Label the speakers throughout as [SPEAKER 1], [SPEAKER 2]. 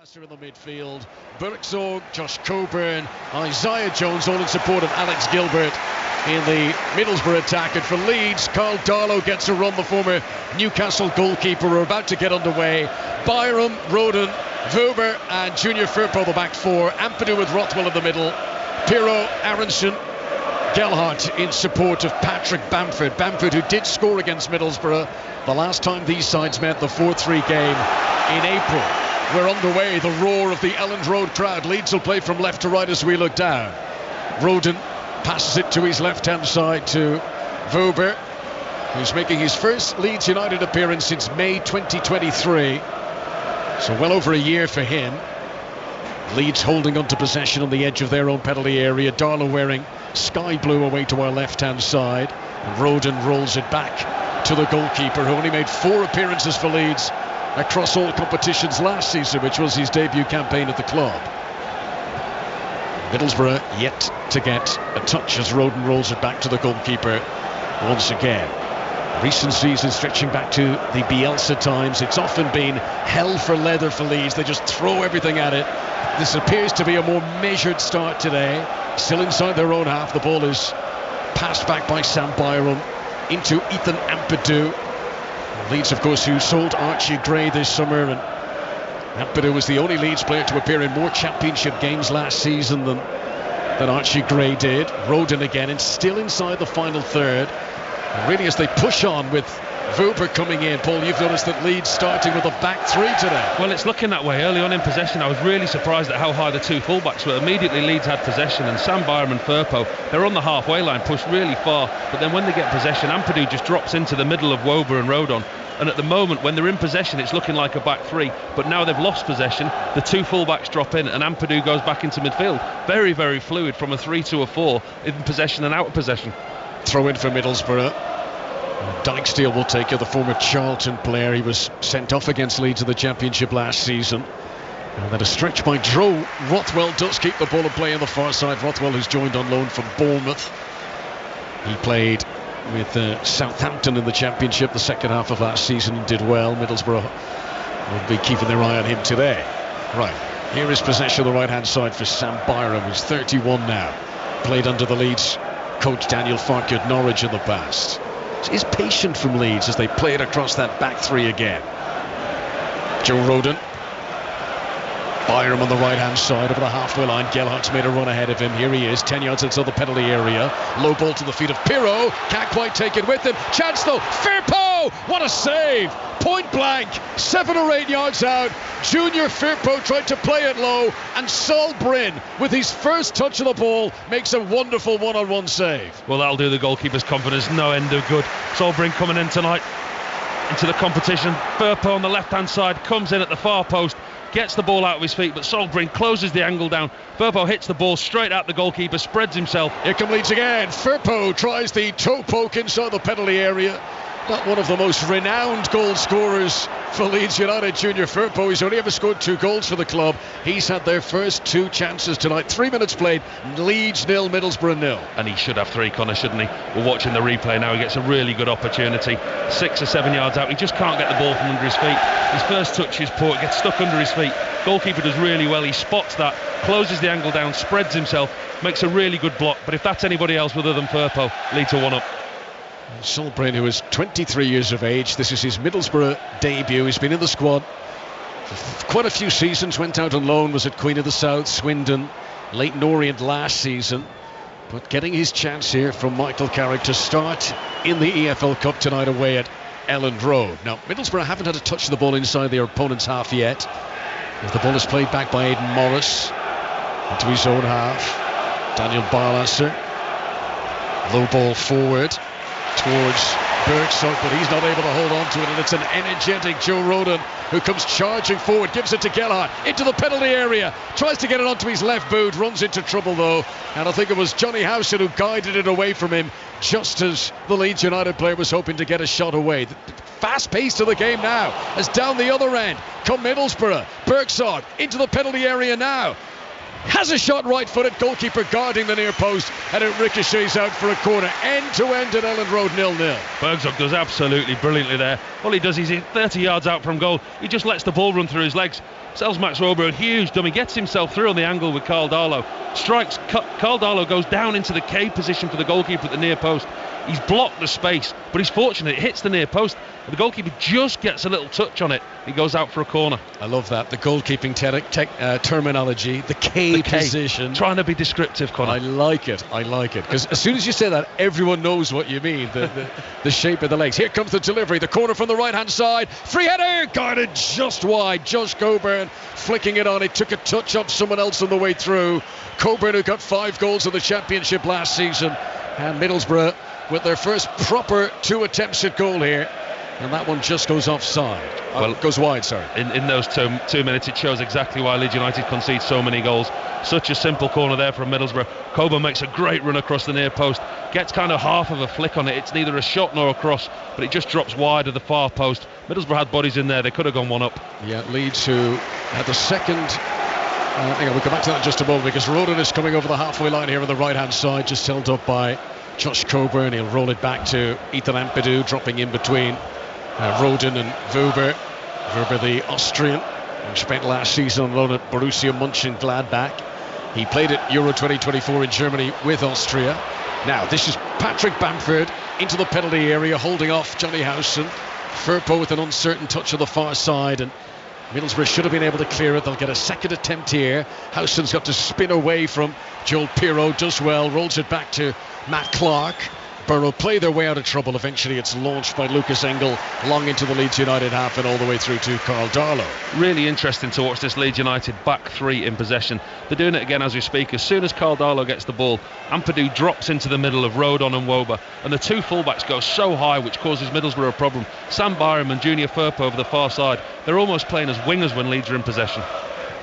[SPEAKER 1] Barlasser in the midfield, Birksog, Josh Coburn, Isaiah Jones all in support of Alex Gilbert in the Middlesbrough attack. And for Leeds, Carl Darlow gets a run. The former Newcastle goalkeeper are about to get underway. Byram, Roden, Vuber and Junior Firpo the back four. Ampadu with Rothwell in the middle. Pirro, Aronson, Gelhardt in support of Patrick Bamford. Bamford, who did score against Middlesbrough the last time these sides met, the 4-3 game in April. We're underway, the roar of the Elland Road crowd. Leeds will play from left to right as we look down. Roden passes it to his left-hand side to Vuber, who's making his first Leeds United appearance since May 2023. So well over a year for him. Leeds holding onto possession on the edge of their own penalty area. Darlow wearing sky blue away to our left-hand side. And Roden rolls it back to the goalkeeper, who only made 4 appearances for Leeds across all competitions last season, which was his debut campaign at the club. Middlesbrough yet to get a touch as Roden rolls it back to the goalkeeper once again. Recent seasons stretching back to the Bielsa times, it's often been hell for leather for Leeds. They just throw everything at it. This appears to be a more measured start today. Still inside their own half. The ball is passed back by Sam Byram into Ethan Ampadu. Leeds, of course, who sold Archie Gray this summer, and Ampadu was the only Leeds player to appear in more championship games last season than Archie Gray did. Roden again, and still inside the final third. And really, as they push on with Vuber coming in, Paul, you've noticed that Leeds starting with a back three today.
[SPEAKER 2] Well, it's looking that way. Early on in possession, I was really surprised at how high the two fullbacks were. Immediately, Leeds had possession, and Sam Byram and Firpo, they're on the halfway line, pushed really far. But then when they get possession, Ampadu just drops into the middle of Wober and Rodon. And at the moment, when they're in possession, it's looking like a back three. But now they've lost possession, the two fullbacks drop in, and Ampadu goes back into midfield. Very, very fluid from a 3 to a 4 in possession and out of possession.
[SPEAKER 1] Throw in for Middlesbrough. Dykesdale will take it, the former Charlton player. He was sent off against Leeds in the Championship last season. And then a stretch by Joe Rothwell does keep the ball in play on the far side. Rothwell, who's joined on loan from Bournemouth. He played with Southampton in the Championship the second half of last season and did well. Middlesbrough will be keeping their eye on him today. Right, here is possession on the right-hand side for Sam Byram, who's 31 now. Played under the Leeds coach Daniel Farke at Norwich in the past. Is patient from Leeds as they play it across that back three again. Joe Roden. Byram on the right-hand side over the halfway line. Gelhardt's made a run ahead of him. Here he is, 10 yards inside the penalty area. Low ball to the feet of Pirro. Can't quite take it with him. Chance though. Firpo! What a save! Point blank. 7 or 8 yards out. Junior Firpo tried to play it low, and Sol Bryn, with his first touch of the ball, makes a wonderful one-on-one save.
[SPEAKER 2] Well, that'll do the goalkeeper's confidence no end of good. Sol Bryn coming in tonight into the competition. Firpo on the left-hand side comes in at the far post, gets the ball out of his feet, but Sol Bryn closes the angle down. Firpo hits the ball straight at the goalkeeper, spreads himself.
[SPEAKER 1] Here come Leeds again. Firpo tries the toe poke inside the penalty area. Not one of the most renowned goal scorers for Leeds United, Junior Firpo. He's only ever scored 2 goals for the club. He's had their first 2 chances tonight. 3 minutes played, Leeds 0, Middlesbrough 0.
[SPEAKER 2] And he should have 3, Conor, shouldn't he? We're watching the replay now. He gets a really good opportunity. 6 or 7 yards out. He just can't get the ball from under his feet. His first touch is poor. It gets stuck under his feet. Goalkeeper does really well. He spots that, closes the angle down, spreads himself, makes a really good block. But if that's anybody else other than Firpo, Leeds are 1 up.
[SPEAKER 1] Sol Bryn, who is 23 years of age, this is his Middlesbrough debut. He's been in the squad for quite a few seasons, went out on loan, was at Queen of the South, Swindon, Leyton Orient last season, but getting his chance here from Michael Carrick to start in the EFL Cup tonight away at Elland Road. Now, Middlesbrough haven't had a touch of the ball inside their opponent's half yet, as the ball is played back by Aidan Morris into his own half. Daniel Barlasser, low ball forward towards Birksog, but he's not able to hold on to it, and it's an energetic Joe Roden who comes charging forward, gives it to Gelhardt into the penalty area, tries to get it onto his left boot, runs into trouble though, and I think it was Johnny Howson who guided it away from him just as the Leeds United player was hoping to get a shot away. Fast pace of the game now as down the other end come Middlesbrough. Birksog into the penalty area now. has a shot right-footed, goalkeeper guarding the near post, and it ricochets out for a corner. End-to-end at Elland Road, 0-0.
[SPEAKER 2] Bergzog does absolutely brilliantly there. All he does is he's 30 yards out from goal. He just lets the ball run through his legs. Sells Max Rober a huge dummy, gets himself through on the angle with Carl Darlow. Strikes, Carl Darlow goes down into the K position for the goalkeeper at the near post. He's blocked the space, but he's fortunate. It hits the near post. The goalkeeper just gets a little touch on it. He goes out for a corner.
[SPEAKER 1] I love that. The goalkeeping terminology, the K position.
[SPEAKER 2] Trying to be descriptive, Conor.
[SPEAKER 1] I like it. Because as soon as you say that, everyone knows what you mean. The shape of the legs. Here comes the delivery. The corner from the right-hand side. Free header. Guarded just wide. Josh Coburn flicking it on. It took a touch off someone else on the way through. Coburn, who got 5 goals in the Championship last season. And Middlesbrough with their first proper 2 attempts at goal here. And that one just goes offside. Goes wide, sorry.
[SPEAKER 2] In those two minutes, it shows exactly why Leeds United concede so many goals. Such a simple corner there from Middlesbrough. Coburn makes a great run across the near post. Gets kind of half of a flick on it. It's neither a shot nor a cross, but it just drops wide of the far post. Middlesbrough had bodies in there. They could have gone one up.
[SPEAKER 1] Yeah, Leeds, who had the second... hang on, we'll come back to that in just a moment, because Roden is coming over the halfway line here on the right-hand side, just held up by Josh Coburn. He'll roll it back to Ethan Ampadu, dropping in between Roden and Wöber. Wöber, the Austrian, who spent last season on loan at Borussia Mönchengladbach. He played at Euro 2024 in Germany with Austria. Now, this is Patrick Bamford into the penalty area, holding off Johnny Howson. Firpo with an uncertain touch on the far side, and Middlesbrough should have been able to clear it. They'll get a second attempt here. Howson's got to spin away from Joel Pirro, does well, rolls it back to Matt Clark. Borough play their way out of trouble. Eventually it's launched by Lucas Engel long into the Leeds United half and all the way through to Carl Darlow.
[SPEAKER 2] Really interesting to watch this Leeds United back 3 in possession. They're doing it again as we speak. As soon as Carl Darlow gets the ball, Ampadu drops into the middle of Rodon and Wöber, and the 2 fullbacks go so high, which causes Middlesbrough a problem. Sam Byram and Junior Firpo over the far side. They're almost playing as wingers when Leeds are in possession.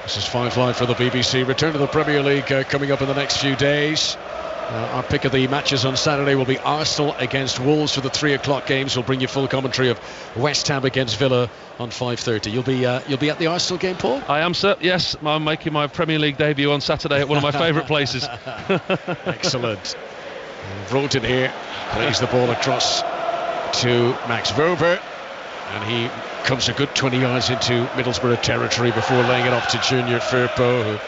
[SPEAKER 1] This is 5 Live for the BBC. Return to the Premier League coming up in the next few days. Our pick of the matches on Saturday will be Arsenal against Wolves for the 3 o'clock games. We'll bring you full commentary of West Ham against Villa on 5:30. You'll be at the Arsenal game, Paul?
[SPEAKER 2] I am, sir. Yes, I'm making my Premier League debut on Saturday at one of my favourite places.
[SPEAKER 1] Excellent. Roden here plays the ball across to Max Wöber, and he comes a good 20 yards into Middlesbrough territory before laying it off to Junior Firpo, who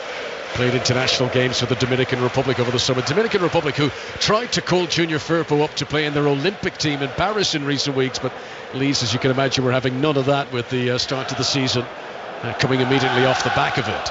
[SPEAKER 1] played international games for the Dominican Republic over the summer. Dominican Republic, who tried to call Junior Firpo up to play in their Olympic team in Paris in recent weeks, but Leeds, as you can imagine, were having none of that with the start to the season coming immediately off the back of it.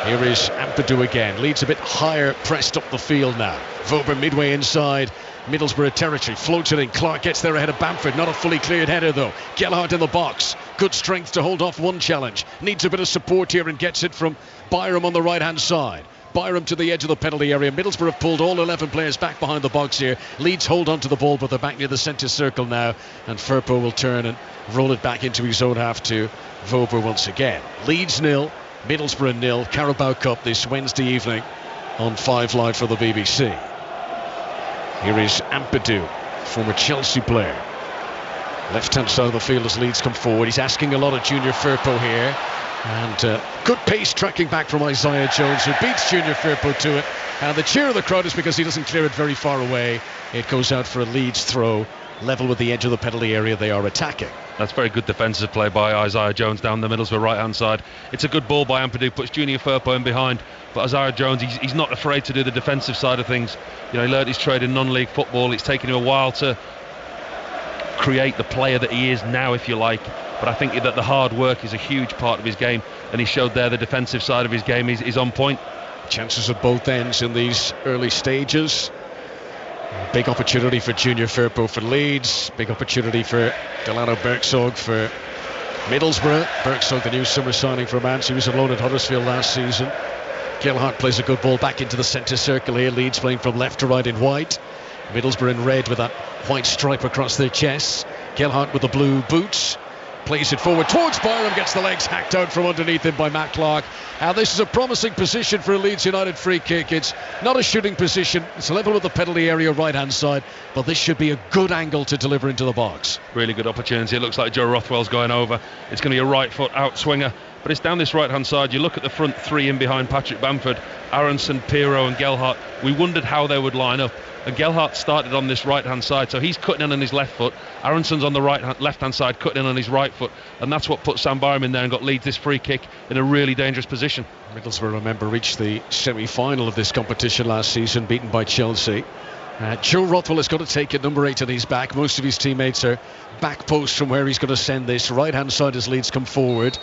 [SPEAKER 1] Here is Ampadu again. Leeds a bit higher, pressed up the field now. Wöber midway inside Middlesbrough territory, floats it in. Clark gets there ahead of Bamford. Not a fully cleared header though. Gelhardt in the box. Good strength to hold off one challenge. Needs a bit of support here and gets it from Byram on the right hand side. Byram to the edge of the penalty area. Middlesbrough have pulled all 11 players back behind the box here. Leeds hold on to the ball, but they're back near the centre circle now, and Firpo will turn and roll it back into his own half to Wöber once again. Leeds 0, Middlesbrough 0. Carabao Cup this Wednesday evening on 5 Live for the BBC. Here is Ampadu, former Chelsea player. Left-hand side of the field as Leeds come forward. He's asking a lot of Junior Firpo here. And good pace tracking back from Isaiah Jones, who beats Junior Firpo to it. And the cheer of the crowd is because he doesn't clear it very far away. It goes out for a Leeds throw. Level with the edge of the penalty area, they are attacking.
[SPEAKER 2] That's very good defensive play by Isaiah Jones down the middle to the right-hand side. It's a good ball by Ampadu, puts Junior Firpo in behind. But Isaiah Jones, he's not afraid to do the defensive side of things. You know, he learned his trade in non-league football. It's taken him a while to create the player that he is now, if you like. But I think that the hard work is a huge part of his game, and he showed there the defensive side of his game is on point.
[SPEAKER 1] Chances at both ends in these early stages. Big opportunity for Junior Firpo for Leeds. Big opportunity for Delano Bergsog for Middlesbrough. Bergsog, the new summer signing for Mans. He was on loan at Huddersfield last season. Gelhardt plays a good ball back into the centre circle here. Leeds playing from left to right in white. Middlesbrough in red with that white stripe across their chests. Gelhardt with the blue boots. Plays it forward towards Byram, gets the legs hacked out from underneath him by Matt Clark. And this is a promising position for a Leeds United free kick. It's not a shooting position, it's level with the penalty area right hand side, but this should be a good angle to deliver into the box.
[SPEAKER 2] Really good opportunity. It looks like Joe Rothwell's going over. It's going to be a right foot out swinger. but it's down this right-hand side. You look at the front three in behind Patrick Bamford, Aronson, Pirro and Gelhardt. We wondered how they would line up, and Gelhardt started on this right-hand side, so he's cutting in on his left foot. Aronson's on the left-hand side, cutting in on his right foot, and that's what put Sam Byram in there and got Leeds this free kick in a really dangerous position.
[SPEAKER 1] Middlesbrough, remember, reached the semi-final of this competition last season, beaten by Chelsea. Joe Rothwell has got to take it, number 8 on his back. Most of his teammates are back post from where he's going to send this. Right-hand side as Leeds come forward.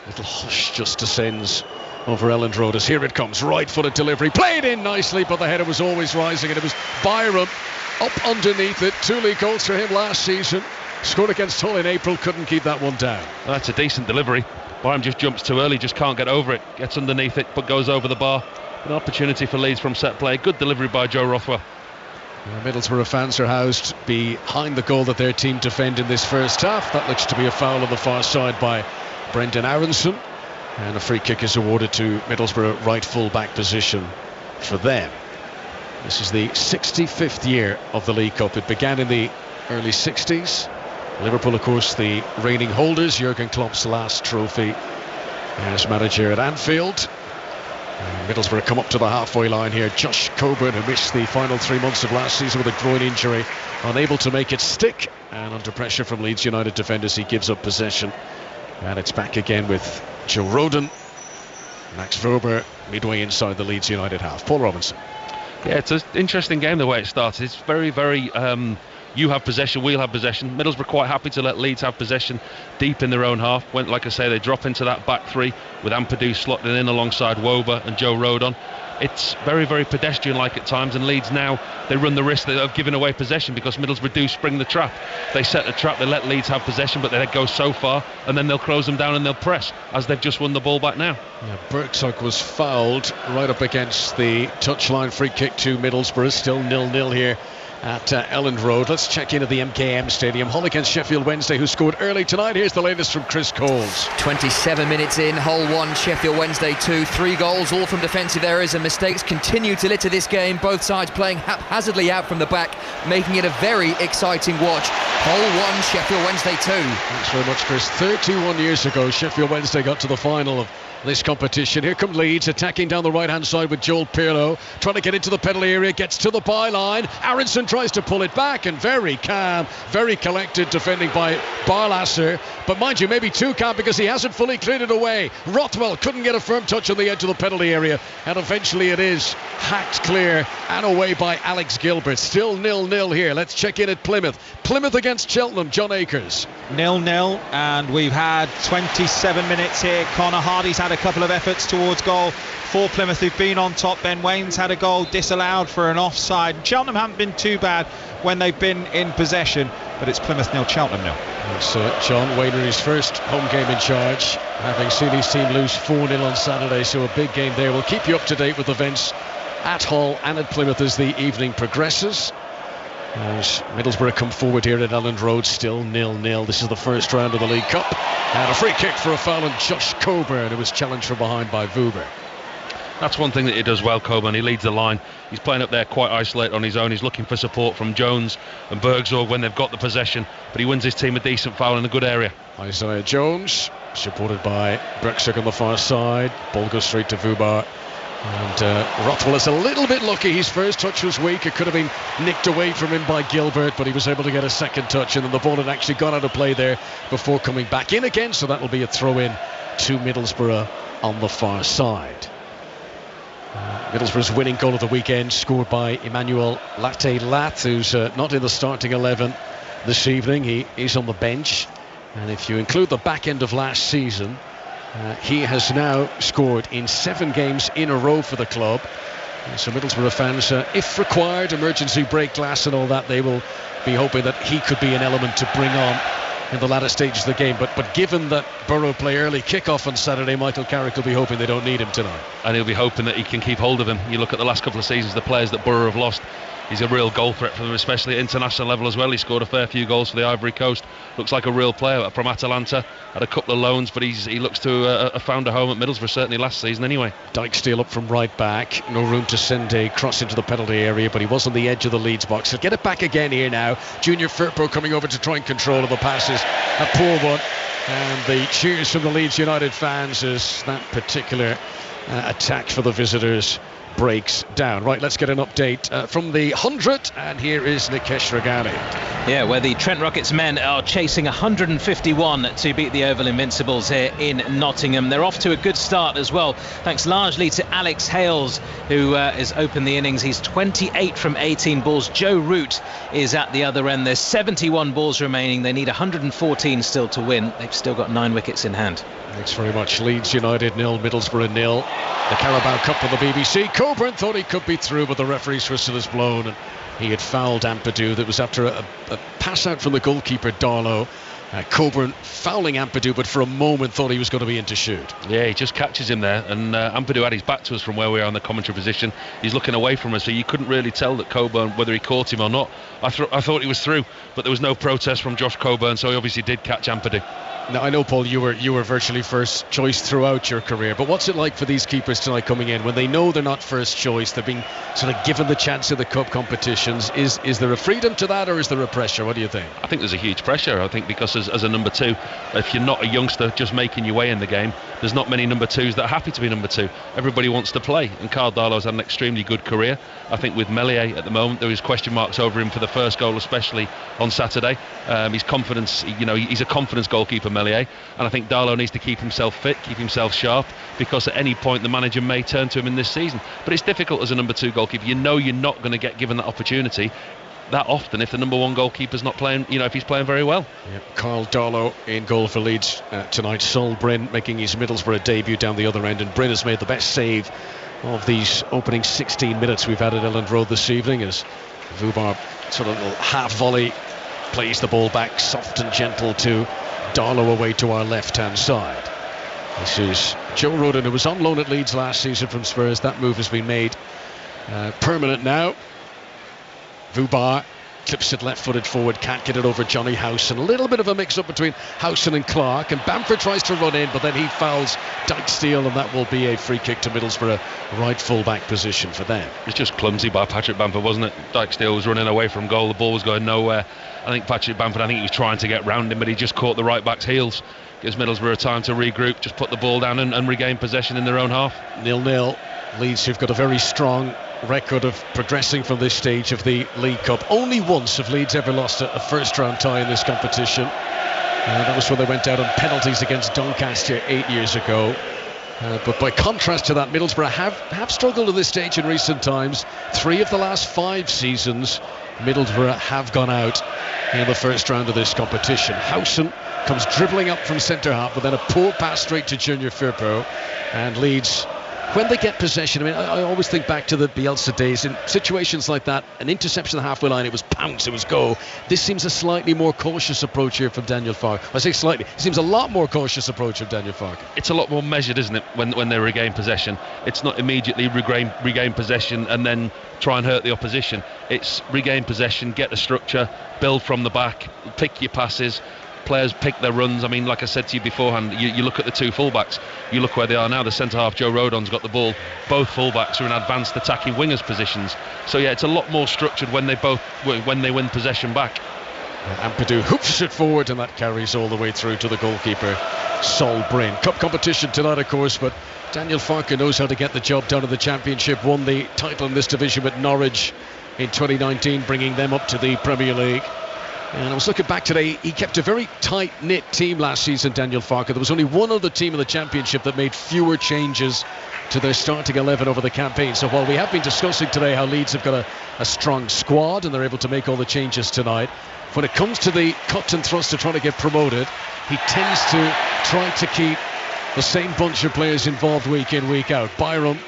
[SPEAKER 1] Little hush just descends over Elland Road as here it comes. Right-footed delivery, played in nicely, but the header was always rising, and it was Byram up underneath it. 2 league goals for him last season. Scored against Hull in April, couldn't keep that one down.
[SPEAKER 2] Well, that's a decent delivery. Byram just jumps too early, just can't get over it. Gets underneath it, but goes over the bar. An opportunity for Leeds from set play. Good delivery by Joe Rothwell.
[SPEAKER 1] Middlesbrough fans are housed behind the goal that their team defend in this first half. That looks to be a foul on the far side by Brendan Aronson, and a free kick is awarded to Middlesbrough, right full back position for them. This is the 65th year of the League Cup. It began in the early 60s. Liverpool, of course, the reigning holders. Jurgen Klopp's last trophy as manager at Anfield. Middlesbrough come up to the halfway line here. Josh Coburn, who missed the final 3 months of last season with a groin injury, unable to make it stick, and under pressure from Leeds United defenders, he gives up possession. And it's back again with Joe Rodon, Max Wöber midway inside the Leeds United half. Paul Robinson.
[SPEAKER 2] Yeah, it's an interesting game the way it started. It's very, very you have possession, we'll have possession. Middlesbrough quite happy to let Leeds have possession deep in their own half. When, like I say, they drop into that back three with Ampadu slotting in alongside Wöber and Joe Rodon. It's very, very pedestrian-like at times, and Leeds now, they run the risk of giving away possession because Middlesbrough do spring the trap. They set the trap, they let Leeds have possession, but they go so far, and then they'll close them down and they'll press, as they've just won the ball back now.
[SPEAKER 1] Yeah, Bergsock was fouled right up against the touchline. Free kick to Middlesbrough, still 0-0 here at Elland Road. Let's check in at the MKM Stadium. Hull against Sheffield Wednesday, who scored early tonight. Here's the latest from Chris Coles.
[SPEAKER 3] 27 minutes in, Hull 1, Sheffield Wednesday 2. 3 goals, all from defensive errors, and mistakes continue to litter this game. Both sides playing haphazardly out from the back, making it a very exciting watch. Hull 1, Sheffield Wednesday 2.
[SPEAKER 1] Thanks very much, Chris. 31 years ago, Sheffield Wednesday got to the final of this competition. Here come Leeds, attacking down the right hand side with Joel Pirlo, trying to get into the penalty area, gets to the byline. Aronson tries to pull it back, and very calm, very collected defending by Barlasser, but mind you, maybe too calm because he hasn't fully cleared it away. Rothwell couldn't get a firm touch on the edge of the penalty area, and eventually it is hacked clear and away by Alex Gilbert. Still 0-0 here. Let's check in at Plymouth against Cheltenham. John Akers.
[SPEAKER 4] 0-0, and we've had 27 minutes here. Conor Hardy's had a couple of efforts towards goal for Plymouth, who've been on top. Ben Wane's had a goal disallowed for an offside. Cheltenham haven't been too bad when they've been in possession, but it's Plymouth 0, Cheltenham 0.
[SPEAKER 1] It's John Wayne in his first home game in charge, having seen his team lose 4-0 on Saturday, so a big game there. We'll keep you up to date with events at Hull and at Plymouth as the evening progresses. As Middlesbrough come forward here at Elland Road, still 0-0. This is the first round of the League Cup, and a free kick for a foul on Josh Coburn, who was challenged from behind by Wöber.
[SPEAKER 2] That's one thing that he does well, Coburn. He leads the line. He's playing up there quite isolated on his own. He's looking for support from Jones and Bergsorg when they've got the possession, but he wins his team a decent foul in a good area.
[SPEAKER 1] Isaiah Jones, supported by Bergsorg on the far side. Ball goes straight to Wöber. And Rothwell is a little bit lucky. His first touch was weak. It could have been nicked away from him by Gilbert, but he was able to get a second touch, and then the ball had actually gone out of play there before coming back in again, so that will be a throw-in to Middlesbrough on the far side. Middlesbrough's winning goal of the weekend, scored by Emmanuel Latte-Lath, who's not in the starting 11 this evening. He is on the bench, and if you include the back end of last season, he has now scored in 7 games in a row for the club. So Middlesbrough fans, if required, emergency break glass and all that, they will be hoping that he could be an element to bring on in the latter stages of the game. But given that Borough play early kick-off on Saturday, Michael Carrick will be hoping they don't need him tonight.
[SPEAKER 2] And he'll be hoping that he can keep hold of him. You look at the last couple of seasons, the players that Borough have lost, he's a real goal threat for them, especially at international level as well. He scored a fair few goals for the Ivory Coast. Looks like a real player from Atalanta. Had a couple of loans, but he looks to have found a home at Middlesbrough, certainly last season anyway. Dijksteel
[SPEAKER 1] up from right back. No room to send a cross into the penalty area, but he was on the edge of the Leeds box. He'll get it back again here now. Junior Firpo coming over to try and control of the passes. A poor one. And the cheers from the Leeds United fans as that particular attack for the visitors breaks down. Right, let's get an update from the 100, and here is Nikesh Ragani.
[SPEAKER 5] Yeah, where the Trent Rockets men are chasing 151 to beat the Oval Invincibles here in Nottingham. They're off to a good start as well, thanks largely to Alex Hales, who has opened the innings. He's 28 from 18 balls. Joe Root is at the other end. There's 71 balls remaining. They need 114 still to win. They've still got 9 wickets in hand.
[SPEAKER 1] Thanks very much. Leeds United 0, Middlesbrough 0. The Carabao Cup on the BBC. Coburn thought he could be through, but the referee's whistle is blown, and he had fouled Ampadu. That was after a pass out from the goalkeeper, Darlow. Coburn fouling Ampadu, but for a moment thought he was going to be in to shoot.
[SPEAKER 2] Yeah, he just catches him there, and Ampadu had his back to us from where we are in the commentary position. He's looking away from us, so you couldn't really tell that Coburn, whether he caught him or not. I thought he was through, but there was no protest from Josh Coburn, so he obviously did catch Ampadu.
[SPEAKER 1] Now, I know, Paul, you were virtually first choice throughout your career, but what's it like for these keepers tonight coming in when they know they're not first choice? They're being sort of given the chance of the cup competitions. Is there a freedom to that, or is there a pressure? What do you think?
[SPEAKER 2] I think there's a huge pressure. I think because as a number 2, if you're not a youngster just making your way in the game, there's not many number 2s that are happy to be number 2. Everybody wants to play, and Carl Darlow's had an extremely good career. I think with Melier at the moment, there is question marks over him for the first goal, especially on Saturday. His confidence, he's a confidence goalkeeper, Melier, and I think Darlow needs to keep himself fit, keep himself sharp, because at any point the manager may turn to him in this season. But it's difficult as a number 2 goalkeeper. You know you're not going to get given that opportunity that often if the number 1 goalkeeper's not playing, if he's playing very well.
[SPEAKER 1] Yep. Carl Darlow in goal for Leeds tonight. Sol Bryn making his Middlesbrough debut down the other end, and Bryn has made the best save of these opening 16 minutes we've had at Elland Road this evening, as Vubar sort of half volley plays the ball back soft and gentle to Darlow away to our left hand side. This is Joe Rodon, who was on loan at Leeds last season from Spurs. That move has been made permanent now. Vubar clips it left-footed forward, can't get it over Johnny Howson. A little bit of a mix-up between Howson and Clark, and Bamford tries to run in, but then he fouls Dykesdale, and that will be a free kick to Middlesbrough, right full-back position for them.
[SPEAKER 2] It was just clumsy by Patrick Bamford, wasn't it? Dykesdale was running away from goal, the ball was going nowhere. I think Patrick Bamford, he was trying to get round him, but he just caught the right-back's heels. Gives Middlesbrough time to regroup, just put the ball down and regain possession in their own half.
[SPEAKER 1] 0-0. Leeds, who've got a very strong record of progressing from this stage of the League Cup. Only once have Leeds ever lost a first round tie in this competition. That was when they went out on penalties against Doncaster 8 years ago. But by contrast to that, Middlesbrough have struggled at this stage in recent times. 3 of the last 5 seasons, Middlesbrough have gone out in the first round of this competition. Howson comes dribbling up from centre half, but then a poor pass straight to Junior Firpo, and Leeds, when they get possession, I always think back to the Bielsa days. In situations like that, an interception at the halfway line, it was pounce, it was go. This seems a slightly more cautious approach here from Daniel Farke. I say slightly, it seems a lot more cautious approach from Daniel Farke. It's
[SPEAKER 2] a lot more measured, isn't it, when they regain possession. It's not immediately regain possession and then try and hurt the opposition. It's regain possession, get the structure, build from the back, pick your passes. Players pick their runs. Like I said to you beforehand, you look at the 2 fullbacks, you look where they are now. The centre half, Joe Rodon's got the ball. Both fullbacks are in advanced attacking wingers positions. So yeah, it's a lot more structured when they win possession back.
[SPEAKER 1] Ampadu hoops it forward, and that carries all the way through to the goalkeeper, Sol Bryn. Cup competition tonight, of course, but Daniel Farke knows how to get the job done in the Championship. Won the title in this division with Norwich in 2019, bringing them up to the Premier League. And I was looking back today, he kept a very tight-knit team last season, Daniel Farke. There was only one other team in the Championship that made fewer changes to their starting 11 over the campaign. So while we have been discussing today how Leeds have got a strong squad and they're able to make all the changes tonight, when it comes to the cut and thrust of trying to get promoted, he tends to try to keep the same bunch of players involved week in, week out. Byram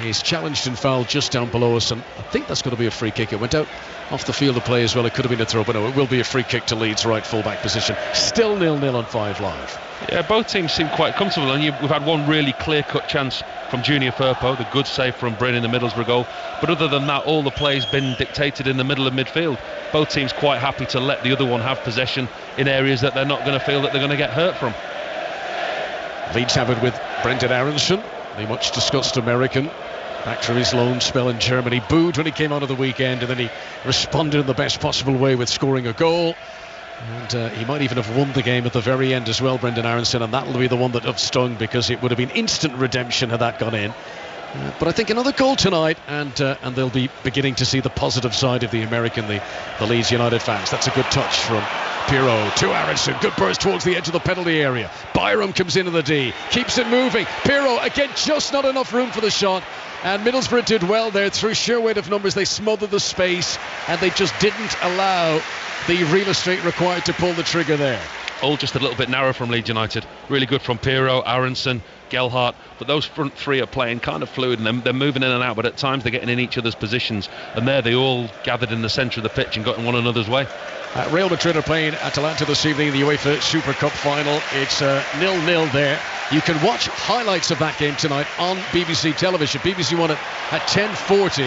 [SPEAKER 1] is challenged and fouled just down below us, and I think that's going to be a free kick. It went out off the field of play as well. It could have been a throw, but no, it will be a free kick to Leeds, right full-back position. Still 0-0 on 5 Live.
[SPEAKER 2] Yeah, both teams seem quite comfortable, and we've had one really clear-cut chance from Junior Firpo, the good save from Bryn in the Middlesbrough goal. But other than that, all the play's been dictated in the middle of midfield. Both teams quite happy to let the other one have possession in areas that they're not going to feel that they're going to get hurt from.
[SPEAKER 1] Leeds have it with Brendan Aronson, the much discussed American, back from his loan spell in Germany. Booed when he came on at the weekend, and then he responded in the best possible way with scoring a goal. And he might even have won the game at the very end as well, Brendan Aronson, and that'll be the one that have stung, because it would have been instant redemption had that gone in. But I think another goal tonight, and they'll be beginning to see the positive side of the American, the Leeds United fans. That's a good touch from Pirro to Aronson. Good burst towards the edge of the penalty area. Byram comes into the D, keeps it moving. Pirro, again, just not enough room for the shot. And Middlesbrough did well there. Through sheer weight of numbers, they smothered the space, and they just didn't allow the real estate required to pull the trigger there.
[SPEAKER 2] All just a little bit narrow from Leeds United. Really good from Pirro, Aronson, Gelhardt, but those front three are playing kind of fluid, and they're moving in and out, but at times they're getting in each other's positions, and there they all gathered in the centre of the pitch and got in one another's way.
[SPEAKER 1] Real Madrid are playing Atalanta this evening in the UEFA Super Cup final. It's 0-0 there. You can watch highlights of that game tonight on BBC television. BBC One at 10:40,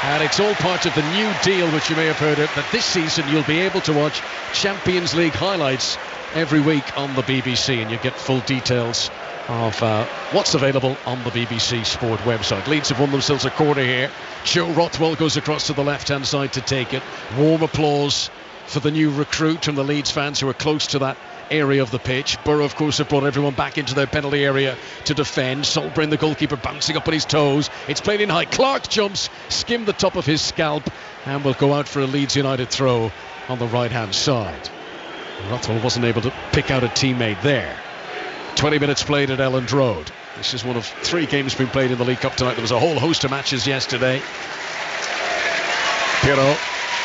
[SPEAKER 1] and it's all part of the new deal, which you may have heard of, that this season you'll be able to watch Champions League highlights every week on the BBC, and you get full details of what's available on the BBC Sport website. Leeds have won themselves a corner here. Joe Rothwell goes across to the left-hand side to take it. Warm applause for the new recruit from the Leeds fans who are close to that area of the pitch. Borough, of course, have brought everyone back into their penalty area to defend. Solbrain, the goalkeeper, bouncing up on his toes. It's played in high. Clark jumps, skimmed the top of his scalp, and will go out for a Leeds United throw on the right-hand side. Rothwell wasn't able to pick out a teammate there. 20 minutes played at Elland Road. This is one of 3 games being played in the League Cup tonight. There was a whole host of matches yesterday. Pirro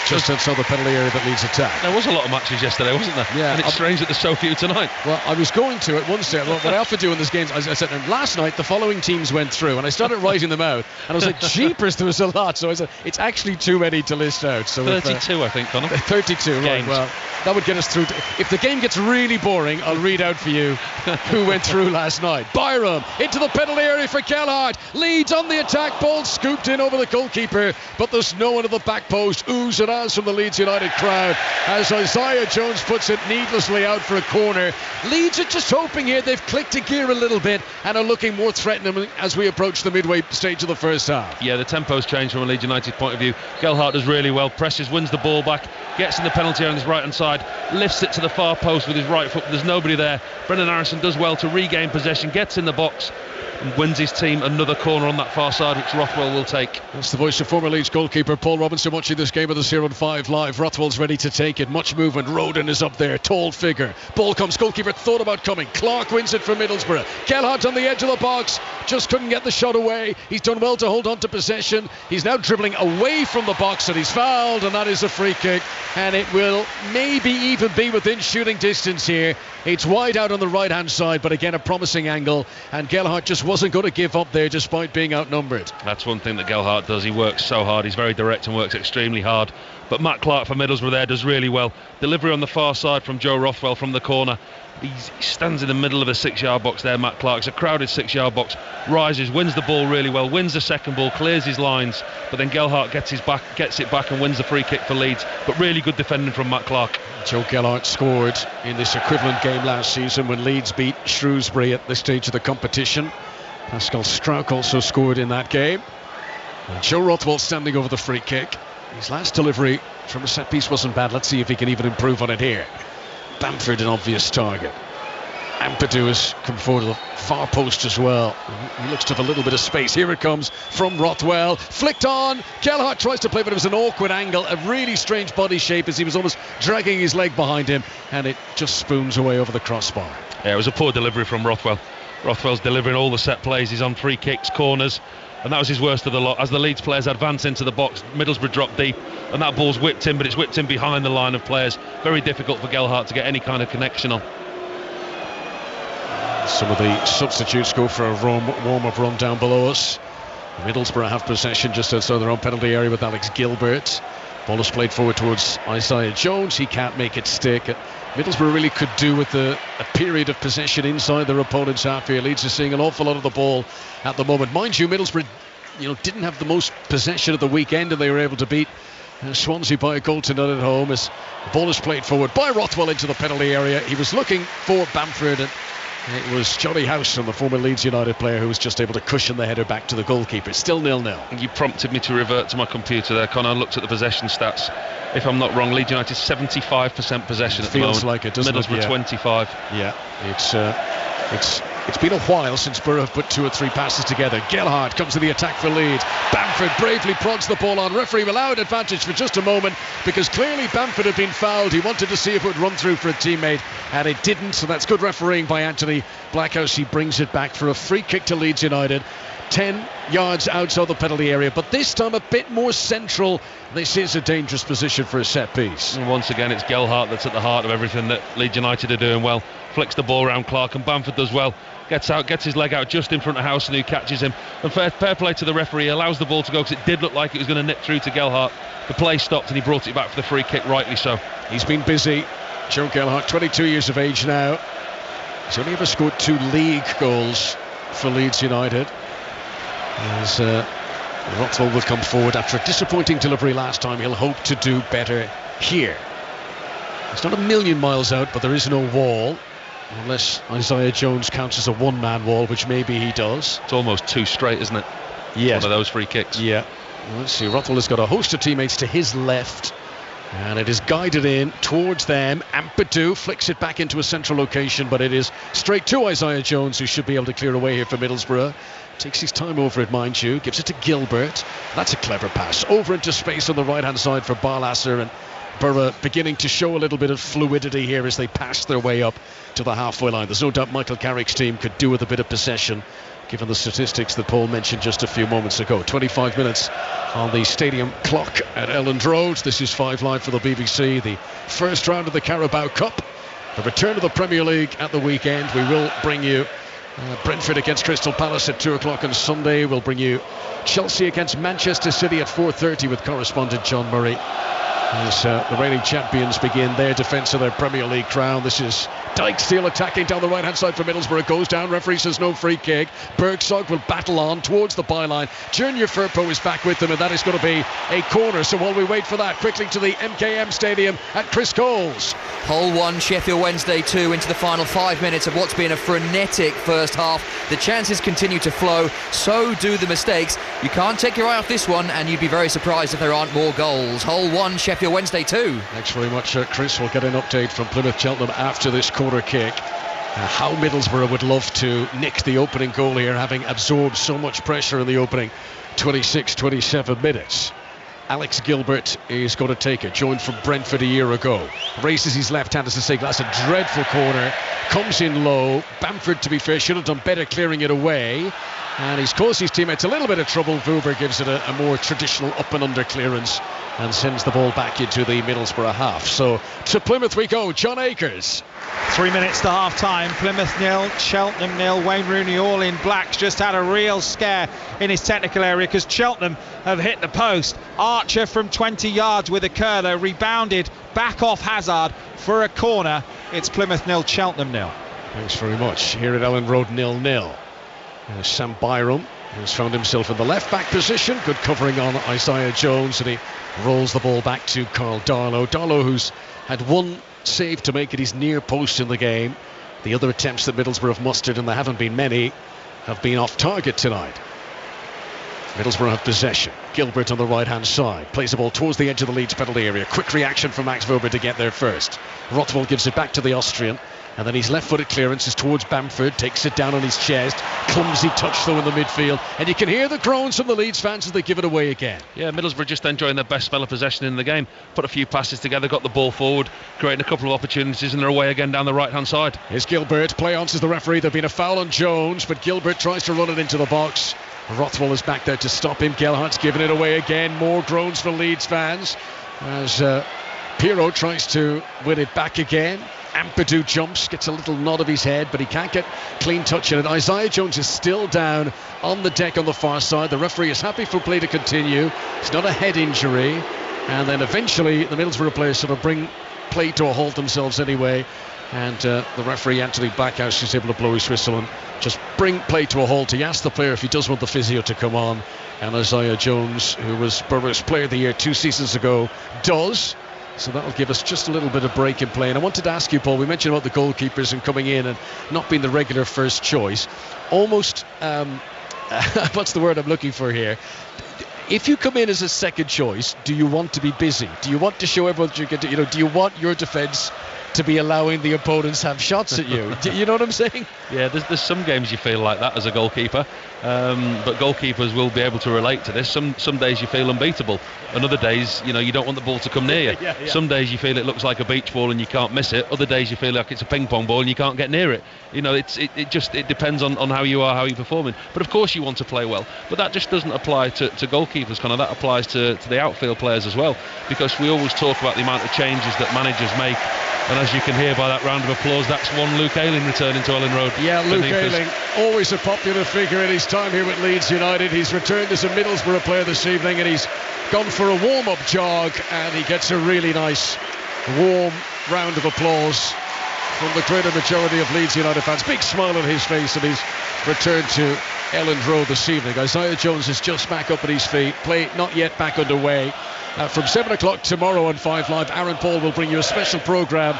[SPEAKER 1] just outside the penalty area that leads attack.
[SPEAKER 2] There was a lot of matches yesterday, wasn't there?
[SPEAKER 1] Yeah.
[SPEAKER 2] And it's strange that there's so few tonight.
[SPEAKER 1] Well, I was going to at one stage. What I often do in this game, as I said, and last night the following teams went through, and I started writing them out, and I was like, jeepers, there was a lot. So I said, it's actually too many to list out. So
[SPEAKER 2] 32, I think, Conor.
[SPEAKER 1] 32, right.
[SPEAKER 2] Games.
[SPEAKER 1] Well, that would get us through. If the game gets really boring, I'll read out for you who went through last night. Byram into the penalty area for Gelhardt. Leeds on the attack. Ball scooped in over the goalkeeper, but there's no one at the back post. Oohs and ahs from the Leeds United crowd as Isaiah Jones puts it needlessly out for a corner. Leeds are just hoping here. They've clicked a gear a little bit and are looking more threatening as we approach the midway stage of the first half.
[SPEAKER 2] Yeah, the tempo's changed from a Leeds United point of view. Gelhardt does really well, presses, wins the ball back, gets in the penalty area on his right hand side, lifts it to the far post with his right foot. There's nobody there. Brendan Aronson does well to regain possession, gets in the box and wins his team another corner on that far side, which Rothwell will take.
[SPEAKER 1] That's the voice of former Leeds goalkeeper Paul Robinson watching this game of the 0-5 live. Rothwell's ready to take it. Much movement. Roden is up there. Tall figure. Ball comes. Goalkeeper thought about coming. Clark wins it for Middlesbrough. Gelhardt on the edge of the box. Just couldn't get the shot away. He's done well to hold on to possession. He's now dribbling away from the box and he's fouled, and that is a free kick. And it will maybe even be within shooting distance here. It's wide out on the right hand side, but again a promising angle, and Gelhardt just wasn't going to give up there despite being outnumbered.
[SPEAKER 2] That's one thing that Gelhardt does. He works so hard. He's very direct and works extremely hard. But Matt Clark for Middlesbrough there does really well. Delivery on the far side from Joe Rothwell from the corner. He stands in the middle of a 6-yard box there, Matt Clark. It's a crowded 6-yard box. Rises, wins the ball really well, wins the second ball, clears his lines, but then Gelhardt gets it back and wins the free kick for Leeds. But really good defending from Matt Clark.
[SPEAKER 1] Joe Gelhardt scored in this equivalent game last season when Leeds beat Shrewsbury at this stage of the competition. Pascal Struijk also scored in that game. And Joe Rothwell standing over the free kick. His last delivery from a set piece wasn't bad. Let's see if he can even improve on it here. Bamford an obvious target. Ampadu has come forward to the far post as well. He looks to have a little bit of space. Here it comes from Rothwell. Flicked on. Gelhardt tries to play, but it was an awkward angle. A really strange body shape as he was almost dragging his leg behind him, and it just spoons away over the crossbar.
[SPEAKER 2] Yeah, it was a poor delivery from Rothwell. Rothwell's delivering all the set plays. He's on free kicks, corners, and that was his worst of the lot. As the Leeds players advance into the box, Middlesbrough drop deep, and that ball's whipped in, but it's whipped in behind the line of players. Very difficult for Gelhardt to get any kind of connection on.
[SPEAKER 1] Some of the substitutes go for a warm-up run down below us. Middlesbrough have possession just outside their own penalty area with Alex Gilbert. Ball is played forward towards Isaiah Jones. He can't make it stick. Middlesbrough really could do with a period of possession inside their opponent's half here. Leeds are seeing an awful lot of the ball at the moment. Mind you, Middlesbrough didn't have the most possession at the weekend, and they were able to beat Swansea by a goal to none at home as the ball is played forward by Rothwell into the penalty area. He was looking for Bamford, and It was Johnny Howson, the former Leeds United player, who was just able to cushion the header back to the goalkeeper. Still 0-0.
[SPEAKER 2] You prompted me to revert to my computer there, Conor. I looked at the possession stats. If I'm not wrong, Leeds United 75% possession at the moment.
[SPEAKER 1] Feels like it, doesn't it?
[SPEAKER 2] Middlesbrough 25.
[SPEAKER 1] Yeah, it's been a while since Borough have put 2 or 3 passes together. Gelhardt comes to the attack for Leeds. Bamford bravely prods the ball on. Referee allowed advantage for just a moment because clearly Bamford had been fouled. He wanted to see if it would run through for a teammate, and it didn't. So that's good refereeing by Anthony Blackhouse. He brings it back for a free kick to Leeds United. 10 yards outside the penalty area, but this time a bit more central. This is a dangerous position for a set piece.
[SPEAKER 2] And once again, it's Gelhardt that's at the heart of everything that Leeds United are doing well. Flicks the ball around Clark, and Bamford does well. Gets out, gets his leg out just in front of Howson, who catches him. And fair play to the referee. He allows the ball to go because it did look like it was going to nip through to Gelhardt. The play stopped and he brought it back for the free kick, rightly so.
[SPEAKER 1] He's been busy. Joe Gelhardt, 22 years of age now. He's only ever scored 2 league goals for Leeds United. As Rothwell will come forward after a disappointing delivery last time. He'll hope to do better here. It's not a million miles out, but there is no wall, unless Isaiah Jones counts as a one-man wall, which maybe he does.
[SPEAKER 2] It's almost 2 straight, isn't it?
[SPEAKER 1] Yes.
[SPEAKER 2] One of those free kicks.
[SPEAKER 1] Yeah. Well, let's see. Rothwell has got a host of teammates to his left, and it is guided in towards them. Ampadu flicks it back into a central location, but it is straight to Isaiah Jones, who should be able to clear away here for Middlesbrough. Takes his time over it, mind you. Gives it to Gilbert. That's a clever pass. Over into space on the right-hand side for Barlasser, and Borough beginning to show a little bit of fluidity here as they pass their way up to the halfway line. There's no doubt Michael Carrick's team could do with a bit of possession, given the statistics that Paul mentioned just a few moments ago. 25 minutes on the stadium clock at Elland Road. This is 5 Live for the BBC. The first round of the Carabao Cup, the return of the Premier League at the weekend. We will bring you Brentford against Crystal Palace at 2 o'clock on Sunday. We'll bring you Chelsea against Manchester City at 4:30 with correspondent John Murray, as the reigning champions begin their defence of their Premier League crown. This is Dijksteel attacking down the right hand side for Middlesbrough. Goes down, referee says no free kick. Bergsog will battle on towards the byline. Junior Firpo is back with them, and that is going to be a corner. So while we wait for that, quickly to the MKM Stadium at Chris Coles.
[SPEAKER 3] Hull 1, Sheffield Wednesday 2 into the final 5 minutes of what's been a frenetic first half. The chances continue to flow, so do the mistakes. You can't take your eye off this one, and you'd be very surprised if there aren't more goals. Hull 1, Sheffield Wednesday 2.
[SPEAKER 1] Thanks very much, Chris. We'll get an update from Plymouth Cheltenham after this corner kick. How Middlesbrough would love to nick the opening goal here, having absorbed so much pressure in the opening 26-27 minutes. Alex Gilbert is going to take it, joined from Brentford a year ago. Raises his left hand as a say, that's a dreadful corner. Comes in low. Bamford, to be fair, should have done better clearing it away. And he's caused his teammates a little bit of trouble. Vuber gives it a more traditional up and under clearance and sends the ball back into the Middlesbrough half. So to Plymouth we go. John Akers.
[SPEAKER 4] 3 minutes to half time. Plymouth 0, Cheltenham 0. Wayne Rooney all in blacks just had a real scare in his technical area because Cheltenham have hit the post. Archer from 20 yards with a curler, rebounded back off Hazard for a corner. It's Plymouth 0, Cheltenham 0.
[SPEAKER 1] Thanks very much. Here at Elland Road 0-0. Sam Byram has found himself in the left back position. Good covering on Isaiah Jones, and he rolls the ball back to Carl Darlow. Darlow, who's had one save to make at his near post in the game. The other attempts that Middlesbrough have mustered, and there haven't been many, have been off target tonight. Middlesbrough have possession. Gilbert on the right hand side plays the ball towards the edge of the Leeds penalty area. Quick reaction from Max Vuber to get there first. Rothwell gives it back to the Austrian, and then his left-footed clearance is towards Bamford, takes it down on his chest. Clumsy touch though in the midfield, and you can hear the groans from the Leeds fans as they give it away again.
[SPEAKER 2] Yeah, Middlesbrough just enjoying their best spell of possession in the game. Put a few passes together, got the ball forward, creating a couple of opportunities, and they're away again down the right-hand side.
[SPEAKER 1] Here's Gilbert. Play on, says the referee. There's been a foul on Jones, but Gilbert tries to run it into the box. Rothwell is back there to stop him. Gelhardt's given it away again. More groans for Leeds fans as Pirro tries to win it back again. Ampadu jumps, gets a little nod of his head, but he can't get clean touch in it. Isaiah Jones is still down on the deck on the far side. The referee is happy for play to continue. It's not a head injury. And then eventually the Middlesbrough players sort of bring play to a halt themselves anyway. And the referee, Anthony Blackhouse, is able to blow his whistle and just bring play to a halt. He asked the player if he does want the physio to come on. And Isaiah Jones, who was Borough's Player of the Year 2 seasons ago, does. So that'll give us just a little bit of break in play. And I wanted to ask you, Paul, we mentioned about the goalkeepers and coming in and not being the regular first choice. Almost, what's the word I'm looking for here? If you come in as a second choice, do you want to be busy? Do you want to show everyone that you can do? Do you want your defence to be allowing the opponents have shots at you? You know what I'm saying?
[SPEAKER 2] Yeah, there's some games you feel like that as a goalkeeper, but goalkeepers will be able to relate to this. Some days you feel unbeatable, and other days you don't want the ball to come near you.
[SPEAKER 1] Yeah.
[SPEAKER 2] Some days you feel it looks like a beach ball and you can't miss it. Other days you feel like it's a ping pong ball and you can't get near it. It depends on how you are, how you're performing. But of course you want to play well, but that just doesn't apply to goalkeepers. Kind of that applies to the outfield players as well, because we always talk about the amount of changes that managers make. And as you can hear by that round of applause, that's one Luke Ayling returning to Ellen Road.
[SPEAKER 1] Yeah, Luke Ayling, always a popular figure in his time here with Leeds United. He's returned as a Middlesbrough player this evening, and he's gone for a warm-up jog, and he gets a really nice, warm round of applause from the greater majority of Leeds United fans. Big smile on his face, and he's returned to Ellen Road this evening. Isaiah Jones is just back up at his feet. Play not yet back underway. From 7 o'clock tomorrow on 5 Live, Aaron Paul will bring you a special programme.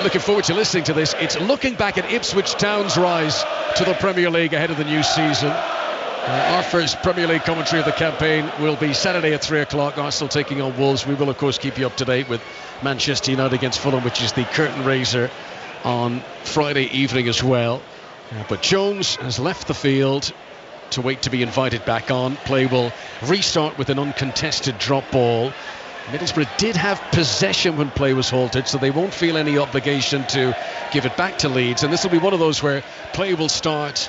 [SPEAKER 1] Looking forward to listening to this. It's looking back at Ipswich Town's rise to the Premier League ahead of the new season. Our first Premier League commentary of the campaign will be Saturday at 3 o'clock. Arsenal taking on Wolves. We will, of course, keep you up to date with Manchester United against Fulham, which is the curtain raiser on Friday evening as well. But Jones has left the field to wait to be invited back on. Play will restart with an uncontested drop ball. Middlesbrough did have possession when play was halted, so they won't feel any obligation to give it back to Leeds, and this will be one of those where play will start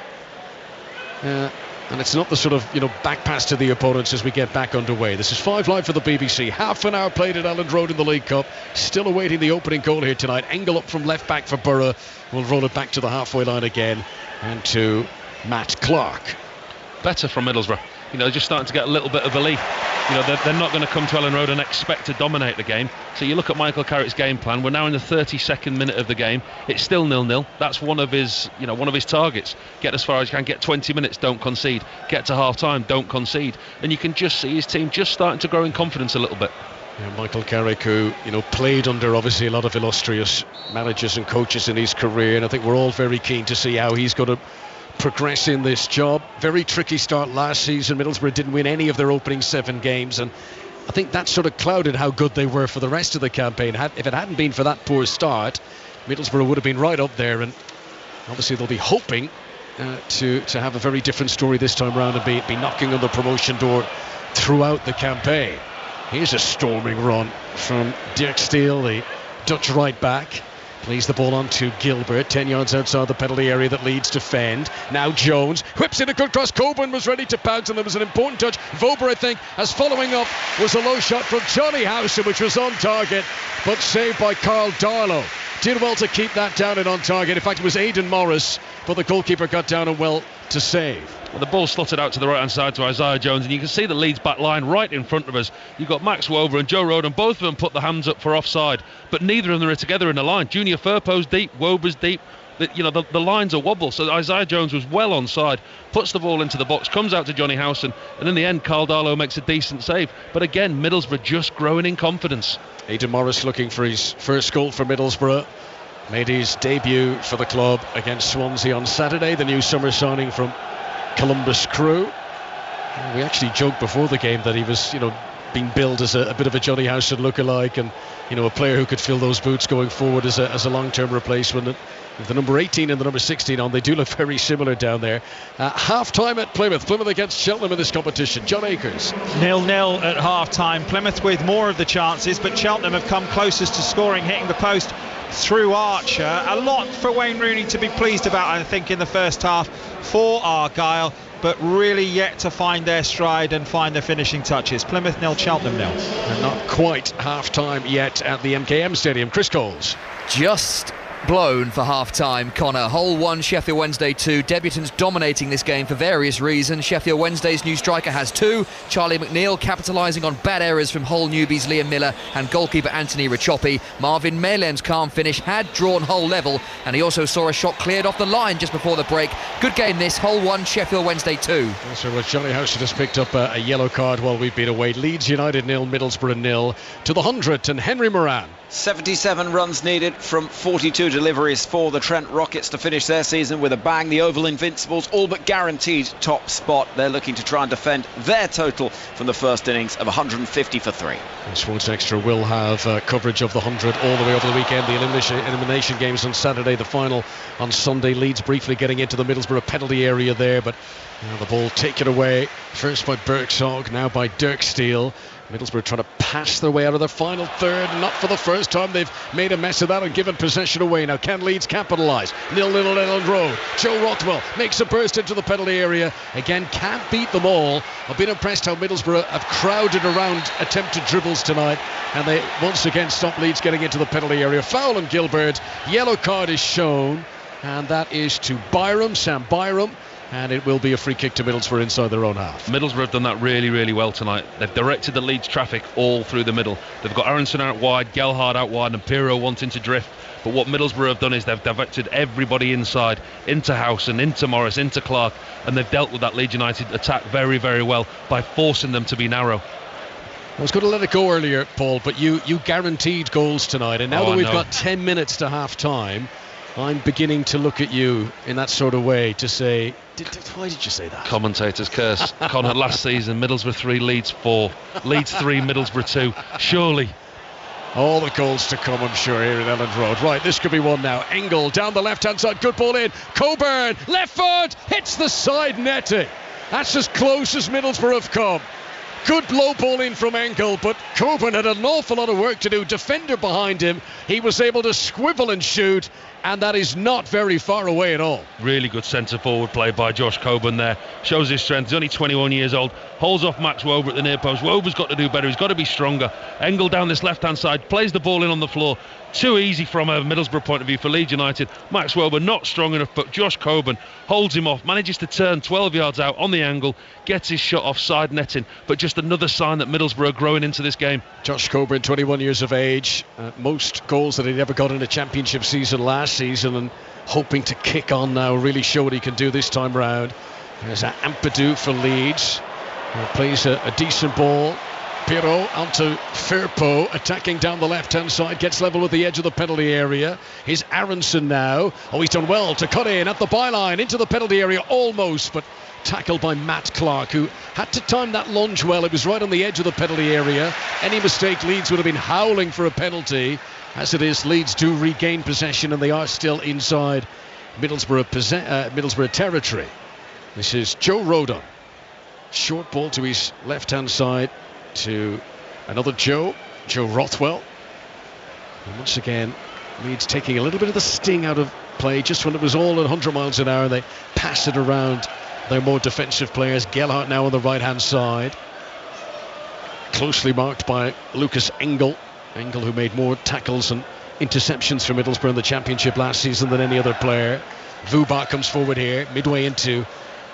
[SPEAKER 1] and it's not the sort of back pass to the opponents as we get back underway. This is 5 Live for the BBC. Half an hour played at Elland Road in the League Cup. Still awaiting the opening goal here tonight. Engel up from left back for Borough. We'll roll it back to the halfway line again and to Matt Clark.
[SPEAKER 2] Better from Middlesbrough. Just starting to get a little bit of belief. They're not going to come to Ellen Road and expect to dominate the game. So you look at Michael Carrick's game plan. We're now in the 32nd minute of the game. It's still 0-0. That's one of his targets. Get as far as you can. Get 20 minutes. Don't concede. Get to half time. Don't concede. And you can just see his team just starting to grow in confidence a little bit.
[SPEAKER 1] Yeah, Michael Carrick, who played under obviously a lot of illustrious managers and coaches in his career, and I think we're all very keen to see how he's going to progress in this job. Very tricky start last season. Middlesbrough didn't win any of their opening 7 games, and I think that sort of clouded how good they were for the rest of the campaign. If it hadn't been for that poor start, Middlesbrough would have been right up there, and obviously they'll be hoping to have a very different story this time round and be knocking on the promotion door throughout the campaign. Here's a storming run from Dirk Steele, the Dutch right back. Plays the ball on to Gilbert, 10 yards outside the penalty area that Leeds defend. Now Jones whips in a good cross. Coburn was ready to pounce, and there was an important touch. Vober, I think, as following up was a low shot from Johnny Howson, which was on target, but saved by Carl Darlow. Did well to keep that down and on target. In fact, it was Aidan Morris, but the goalkeeper got down and well to save.
[SPEAKER 2] Well, the ball slotted out to the right hand side to Isaiah Jones, and you can see the Leeds back line right in front of us. You've got Max Wober and Joe Rodon, both of them put the hands up for offside, but neither of them are together in the line. Junior Firpo's deep, Wober's deep. The lines are wobble, so Isaiah Jones was well onside, puts the ball into the box, comes out to Johnny Howson, and in the end Carl Darlow makes a decent save. But again, Middlesbrough just growing in confidence.
[SPEAKER 1] Aidan Morris looking for his first goal for Middlesbrough. Made his debut for the club against Swansea on Saturday, the new summer signing from Columbus Crew. We actually joked before the game that he was, being billed as a bit of a Johnny Howson lookalike, and a player who could fill those boots going forward as a long-term replacement. With the number 18 and the number 16 on, they do look very similar down there. Half-time at Plymouth against Cheltenham in this competition. John Akers.
[SPEAKER 4] 0-0 at half-time. Plymouth with more of the chances, but Cheltenham have come closest to scoring, hitting the post through Archer. A lot for Wayne Rooney to be pleased about, I think, in the first half for Argyle, but really yet to find their stride and find their finishing touches. Plymouth 0, Cheltenham 0.
[SPEAKER 1] And not quite half-time yet at the MKM Stadium. Chris Coles.
[SPEAKER 3] Just blown for half-time. Conor, Hull 1, Sheffield Wednesday 2. Debutants dominating this game for various reasons. Sheffield Wednesday's new striker has 2. Charlie McNeil capitalising on bad errors from Hull newbies Liam Miller and goalkeeper Anthony Rachopi. Marvin Malem's calm finish had drawn Hull level, and he also saw a shot cleared off the line just before the break. Good game this, Hull 1, Sheffield Wednesday 2.
[SPEAKER 1] So Johnny Howson has picked up a yellow card while we've been away. Leeds United 0, Middlesbrough 0 to the 100th, and Henry Moran.
[SPEAKER 6] 77 runs needed from 42 deliveries for the Trent Rockets to finish their season with a bang. The Oval Invincibles all but guaranteed top spot. They're looking to try and defend their total from the first innings of 150 for 3.
[SPEAKER 1] Sports Extra will have coverage of the 100 all the way over the weekend. The elimination games on Saturday, the final on Sunday. Leeds briefly getting into the Middlesbrough penalty area there, but the ball taken away first by Birksog, now by Dirk Steele. Middlesbrough trying to pass their way out of their final third. Not for the first time. They've made a mess of that and given possession away. Now can Leeds capitalise? 0-0 Elland Road. Joe Rothwell makes a burst into the penalty area. Again, can't beat them all. I've been impressed how Middlesbrough have crowded around attempted dribbles tonight, and they once again stop Leeds getting into the penalty area. Foul on Gilbert. Yellow card is shown, and that is to Sam Byram. And it will be a free kick to Middlesbrough inside their own half.
[SPEAKER 2] Middlesbrough have done that really, really well tonight. They've directed the Leeds traffic all through the middle. They've got Aronson out wide, Gelhardt out wide, and Pirro wanting to drift. But what Middlesbrough have done is they've directed everybody inside, into Howson, into Morris, into Clark, and they've dealt with that Leeds United attack very, very well by forcing them to be narrow.
[SPEAKER 1] I was going to let it go earlier, Paul, but you guaranteed goals tonight, and now that we've got 10 minutes to half-time, I'm beginning to look at you in that sort of way to say, why did you say that?
[SPEAKER 2] Commentator's curse. Conor, last season, Middlesbrough 3, Leeds 4. Leeds 3, Middlesbrough 2. Surely.
[SPEAKER 1] All the goals to come, I'm sure, here at Elland Road. Right, this could be one now. Engel down the left-hand side. Good ball in. Coburn, left foot, hits the side netting. That's as close as Middlesbrough have come. Good low ball in from Engel, but Coburn had an awful lot of work to do. Defender behind him. He was able to swivel and shoot, and that is not very far away at all.
[SPEAKER 2] Really good centre forward play by Josh Coburn there. Shows his strength. He's only 21 years old. Holds off Max Wober at the near post. Wober's got to do better. He's got to be stronger. Engel down this left-hand side. Plays the ball in on the floor. Too easy from a Middlesbrough point of view for Leeds United. Max Wober not strong enough, but Josh Coburn holds him off. Manages to turn 12 yards out on the angle. Gets his shot off side netting. But just another sign that Middlesbrough are growing into this game.
[SPEAKER 1] Josh Coburn, 21 years of age. Most goals that he'd ever got in a championship season last season, and hoping to kick on now, really show what he can do this time round. There's Ampadu for Leeds. Plays a decent ball. Pirro onto Firpo, attacking down the left-hand side, gets level with the edge of the penalty area. Here's Aronson now. Oh, he's done well to cut in at the byline, into the penalty area almost, but tackled by Matt Clark, who had to time that lunge well. It was right on the edge of the penalty area. Any mistake, Leeds would have been howling for a penalty. As it is, Leeds do regain possession, and they are still inside Middlesbrough territory. This is Joe Rodon. Short ball to his left-hand side to another Joe Rothwell. And once again, Leeds taking a little bit of the sting out of play just when it was all at 100 miles an hour. They pass it around their more defensive players. Gelhardt now on the right-hand side. Closely marked by Lucas Engel. Engel, who made more tackles and interceptions for Middlesbrough in the Championship last season than any other player. Vuba comes forward here, midway into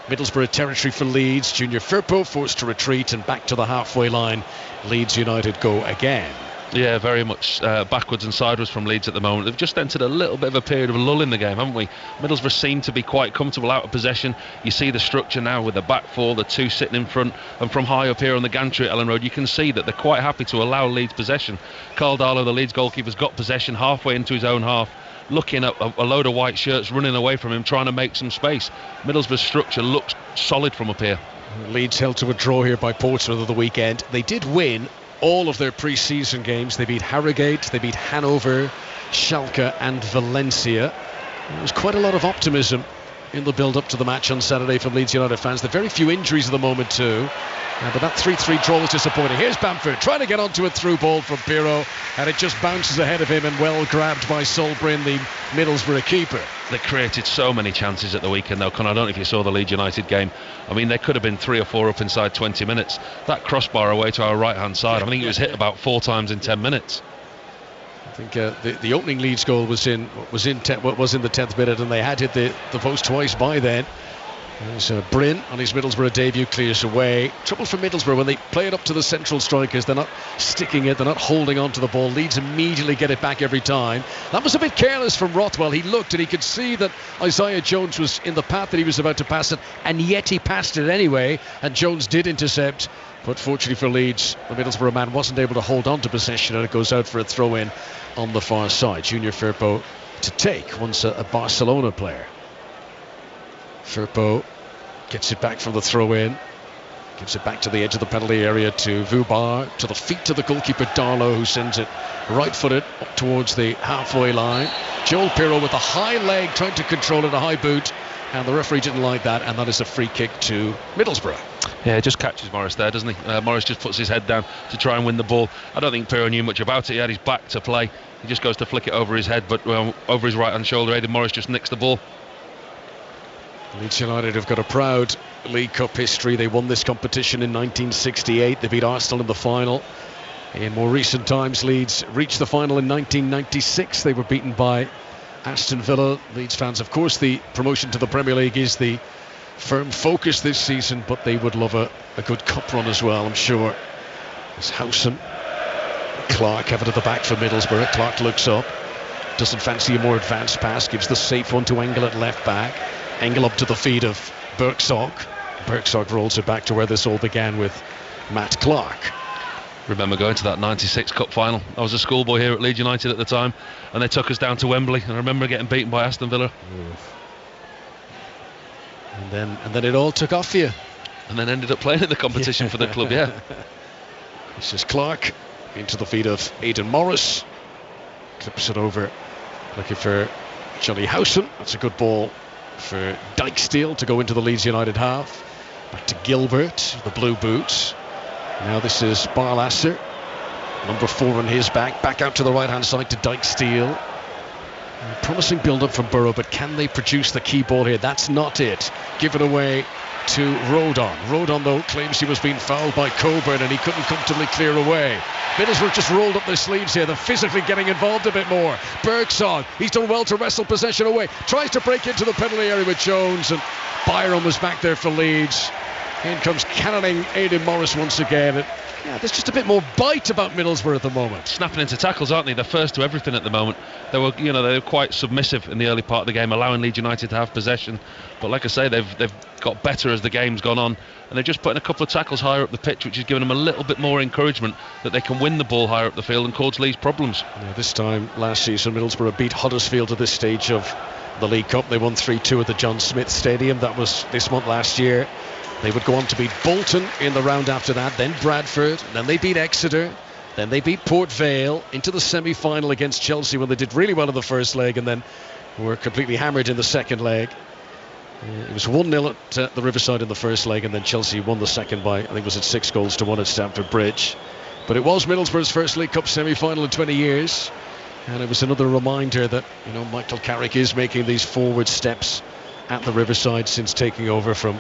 [SPEAKER 1] Middlesbrough territory for Leeds. Junior Firpo forced to retreat, and back to the halfway line. Leeds United go again.
[SPEAKER 2] Yeah, very much backwards and sideways from Leeds at the moment. They've just entered a little bit of a period of a lull in the game, haven't we? Middlesbrough seem to be quite comfortable out of possession. You see the structure now with the back four, the two sitting in front, and from high up here on the gantry at Elland Road, you can see that they're quite happy to allow Leeds possession. Carl Darlow, the Leeds goalkeeper's got possession halfway into his own half, looking at a load of white shirts running away from him, trying to make some space. Middlesbrough's structure looks solid from up here.
[SPEAKER 1] Leeds held to a draw here by Portsmouth at the weekend. They did win all of their pre-season games. They beat Harrogate, they beat Hanover, Schalke and Valencia. There was quite a lot of optimism in the build-up to the match on Saturday from Leeds United fans. There are very few injuries at the moment too. But that 3-3 draw was disappointing. Here's Bamford trying to get onto a through ball from Pirro, and it just bounces ahead of him and well grabbed by Solbryn, the Middlesbrough keeper.
[SPEAKER 2] They created so many chances at the weekend though, Conor. I don't know if you saw the Leeds United game. I mean, there could have been 3 or 4 up inside 20 minutes. That crossbar away to our right hand side, I think it was hit about 4 times in 10 minutes.
[SPEAKER 1] I think the opening Leeds goal was in the 10th minute, and they had hit the post twice by then. There's Bryn on his Middlesbrough debut, clears away. Trouble for Middlesbrough when they play it up to the central strikers, they're not sticking it, they're not holding on to the ball. Leeds immediately get it back every time. That was a bit careless from Rothwell. He looked and he could see that Isaiah Jones was in the path that he was about to pass it, and yet he passed it anyway, and Jones did intercept. But fortunately for Leeds, the Middlesbrough man wasn't able to hold on to possession, and it goes out for a throw-in on the far side. Junior Firpo to take, once a Barcelona player. Firpo gets it back from the throw-in, gives it back to the edge of the penalty area to Vubar, to the feet of the goalkeeper Darlow, who sends it right-footed up towards the halfway line. Joel Pirro with a high leg trying to control it, a high boot, and the referee didn't like that, and that is a free kick to Middlesbrough.
[SPEAKER 2] Yeah, just catches Morris there, doesn't he? Morris just puts his head down to try and win the ball. I don't think Pirro knew much about it. He had his back to play. He just goes to flick it over his head, but over his right-hand shoulder. Aidan Morris just nicks the ball.
[SPEAKER 1] Leeds United have got a proud League Cup history. They won this competition in 1968. They beat Arsenal in the final. In more recent times, Leeds reached the final in 1996. They were beaten by Aston Villa. Leeds fans, of course, the promotion to the Premier League is the firm focus this season, but they would love a good cup run as well, I'm sure. There's Howson. Clark have it at the back for Middlesbrough. Clark looks up, doesn't fancy a more advanced pass, gives the safe one to Engel at left back. Engel up to the feet of Bergsock. Bergsock rolls it back to where this all began with Matt Clark.
[SPEAKER 2] Remember going to that 96 Cup final. I was a schoolboy here at Leeds United at the time, and they took us down to Wembley, and I remember getting beaten by Aston Villa.
[SPEAKER 1] And then it all took off for you.
[SPEAKER 2] And then ended up playing in the competition for the club, yeah.
[SPEAKER 1] This is Clark into the feet of Aidan Morris. Clips it over, looking for Johnny Howson. That's a good ball for Dijksteel to go into the Leeds United half. Back to Gilbert, the blue boots. Now this is Barlasser, number 4 on his back out to the right hand side to Dijksteel. Promising build up from Burrow, but can they produce the key ball here? That's not it. Give it away to Rodon. Rodon, though, claims he was being fouled by Coburn and he couldn't comfortably clear away. Middlesbrough just rolled up their sleeves here. They're physically getting involved a bit more. Bergson, he's done well to wrestle possession away. Tries to break into the penalty area with Jones, and Byron was back there for Leeds. In comes cannoning Aidan Morris once again. Yeah, there's just a bit more bite about Middlesbrough at the moment.
[SPEAKER 2] Snapping into tackles, aren't they? They're first to everything at the moment. They were quite submissive in the early part of the game, allowing Leeds United to have possession. But like I say, they've got better as the game's gone on, and they're just putting a couple of tackles higher up the pitch, which is giving them a little bit more encouragement that they can win the ball higher up the field and cause Leeds problems.
[SPEAKER 1] Yeah, this time last season, Middlesbrough beat Huddersfield at this stage of the League Cup. They won 3-2 at the John Smith Stadium. That was this month last year. They would go on to beat Bolton in the round after that, then Bradford, then they beat Exeter, then they beat Port Vale into the semi-final against Chelsea when they did really well in the first leg and then were completely hammered in the second leg. It was 1-0 at the Riverside in the first leg, and then Chelsea won the second by, I think it was at 6-1 at Stamford Bridge. But it was Middlesbrough's first League Cup semi-final in 20 years, and it was another reminder that, Michael Carrick is making these forward steps at the Riverside since taking over from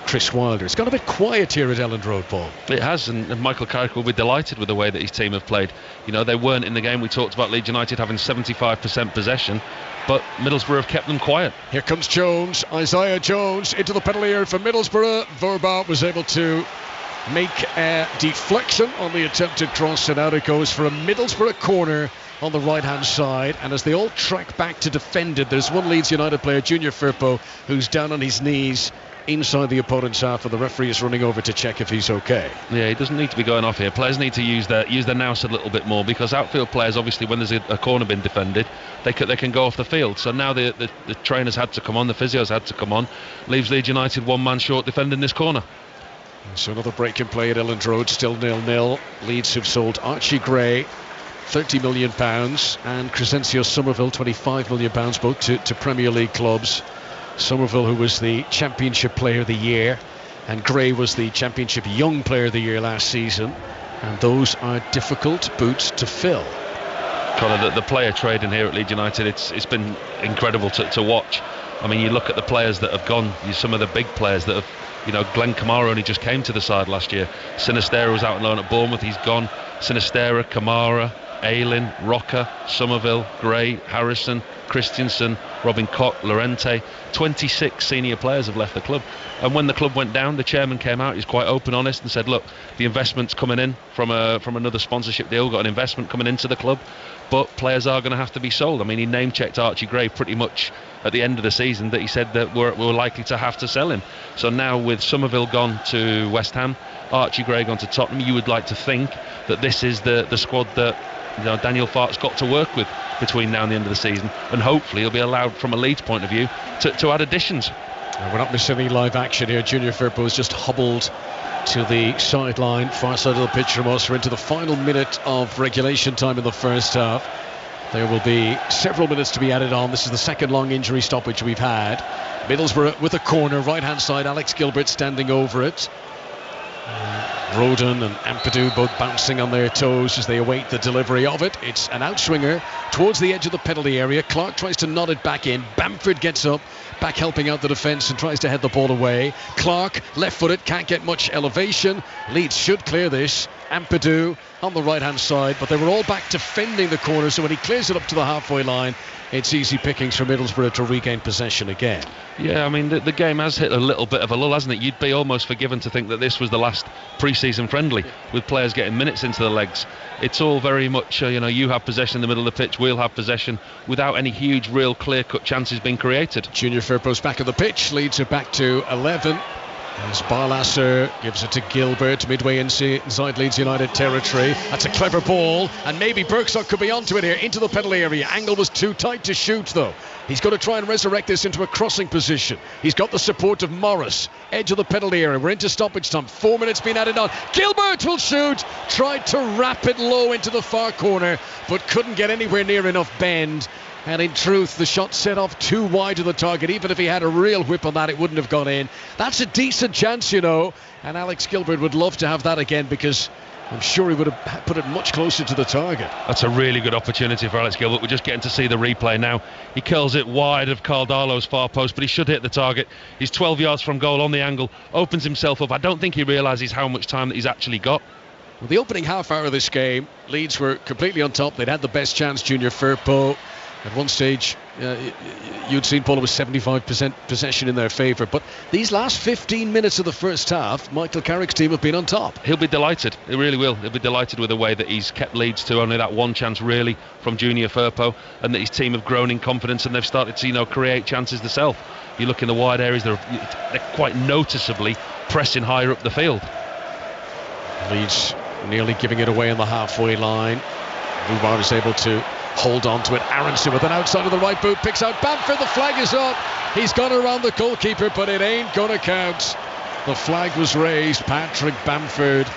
[SPEAKER 1] Chris Wilder. It's got a bit quiet here at Elland Road, Paul.
[SPEAKER 2] It has, and Michael Carrick will be delighted with the way that his team have played. They weren't in the game. We talked about Leeds United having 75% possession, but Middlesbrough have kept them quiet.
[SPEAKER 1] Here comes Jones, Isaiah Jones into the penalty area for Middlesbrough. Verba was able to make a deflection on the attempted cross, and out it goes for a Middlesbrough corner on the right hand side. And as they all track back to defend it, there's one Leeds United player, Junior Firpo, who's down on his knees inside the opponent's half, and the referee is running over to check if he's okay.
[SPEAKER 2] Yeah, he doesn't need to be going off here. Players need to use their nous a little bit more, because outfield players, obviously, when there's a corner being defended, they can go off the field. So now the trainers had to come on, the physios had to come on. Leaves Leeds United one man short defending this corner.
[SPEAKER 1] So another break in play at Elland Road, still 0-0. Leeds have sold Archie Gray, £30 million, and Crescencio Somerville, £25 million, both to Premier League clubs. Somerville, who was the Championship Player of the Year, and Gray was the Championship Young Player of the Year last season, and those are difficult boots to fill.
[SPEAKER 2] Conor, the player trade in here at Leeds United, it's been incredible to watch. I mean, you look at the players that have gone, some of the big players that have, Glenn Kamara only just came to the side last year. Sinistera was out on loan at Bournemouth, he's gone. Sinistera, Kamara, Ayling, Rocker, Somerville, Gray, Harrison, Christensen, Robin Koch, Llorente. 26 senior players have left the club. And when the club went down, the chairman came out, he's quite open, honest, and said, look, the investment's coming in from another sponsorship deal, got an investment coming into the club, but players are going to have to be sold. I mean, he name-checked Archie Gray pretty much at the end of the season, that he said that we're likely to have to sell him. So now with Somerville gone to West Ham, Archie Gray gone to Tottenham, you would like to think that this is the squad that Daniel Farke's got to work with between now and the end of the season, and hopefully he'll be allowed, from a Leeds point of view, to add additions.
[SPEAKER 1] We're not missing any live action here. Junior Firpo is just hobbled to the sideline, far side of the pitch from us. We're into the final minute of regulation time in the first half. There will be several minutes to be added on. This is the second long injury stoppage we've had. Middlesbrough with a corner, right hand side, Alex Gilbert standing over it. Roden and Ampadu both bouncing on their toes as they await the delivery of it. It's an outswinger towards the edge of the penalty area. Clark tries to nod it back in. Bamford gets up, back helping out the defence and tries to head the ball away. Clark, left-footed, can't get much elevation. Leeds should clear this. Ampadu on the right-hand side, but they were all back defending the corner, so when he clears it up to the halfway line, it's easy pickings for Middlesbrough to regain possession again.
[SPEAKER 2] Yeah, I mean, the game has hit a little bit of a lull, hasn't it? You'd be almost forgiven to think that this was the last pre-season friendly, with players getting minutes into the legs. It's all very much, you have possession in the middle of the pitch, we'll have possession, without any huge, real, clear-cut chances being created.
[SPEAKER 1] Junior Firpo's back on the pitch, Leeds are back to 11. As Barlasser gives it to Gilbert, midway inside Leeds United territory. That's a clever ball, and maybe Birksock could be onto it here, into the penalty area. Angle was too tight to shoot, though. He's got to try and resurrect this into a crossing position. He's got the support of Morris, edge of the penalty area. We're into stoppage time. 4 minutes being added on. Gilbert will shoot. Tried to wrap it low into the far corner, but couldn't get anywhere near enough bend. And in truth, the shot set off too wide of the target. Even if he had a real whip on that, it wouldn't have gone in. That's a decent chance, And Alex Gilbert would love to have that again, because I'm sure he would have put it much closer to the target.
[SPEAKER 2] That's a really good opportunity for Alex Gilbert. We're just getting to see the replay now. He curls it wide of Carl Darlow's far post, but he should hit the target. He's 12 yards from goal on the angle, opens himself up. I don't think he realises how much time that he's actually got.
[SPEAKER 1] Well, the opening half hour of this game, Leeds were completely on top. They'd had the best chance, Junior Firpo. At one stage, you'd seen, Paul, it was 75% possession in their favour. But these last 15 minutes of the first half, Michael Carrick's team have been on top.
[SPEAKER 2] He'll be delighted. He really will. He'll be delighted with the way that he's kept Leeds to only that one chance, really, from Junior Firpo, and that his team have grown in confidence and they've started to, create chances themselves. You look in the wide areas, they're quite noticeably pressing higher up the field.
[SPEAKER 1] Leeds nearly giving it away on the halfway line. Mubar is able to hold on to it. Aronson with an outside of the right boot, picks out Bamford. The flag is up. He's gone around the goalkeeper, but it ain't gonna count. The flag was raised. Patrick Bamford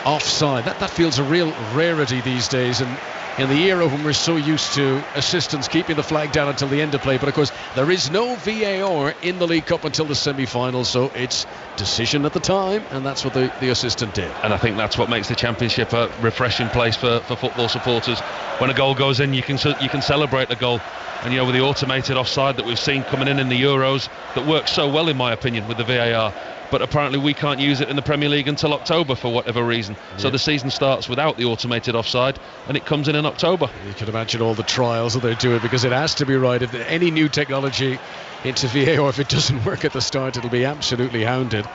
[SPEAKER 1] offside. That feels a real rarity these days, and in the era when we're so used to assistants keeping the flag down until the end of play. But of course, there is no VAR in the League Cup until the semi-finals, so it's decision at the time, and that's what the assistant did.
[SPEAKER 2] And I think that's what makes the Championship a refreshing place for football supporters. When a goal goes in, you can celebrate the goal. And with the automated offside that we've seen coming in the Euros, that works so well in my opinion with the VAR, but apparently we can't use it in the Premier League until October for whatever reason. So the season starts without the automated offside, and it comes in October.
[SPEAKER 1] You can imagine all the trials that they're doing, because it has to be right. If any new technology into VAR, if it doesn't work at the start, it'll be absolutely hounded.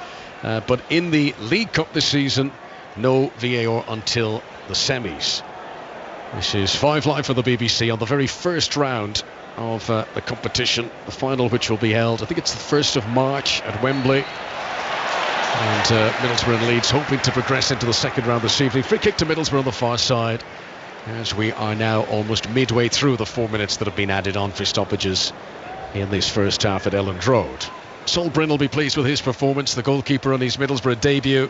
[SPEAKER 1] But in the League Cup this season, no VAR until the semis. This is 5 Live for the BBC on the very first round of the competition, the final which will be held, I think it's the 1st of March at Wembley. And Middlesbrough and Leeds hoping to progress into the second round this evening. Free kick to Middlesbrough on the far side, as we are now almost midway through the 4 minutes that have been added on for stoppages in this first half at Elland Road. Sol Bryn will be pleased with his performance, the goalkeeper on his Middlesbrough debut,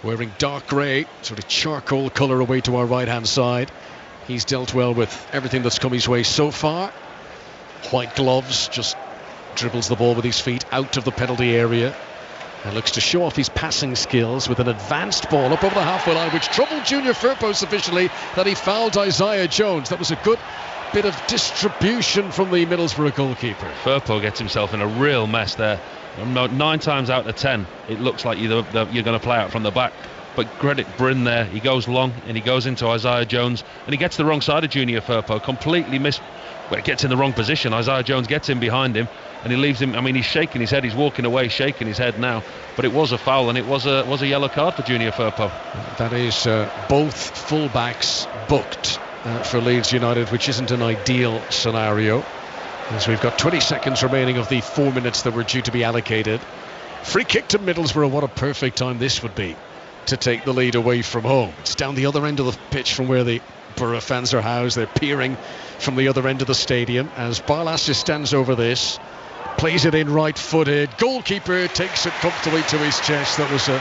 [SPEAKER 1] wearing dark grey, sort of charcoal colour away to our right hand side. He's dealt well with everything that's come his way so far. White gloves, just dribbles the ball with his feet out of the penalty area and looks to show off his passing skills with an advanced ball up over the halfway line, which troubled Junior Firpo sufficiently that he fouled Isaiah Jones. That was a good bit of distribution from the Middlesbrough goalkeeper.
[SPEAKER 2] Firpo gets himself in a real mess there. 9 times out of 10 it looks like you're going to play out from the back, but credit Bryn there. He goes long and he goes into Isaiah Jones, and he gets the wrong side of Junior Firpo, completely gets in the wrong position. Isaiah Jones gets in behind him and he leaves him. I mean, he's shaking his head, he's walking away shaking his head now, but it was a foul, and it was a yellow card for Junior Firpo.
[SPEAKER 1] That is both fullbacks booked for Leeds United, which isn't an ideal scenario, as we've got 20 seconds remaining of the 4 minutes that were due to be allocated. Free kick to Middlesbrough. What a perfect time this would be to take the lead away from home. It's down the other end of the pitch from where the Borough fans are housed. They're peering from the other end of the stadium as Barlaser stands over this, plays it in right-footed. Goalkeeper takes it comfortably to his chest. That was a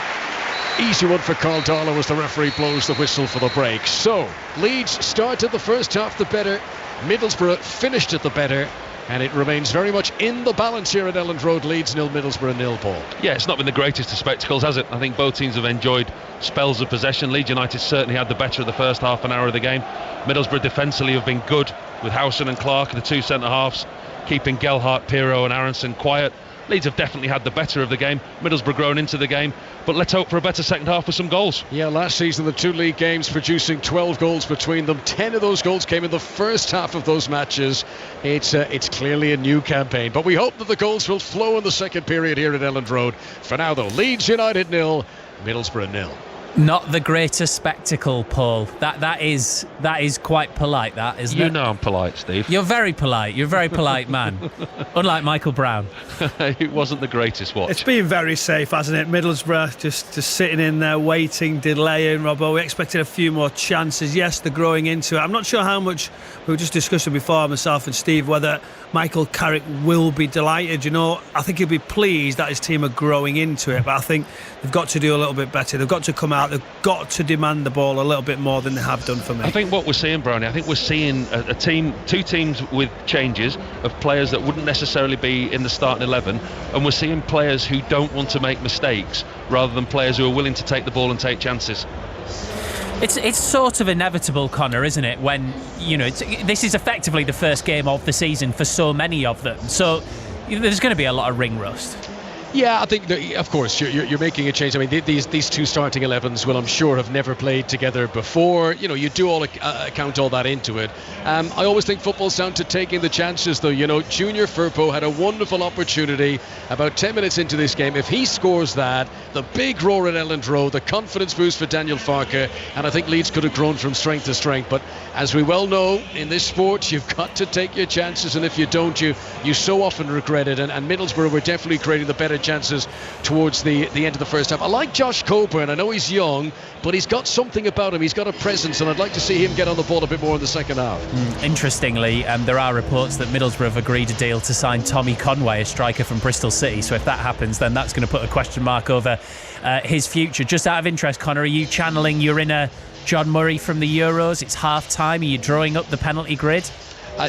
[SPEAKER 1] easy one for Carl Darlow as the referee blows the whistle for the break. So Leeds started the first half the better, Middlesbrough finished it the better, and it remains very much in the balance here at Elland Road. Leeds 0, Middlesbrough 0, Paul.
[SPEAKER 2] Yeah, it's not been the greatest of spectacles, has it? I think both teams have enjoyed spells of possession. Leeds United certainly had the better of the first half an hour of the game. Middlesbrough defensively have been good, with Howson and Clark, the two centre-halves, keeping Gelhardt, Pirro and Aronson quiet. Leeds have definitely had the better of the game. Middlesbrough grown into the game, but let's hope for a better second half with some goals.
[SPEAKER 1] Yeah, last season the two league games producing 12 goals between them. 10 of those goals came in the first half of those matches. It's clearly a new campaign, but we hope that the goals will flow in the second period here at Elland Road. For now though, Leeds United 0, Middlesbrough 0.
[SPEAKER 7] Not the greatest spectacle, Paul. That is quite polite, that, isn't it?
[SPEAKER 2] You know I'm polite, Steve.
[SPEAKER 7] You're very polite. You're a very polite man. Unlike Michael Brown.
[SPEAKER 2] It wasn't the greatest watch.
[SPEAKER 8] It's been very safe, hasn't it? Middlesbrough just sitting in there, waiting, delaying, Robbo. We expected a few more chances. Yes, they're growing into it. I'm not sure how much, we were just discussing before, myself and Steve, whether Michael Carrick will be delighted. You know, I think he'll be pleased that his team are growing into it, but I think they've got to do a little bit better. They've got to come out, they've got to demand the ball a little bit more than they have done for me.
[SPEAKER 2] I think what we're seeing, Brownie, I think we're seeing two teams with changes of players that wouldn't necessarily be in the starting 11, and we're seeing players who don't want to make mistakes rather than players who are willing to take the ball and take chances.
[SPEAKER 7] It's sort of inevitable, Conor, isn't it? When, you know, this is effectively the first game of the season for so many of them. So there's going to be a lot of ring rust.
[SPEAKER 1] Yeah, I think, of course, you're making a change. I mean, these two starting 11s will, I'm sure, have never played together before. You know, you do all count all that into it. I always think football's down to taking the chances, though. You know, Junior Firpo had a wonderful opportunity about 10 minutes into this game. If he scores that, the big roar at Elland Road, the confidence boost for Daniel Farke, and I think Leeds could have grown from strength to strength. But as we well know, in this sport, you've got to take your chances, and if you don't, you so often regret it. And Middlesbrough were definitely creating the better chances towards the end of the first half. I like Josh Coburn. I know he's young, but he's got something about him. He's got a presence, and I'd like to see him get on the ball a bit more in the second half.
[SPEAKER 7] Interestingly, there are reports that Middlesbrough have agreed a deal to sign Tommy Conway, a striker from Bristol City. So if that happens, then that's going to put a question mark over his future. Just out of interest, Conor, are you channeling your inner John Murray from the Euros? It's half time. Are you drawing up the penalty grid?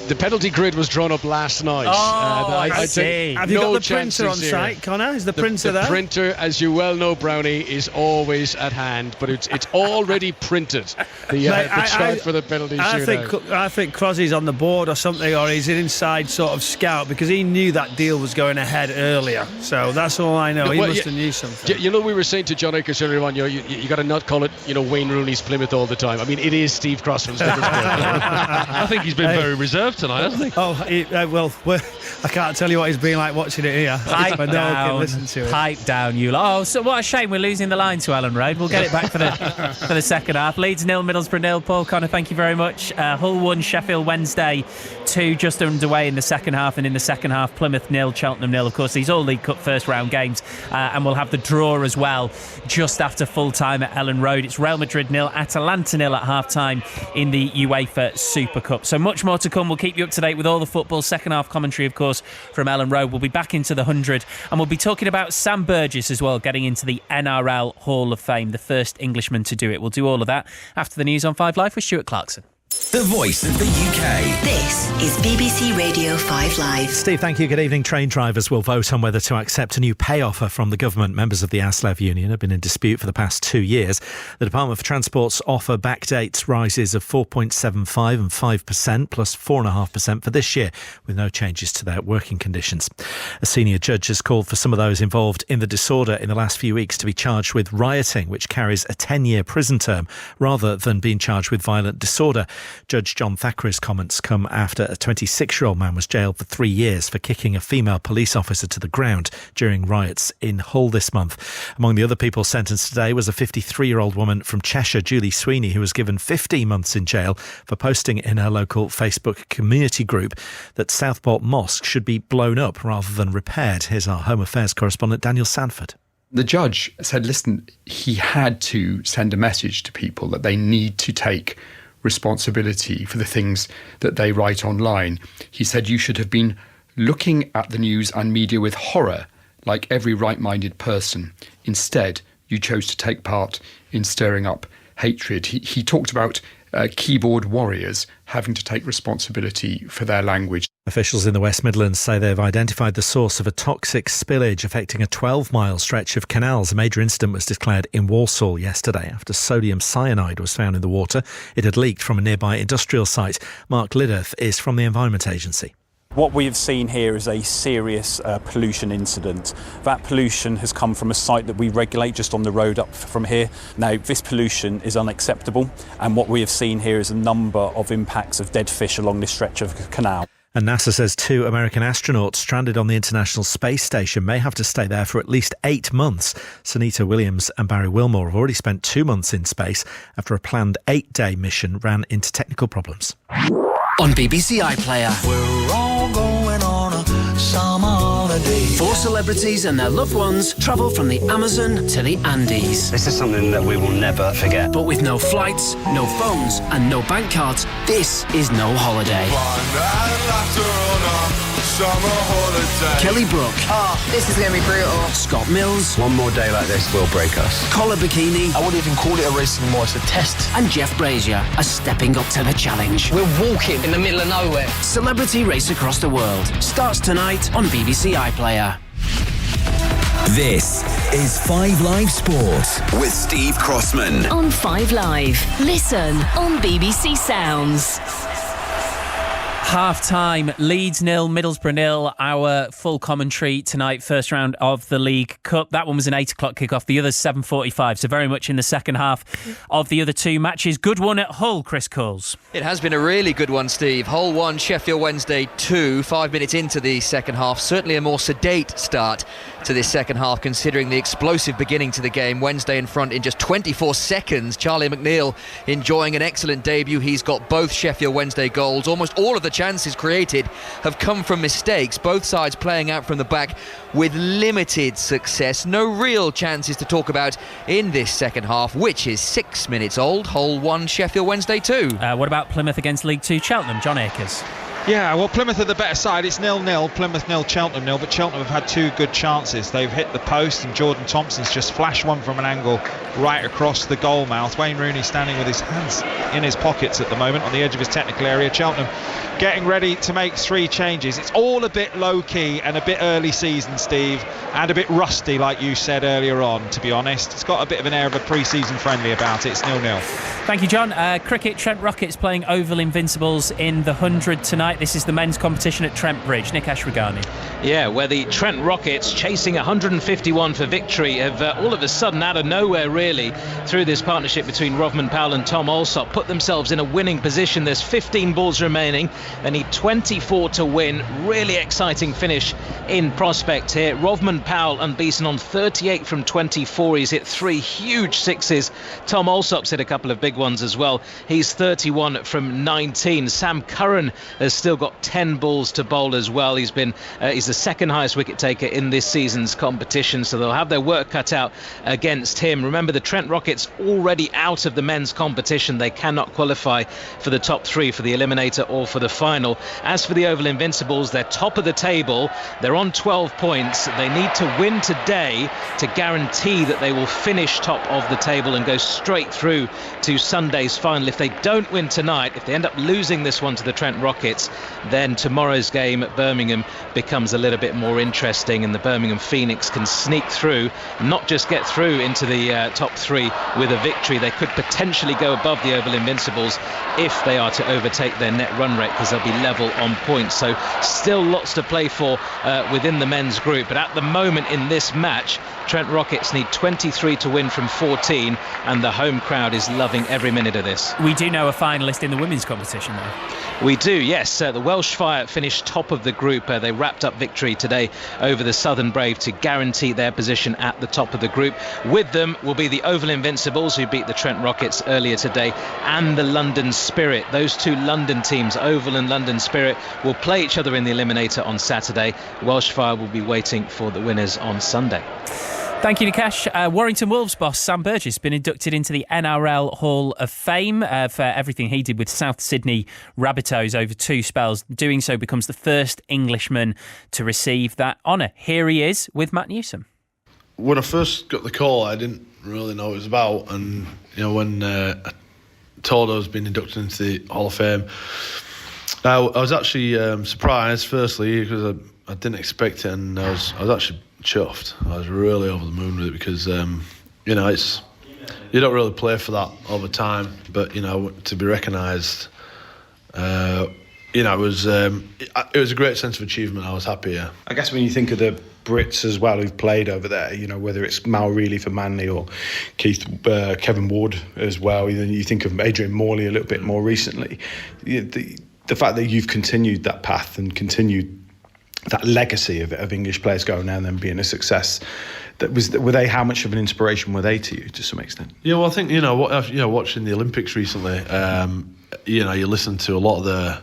[SPEAKER 1] The penalty grid was drawn up last night.
[SPEAKER 7] I see.
[SPEAKER 8] Have you got the printer on site, Conor? Is the printer there?
[SPEAKER 1] The printer, as you well know, Brownie, is always at hand, but it's already printed. The chart for the penalty shootout.
[SPEAKER 8] I think Crosby's on the board or something, or he's an inside sort of scout, because he knew that deal was going ahead earlier. So that's all I know. He must have knew something.
[SPEAKER 1] You know, we were saying to John Akers earlier on, you got to not call it, Wayne Rooney's Plymouth all the time. I mean, it is Steve Crossman's Middlesbrough.
[SPEAKER 2] I think he's been very reserved tonight, hasn't he?
[SPEAKER 8] Well, I can't tell you what he's been like watching it here.
[SPEAKER 7] Pipe down,
[SPEAKER 8] listen to it.
[SPEAKER 7] Pipe down, you lot. Oh, so what a shame we're losing the line to Elland Road. We'll get it back for the second half. Leeds 0, Middlesbrough 0. Paul, Conor, thank you very much. Hull 1, Sheffield Wednesday 2, just underway in the second half, and in the second half Plymouth 0, Cheltenham 0. Of course, these all League Cup first round games, and we'll have the draw as well just after full time at Elland Road. It's Real Madrid 0, Atalanta 0 at half time in the UEFA Super Cup. So much more to come. We'll keep you up to date with all the football. Second half commentary, of course, from Elland Road. We'll be back into the 100, and we'll be talking about Sam Burgess as well, getting into the NRL Hall of Fame, the first Englishman to do it. We'll do all of that after the news on 5 Live with Stuart Clarkson.
[SPEAKER 9] the voice of the UK.
[SPEAKER 10] This is BBC Radio 5 Live.
[SPEAKER 11] Steve, thank you. Good evening. Train drivers will vote on whether to accept a new pay offer from the government. Members of the ASLEF union have been in dispute for the past 2 years. The Department for Transport's offer backdates rises of 4.75% and 5% plus 4.5% for this year, with no changes to their working conditions. A senior judge has called for some of those involved in the disorder in the last few weeks to be charged with rioting, which carries a 10-year prison term, rather than being charged with violent disorder. Judge John Thackeray's comments come after a 26-year-old man was jailed for 3 years for kicking a female police officer to the ground during riots in Hull this month. Among the other people sentenced today was a 53-year-old woman from Cheshire, Julie Sweeney, who was given 15 months in jail for posting in her local Facebook community group that Southport Mosque should be blown up rather than repaired. Here's our Home Affairs correspondent Daniel Sanford.
[SPEAKER 12] The judge said, listen, he had to send a message to people that they need to take responsibility for the things that they write online. He said you should have been looking at the news and media with horror, like every right-minded person. Instead, you chose to take part in stirring up hatred. He talked about keyboard warriors having to take responsibility for their language.
[SPEAKER 11] Officials in the West Midlands say they've identified the source of a toxic spillage affecting a 12-mile stretch of canals. A major incident was declared in Walsall yesterday after sodium cyanide was found in the water. It had leaked from a nearby industrial site. Mark Lidderth is from the Environment Agency.
[SPEAKER 13] What we have seen here is a serious pollution incident. That pollution has come from a site that we regulate just on the road up from here. Now, this pollution is unacceptable, and what we have seen here is a number of impacts of dead fish along this stretch of canal.
[SPEAKER 11] And NASA says 2 American astronauts stranded on the International Space Station may have to stay there for at least 8 months. Sunita Williams and Barry Wilmore have already spent 2 months in space after a planned 8-day mission ran into technical problems.
[SPEAKER 9] On BBC iPlayer, we're all going on a summer holiday. 4 celebrities and their loved ones travel from the Amazon to the Andes.
[SPEAKER 14] This is something that we will never forget.
[SPEAKER 9] But with no flights, no phones and no bank cards, this is no holiday. Kelly Brook.
[SPEAKER 15] Oh, this is going to be brutal.
[SPEAKER 9] Scott Mills.
[SPEAKER 14] One more day like this will break us.
[SPEAKER 9] Collar Bikini.
[SPEAKER 16] I wouldn't even call it a race anymore, it's a test.
[SPEAKER 9] And Jeff Brazier are stepping up to the challenge.
[SPEAKER 16] We're walking in the middle of nowhere.
[SPEAKER 9] Celebrity Race Across the World starts tonight on BBC iPlayer.
[SPEAKER 17] This is 5 Live Sports with Steve Crossman.
[SPEAKER 10] On 5 Live. Listen on BBC Sounds.
[SPEAKER 7] Half-time, Leeds 0, Middlesbrough 0. Our full commentary tonight, first round of the League Cup. That one was an 8 o'clock kickoff. The other's 7:45, so very much in the second half of the other 2 matches. Good one at Hull, Chris Coles.
[SPEAKER 3] It has been a really good one, Steve. Hull 1, Sheffield Wednesday 2. 5 minutes into the second half. Certainly a more sedate start to this second half, considering the explosive beginning to the game. Wednesday in front in just 24 seconds. Charlie McNeil enjoying an excellent debut. He's got both Sheffield Wednesday goals. Almost all of the chances created have come from mistakes. Both sides playing out from the back with limited success. No real chances to talk about in this second half, which is 6 minutes old. Hull 1, Sheffield Wednesday 2.
[SPEAKER 7] What about Plymouth against League 2 Cheltenham? John Akers.
[SPEAKER 4] Yeah, well, Plymouth are the better side. It's 0-0, Plymouth 0, Cheltenham 0, but Cheltenham have had 2 good chances. They've hit the post and Jordan Thompson's just flashed one from an angle right across the goal mouth. Wayne Rooney standing with his hands in his pockets at the moment on the edge of his technical area. Cheltenham getting ready to make 3 changes. It's all a bit low-key and a bit early season, Steve, and a bit rusty, like you said earlier on, to be honest. It's got a bit of an air of a pre-season friendly about it. It's 0-0.
[SPEAKER 7] Thank you, John. Cricket, Trent Rockets playing Oval Invincibles in the 100 tonight. This is the men's competition at Trent Bridge. Nick Ashragani.
[SPEAKER 5] Yeah, where the Trent Rockets, chasing 151 for victory, have all of a sudden, out of nowhere really, through this partnership between Rovman Powell and Tom Alsop, put themselves in a winning position. There's 15 balls remaining. They need 24 to win. Really exciting finish in prospect here. Rovman Powell unbeaten on 38 from 24. He's hit 3 huge sixes. Tom Alsop's hit a couple of big ones as well. He's 31 from 19. Sam Curran has still got 10 balls to bowl as well. He's the second highest wicket taker in this season's competition, so they'll have their work cut out against him. Remember, the Trent Rockets already out of the men's competition. They cannot qualify for the top three, for the eliminator or for the final. As for the Oval Invincibles, they're top of the table. They're on 12 points. They need to win today to guarantee that they will finish top of the table and go straight through to Sunday's final. If they don't win tonight, if they end up losing this one to the Trent Rockets, then tomorrow's game at Birmingham becomes a little bit more interesting, and the Birmingham Phoenix can sneak through, not just get through into the top three with a victory. They could potentially go above the Oval Invincibles if they are to overtake their net run rate, because they'll be level on points. So still lots to play for within the men's group, but at the moment in this match, Trent Rockets need 23 to win from 14, and the home crowd is loving every minute of this.
[SPEAKER 7] We do know a finalist in the women's competition, though.
[SPEAKER 5] We do, yes. The Welsh Fire finished top of the group. They wrapped up victory today over the Southern Brave to guarantee their position at the top of the group. With them will be the Oval Invincibles, who beat the Trent Rockets earlier today, and the London Spirit. Those two London teams, Oval and London Spirit, will play each other in the eliminator on Saturday. Welsh Fire will be waiting for the winners on Sunday.
[SPEAKER 7] Thank you, Nikesh. Warrington Wolves boss Sam Burgess has been inducted into the NRL Hall of Fame for everything he did with South Sydney Rabbitohs over 2 spells. Doing so becomes the first Englishman to receive that honour. Here he is with Matt Newsom.
[SPEAKER 15] When I first got the call, I didn't really know what it was about, and when I told I was being inducted into the Hall of Fame, I was actually surprised, firstly, because I didn't expect it, and I was actually chuffed. I was really over the moon with it, because it's, you don't really play for that all the time, but to be recognised, it was a great sense of achievement. I was happy. Yeah.
[SPEAKER 18] I guess when you think of the Brits as well who've played over there, whether it's Mal Reilly for Manly or Kevin Ward as well, you think of Adrian Morley a little bit more recently. The fact that you've continued that path and continued that legacy of English players going there and then being a success, how much of an inspiration were they to you to some extent?
[SPEAKER 15] Yeah, well, I think watching the Olympics recently, you listen to a lot of the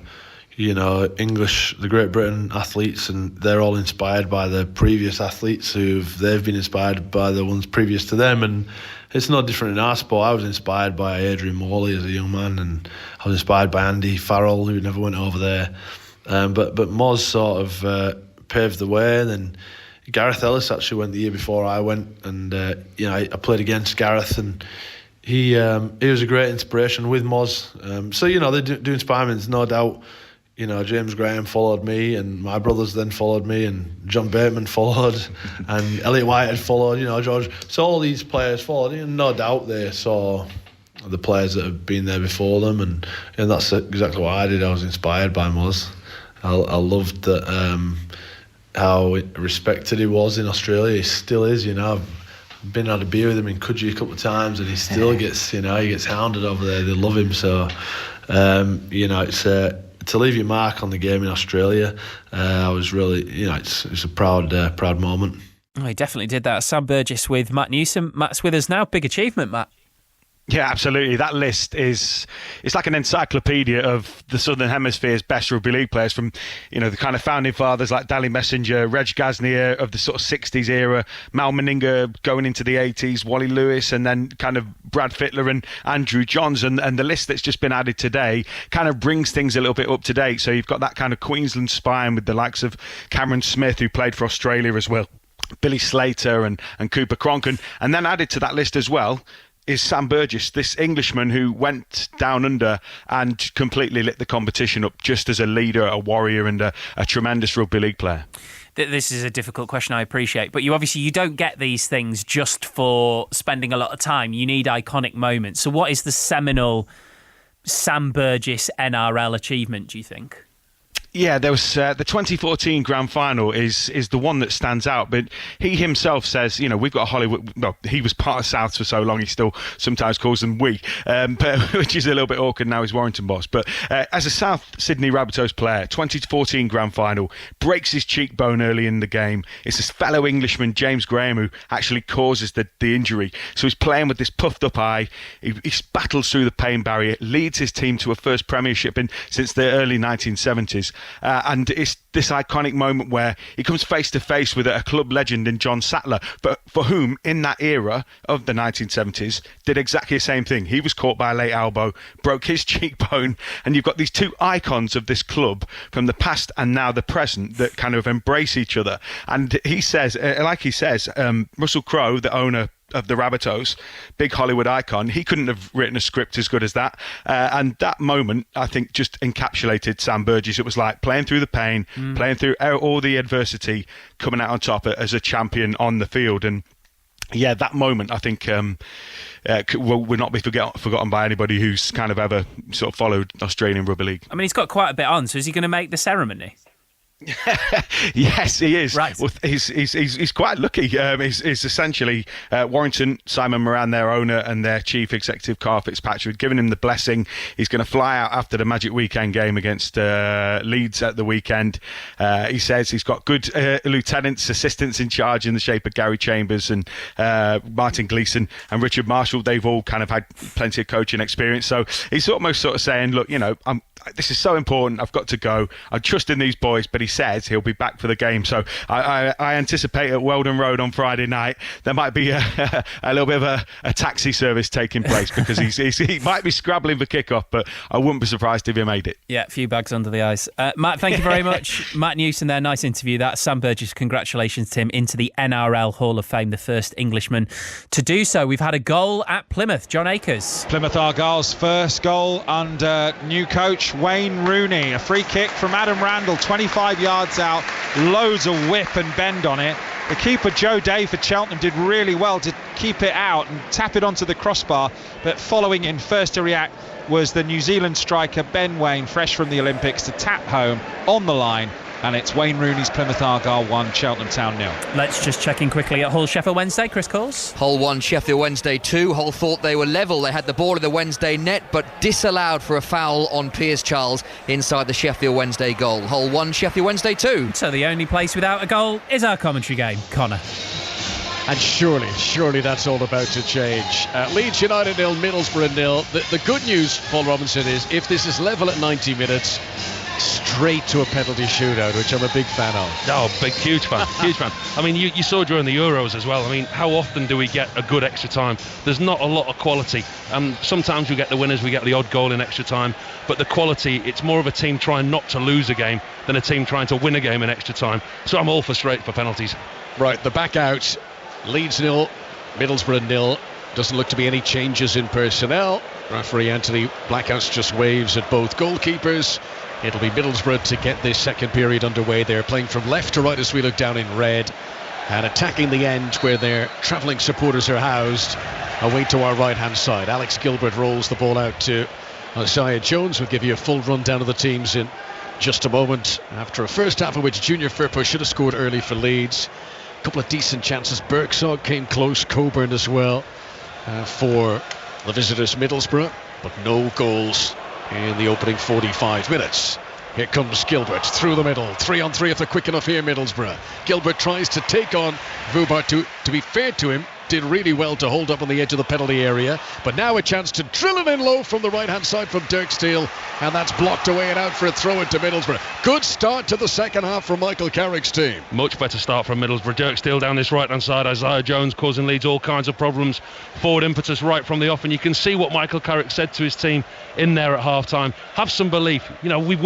[SPEAKER 15] the Great Britain athletes, and they're all inspired by the previous athletes they've been inspired by the ones previous to them, and it's no different in our sport. I was inspired by Adrian Morley as a young man, and I was inspired by Andy Farrell, who never went over there. But Moz sort of paved the way. And then Gareth Ellis actually went the year before I went, and I played against Gareth, and he was a great inspiration with Moz. So they do inspire me. There's no doubt. James Graham followed me, and my brothers then followed me, and John Bateman followed, and Elliot White had followed. George. So all these players followed, and no doubt they saw the players that have been there before them, and that's exactly what I did. I was inspired by Moz. I loved that how respected he was in Australia. He still is, I've been had a beer with him in Coogee a couple of times, and he still gets, he gets hounded over there. They love him. So, it's to leave your mark on the game in Australia. I was really, it's a proud moment.
[SPEAKER 7] Oh, he definitely did that. Sam Burgess with Matt Newsom. Matt's with us now. Big achievement, Matt.
[SPEAKER 18] Yeah, absolutely. That list it's like an encyclopedia of the Southern Hemisphere's best rugby league players, from, the kind of founding fathers like Dally Messenger, Reg Gasnier of the sort of 60s era, Mal Meninga going into the 80s, Wally Lewis, and then kind of Brad Fittler and Andrew Johns. And the list that's just been added today kind of brings things a little bit up to date. So you've got that kind of Queensland spine with the likes of Cameron Smith, who played for Australia as well, Billy Slater and Cooper Cronk. And then added to that list as well is Sam Burgess, this Englishman who went down under and completely lit the competition up, just as a leader, a warrior, and a tremendous rugby league player.
[SPEAKER 7] This is a difficult question, I appreciate, but you don't get these things just for spending a lot of time. You need iconic moments. So what is the seminal Sam Burgess NRL achievement, do you think?
[SPEAKER 18] Yeah, there was the 2014 grand final is the one that stands out. But he himself says, we've got a Hollywood. Well, he was part of Souths for so long, he still sometimes calls them we, but, which is a little bit awkward now. He's Warrington boss. But as a South Sydney Rabbitohs player, 2014 grand final, breaks his cheekbone early in the game. It's his fellow Englishman James Graham who actually causes the injury. So he's playing with this puffed up eye. He battles through the pain barrier, leads his team to a first premiership since the early 1970s. and it's this iconic moment where he comes face to face with a club legend in John Sattler, but for whom in that era of the 1970s did exactly the same thing. He was caught by a late elbow, broke his cheekbone, and you've got these two icons of this club from the past and now the present that kind of embrace each other. And he says, Russell Crowe, the owner of the Rabbitohs, big Hollywood icon, he couldn't have written a script as good as that. And that moment, I think, just encapsulated Sam Burgess. It was like playing through the pain, playing through all the adversity, coming out on top as a champion on the field. And yeah, that moment, I think, will not be forgotten by anybody who's kind of ever sort of followed Australian Rugby League.
[SPEAKER 7] I mean, he's got quite a bit on, so is he going to make the ceremony?
[SPEAKER 18] Yes, he is.
[SPEAKER 7] Right.
[SPEAKER 18] Well, he's quite lucky. He's essentially Warrington, Simon Moran, their owner, and their chief executive, Carl Fitzpatrick, giving him the blessing. He's going to fly out after the Magic Weekend game against Leeds at the weekend. He says he's got good lieutenants, assistants in charge in the shape of Gary Chambers and Martin Gleeson and Richard Marshall. They've all kind of had plenty of coaching experience. So he's almost sort of saying, look, this is so important. I've got to go. I trust in these boys, but he says he'll be back for the game. So I anticipate at Weldon Road on Friday night there might be a little bit of a taxi service taking place because he might be scrabbling for kickoff, but I wouldn't be surprised if he made it.
[SPEAKER 7] Yeah, a few bags under the ice. Matt, thank you very much. Matt Newson there, nice interview. That Sam Burgess, congratulations to him, into the NRL Hall of Fame, the first Englishman to do so. We've had a goal at Plymouth. John Akers.
[SPEAKER 4] Plymouth Argyle's first goal under new coach Wayne Rooney. A free kick from Adam Randall, 25 yards out, loads of whip and bend on it. The keeper Joe Day for Cheltenham did really well to keep it out and tap it onto the crossbar, but following in first to react was the New Zealand striker Ben Waine, fresh from the Olympics, to tap home on the line. And it's Wayne Rooney's Plymouth Argyle 1, Cheltenham Town 0.
[SPEAKER 7] Let's just check in quickly at Hull Sheffield Wednesday. Chris Coles.
[SPEAKER 3] Hull 1, Sheffield Wednesday 2. Hull thought they were level. They had the ball in the Wednesday net, but disallowed for a foul on Piers Charles inside the Sheffield Wednesday goal. Hull 1, Sheffield Wednesday 2.
[SPEAKER 7] So the only place without a goal is our commentary game. Conor.
[SPEAKER 1] And surely that's all about to change. Leeds United 0, Middlesbrough 0. The good news, Paul Robinson, is if this is level at 90 minutes, straight to a penalty shootout, which I'm a big fan of.
[SPEAKER 2] Oh, huge fan. I mean, you saw during the Euros as well. I mean, how often do we get a good extra time? There's not a lot of quality. Sometimes we get the winners, we get the odd goal in extra time, but the quality, it's more of a team trying not to lose a game than a team trying to win a game in extra time. So I'm all for straight for penalties.
[SPEAKER 1] Right, the back out. Leeds 0, Middlesbrough 0. Doesn't look to be any changes in personnel. Referee Anthony Blackhouse just waves at both goalkeepers. It'll be Middlesbrough to get this second period underway. They're playing from left to right as we look down in red, and attacking the end where their travelling supporters are housed, away to our right hand side. Alex Gilbert rolls the ball out to Isaiah Jones. We'll give you a full rundown of the teams in just a moment, after a first half in which Junior Firpo should have scored early for Leeds. A couple of decent chances. Birksall came close, Coburn as well for the visitors Middlesbrough, but no goals in the opening 45 minutes. Here comes Gilbert through the middle, 3-on-3 if they're quick enough here, Middlesbrough. Gilbert tries to take on Vubar. To be fair to him, did really well to hold up on the edge of the penalty area, but now a chance to drill it in low from the right hand side from Dirk Steele, and that's blocked away and out for a throw into Middlesbrough. Good start to the second half for Michael Carrick's team.
[SPEAKER 2] Much better start from Middlesbrough. Dirk Steele down this right hand side, Isaiah Jones causing Leeds all kinds of problems, forward impetus right from the off, and you can see what Michael Carrick said to his team in there at half time. Have some belief. We've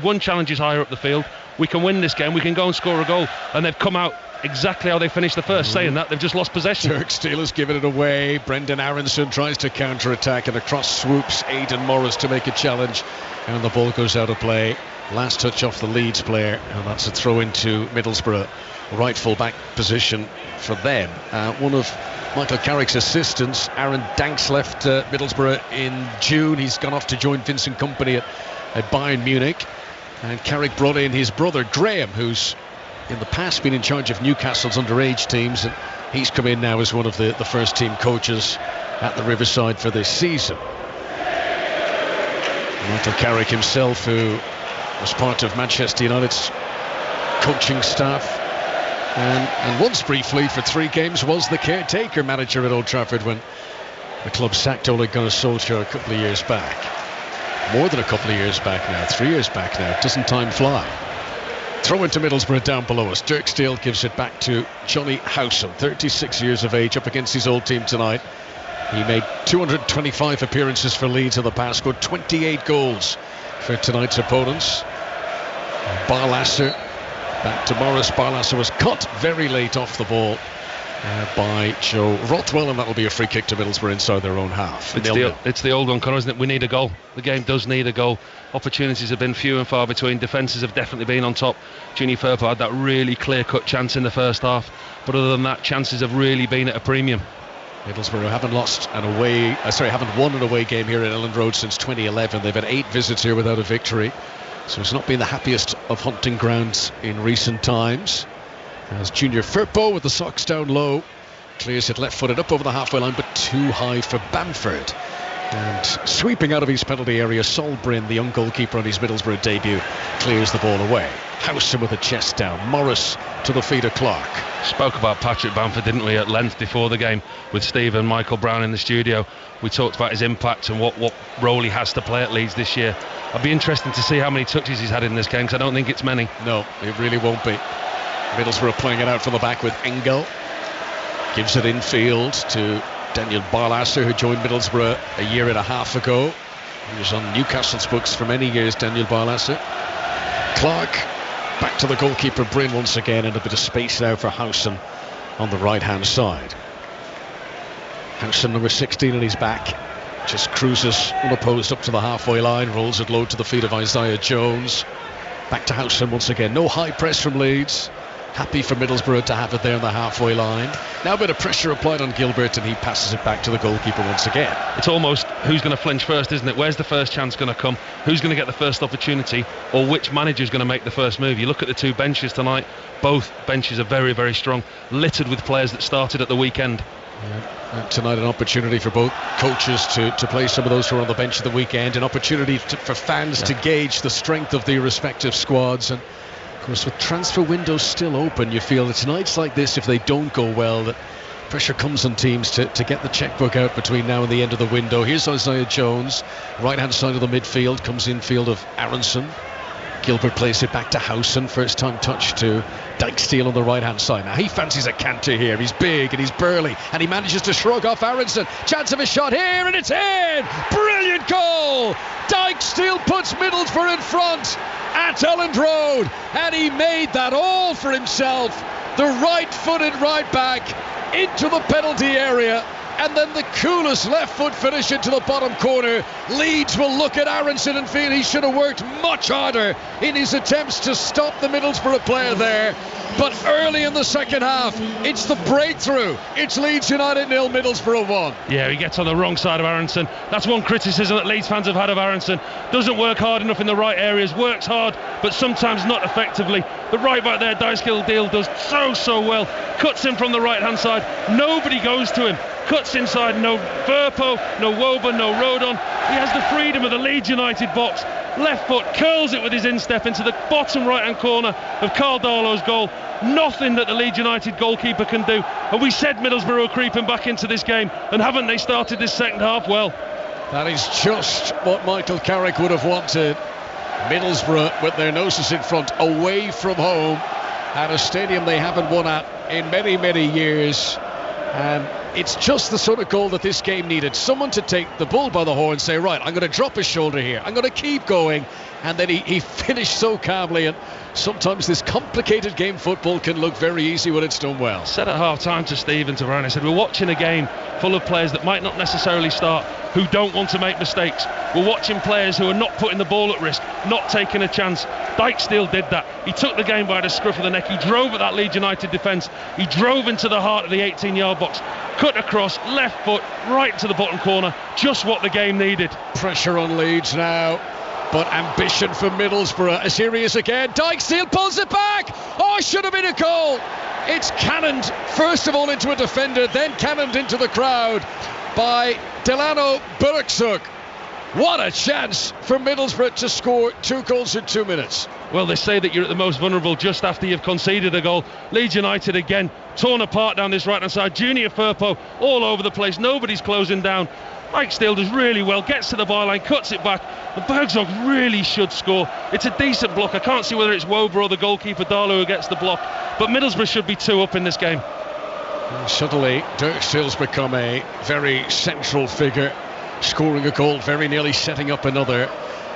[SPEAKER 2] won challenges higher up the field, we can win this game, we can go and score a goal, and they've come out exactly how they finished the first. Saying that, they've just lost possession.
[SPEAKER 1] Dirk Steele has given it away. Brendan Aronson tries to counter-attack, and across swoops Aidan Morris to make a challenge, and the ball goes out of play. Last touch off the Leeds player, and that's a throw into Middlesbrough. Right full-back position for them. One of Michael Carrick's assistants, Aaron Danks, left Middlesbrough in June. He's gone off to join Vincent Kompany at Bayern Munich, and Carrick brought in his brother Graham, who's in the past been in charge of Newcastle's underage teams, and he's come in now as one of the first team coaches at the Riverside for this season. Michael Carrick himself, who was part of Manchester United's coaching staff, and once briefly for 3 games was the caretaker manager at Old Trafford when the club sacked Ole Gunnar Solskjaer a couple of years back. more than a couple of years back now, 3 years back now. Doesn't time fly? Throw into Middlesbrough down below us. Dirk Steele gives it back to Johnny Howson, 36 years of age, up against his old team tonight. He made 225 appearances for Leeds in the past, scored 28 goals for tonight's opponents. Barlasser back to Morris. Barlasser was cut very late off the ball by Joe Rothwell, and that'll be a free kick to Middlesbrough inside their own half.
[SPEAKER 2] It's the old one, Conor, isn't it? We need a goal. The game does need a goal. Opportunities have been few and far between. Defences have definitely been on top. Junior Firpo had that really clear-cut chance in the first half, but other than that, chances have really been at a premium.
[SPEAKER 1] Middlesbrough haven't won an away game here at Elland Road since 2011. They've had 8 visits here without a victory, so it's not been the happiest of hunting grounds in recent times. As Junior Firpo, with the socks down low, clears it left-footed up over the halfway line, but too high for Bamford. And sweeping out of his penalty area, Sol Bryn, the young goalkeeper on his Middlesbrough debut, clears the ball away. Howson with the chest down. Morris to the feet of Clark.
[SPEAKER 2] Spoke about Patrick Bamford, didn't we, at length before the game with Steve and Michael Brown in the studio. We talked about his impact and what role he has to play at Leeds this year. I'd be interested to see how many touches he's had in this game, because I don't think it's many.
[SPEAKER 1] No, it really won't be. Middlesbrough playing it out from the back with Engel. Gives it infield to Daniel Barlasser, who joined Middlesbrough a year and a half ago. He was on Newcastle's books for many years, Daniel Barlasser. Clark back to the goalkeeper Bryn once again, and a bit of space now for Howson on the right hand side. Howson, number 16 on his back, just cruises unopposed up to the halfway line, rolls it low to the feet of Isaiah Jones. Back to Howson once again. No high press from Leeds. Happy for Middlesbrough to have it there on the halfway line. Now a bit of pressure applied on Gilbert, and he passes it back to the goalkeeper once again.
[SPEAKER 2] It's almost who's going to flinch first, isn't it? Where's the first chance going to come? Who's going to get the first opportunity? Or which manager's going to make the first move? You look at the 2 benches tonight. Both benches are very, very strong, littered with players that started at the weekend.
[SPEAKER 1] Tonight an opportunity for both coaches to play some of those who are on the bench at the weekend, an opportunity for fans to gauge the strength of the respective squads. And of course, with transfer windows still open, you feel that tonight's like this, if they don't go well, that pressure comes on teams to get the checkbook out between now and the end of the window. Here's Isaiah Jones, right hand side of the midfield, comes in field of Aronson. Gilbert plays it back to Howson, first time touch to Dyke Steele on the right hand side. Now he fancies a canter here. He's big and he's burly, and he manages to shrug off Aronson. Chance of a shot here, and it's in! Brilliant goal! Dyke Steele puts Middlesbrough in front at Elland Road, and he made that all for himself. The right-footed right back into the penalty area, and then the coolest left foot finish into the bottom corner. Leeds will look at Aronson and feel he should have worked much harder in his attempts to stop the Middlesbrough player there. But early in the second half, it's the breakthrough. It's Leeds United 0, Middlesbrough 1.
[SPEAKER 2] Yeah, he gets on the wrong side of Aronson. That's one criticism that Leeds fans have had of Aronson. Doesn't work hard enough in the right areas, works hard, but sometimes not effectively. The right back there, Dyke Steele, does so well. Cuts in from the right-hand side. Nobody goes to him. Cuts inside, no Firpo, no Woburn, no Rodon. He has the freedom of the Leeds United box. Left foot, curls it with his instep into the bottom right-hand corner of Carl Darlow's goal. Nothing that the Leeds United goalkeeper can do. And we said Middlesbrough were creeping back into this game, and haven't they started this second half well?
[SPEAKER 1] That is just what Michael Carrick would have wanted. Middlesbrough with their noses in front, away from home, at a stadium they haven't won at in many years. And it's just the sort of goal that this game needed. Someone to take the bull by the horn and say, right, I'm going to drop his shoulder here, I'm going to keep going. And then he finished so calmly. And sometimes this complicated game football can look very easy when it's done well.
[SPEAKER 2] Said at half time to Steve and to Ryan, I said, we're watching a game full of players that might not necessarily start, who don't want to make mistakes. We're watching players who are not putting the ball at risk, not taking a chance. Dyke Steele did that. He took the game by the scruff of the neck. He drove at that Leeds United defence. He drove into the heart of the 18-yard box, cut across, left foot, right to the bottom corner. Just what the game needed.
[SPEAKER 1] Pressure on Leeds now, but ambition for Middlesbrough. As here he is again. Dyke Steele pulls it back. Oh, it should have been a goal. It's cannoned first of all into a defender, then cannoned into the crowd by Delano Burksuk. What a chance for Middlesbrough to score 2 goals in 2 minutes.
[SPEAKER 2] Well, they say that you're at the most vulnerable just after you've conceded a goal. Leeds United again torn apart down this right hand side. Junior Firpo all over the place. Nobody's closing down. Raikesdale does really well, gets to the byline, cuts it back, and Bergzog really should score. It's a decent block. I can't see whether it's Wober or the goalkeeper Darlow who gets the block, but Middlesbrough should be 2 up in this game.
[SPEAKER 1] And suddenly Dirksteel's become a very central figure, scoring a goal, very nearly setting up another,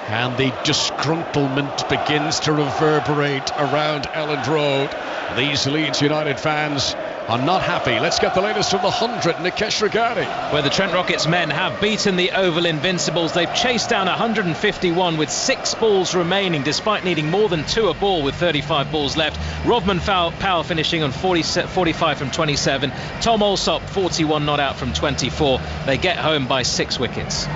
[SPEAKER 1] and the disgruntlement begins to reverberate around Elland Road. These Leeds United fans are not happy. Let's get the latest from the 100, Nikesh Regani.
[SPEAKER 5] Where the Trent Rockets men have beaten the Oval Invincibles. They've chased down 151 with 6 balls remaining, despite needing more than 2 a ball with 35 balls left. Rodman Powell finishing on 45 from 27. Tom Alsop 41 not out from 24. They get home by 6 wickets.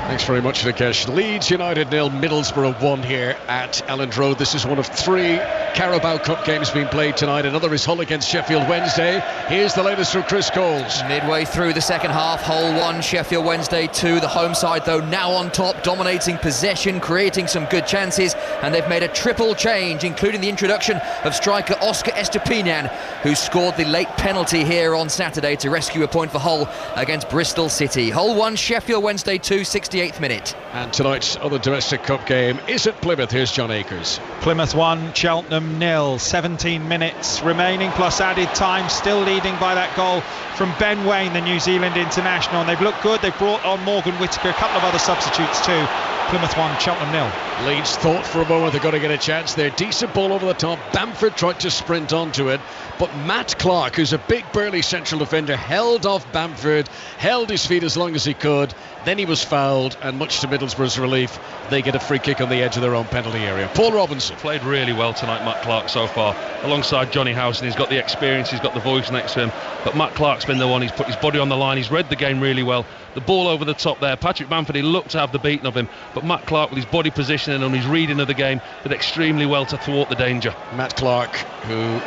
[SPEAKER 1] Thanks very much, Nikesh. Leeds United 0, Middlesbrough 1 here at Elland Road. This is one of 3 Carabao Cup games being played tonight. Another is Hull against Sheffield Wednesday. Here's the latest from Chris Coles.
[SPEAKER 3] Midway through the second half, Hull 1, Sheffield Wednesday 2. The home side, though, now on top, dominating possession, creating some good chances, and they've made a triple change, including the introduction of striker Oscar Estupiñán, who scored the late penalty here on Saturday to rescue a point for Hull against Bristol City. Hull 1, Sheffield Wednesday 2, 68th minute.
[SPEAKER 1] And tonight's other domestic cup game is at Plymouth. Here's John Akers.
[SPEAKER 4] Plymouth 1, Cheltenham 0. 17 minutes remaining plus added time, still leading by that goal from Ben Waine, the New Zealand international, and they've looked good. They've brought on Morgan Whittaker, a couple of other substitutes too. Plymouth 1, Cheltenham 0.
[SPEAKER 1] Leeds thought for a moment they're going to get a chance there. Decent ball over the top. Bamford tried to sprint onto it, but Matt Clark, who's a big burly central defender, held off Bamford, held his feet as long as he could. Then he was fouled, and much to Middlesbrough's relief, they get a free kick on the edge of their own penalty area. Paul Robinson.
[SPEAKER 2] Played really well tonight, Matt Clark, so far, alongside Johnny Howson. He's got the experience, he's got the voice next to him, but Matt Clark's been the one. He's put his body on the line, he's read the game really well. The ball over the top there, Patrick Bamford, he looked to have the beating of him, but Matt Clark, with his body positioning and his reading of the game, did extremely well to thwart the danger.
[SPEAKER 1] Matt Clark, who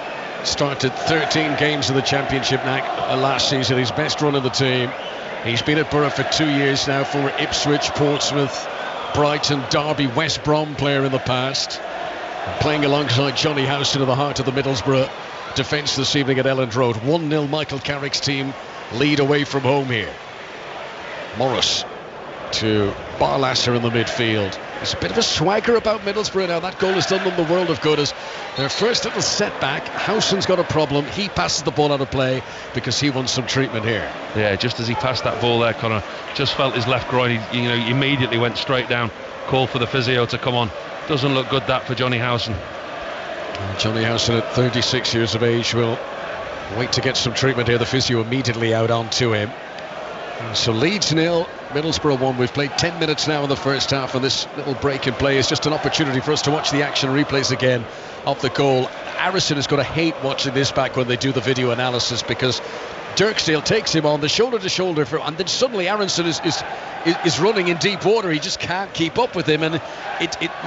[SPEAKER 1] started 13 games in the Championship last season, his best run of the team. He's been at Borough for 2 years now, former Ipswich, Portsmouth, Brighton, Derby, West Brom player in the past. Playing alongside Johnny Howson in the heart of the Middlesbrough defence this evening at Elland Road. 1-0 Michael Carrick's team lead away from home here. Morris to Barlasser in the midfield. There's a bit of a swagger about Middlesbrough now. That goal has done them the world of good. As their first little setback, Howson's got a problem. He passes the ball out of play because he wants some treatment here.
[SPEAKER 2] Yeah, just as he passed that ball there, Conor just felt his left groin. He immediately went straight down. Called for the physio to come on. Doesn't look good, that, for Johnny Howson.
[SPEAKER 1] Johnny Howson at 36 years of age will wait to get some treatment here. The physio immediately out onto him. So Leeds 0, Middlesbrough 1. We've played 10 minutes now in the first half, and this little break in play is just an opportunity for us to watch the action replays again of the goal. Arison is going to hate watching this back when they do the video analysis, because Dirksteel takes him on the shoulder to shoulder, and then suddenly Aronson is running in deep water. He just can't keep up with him. And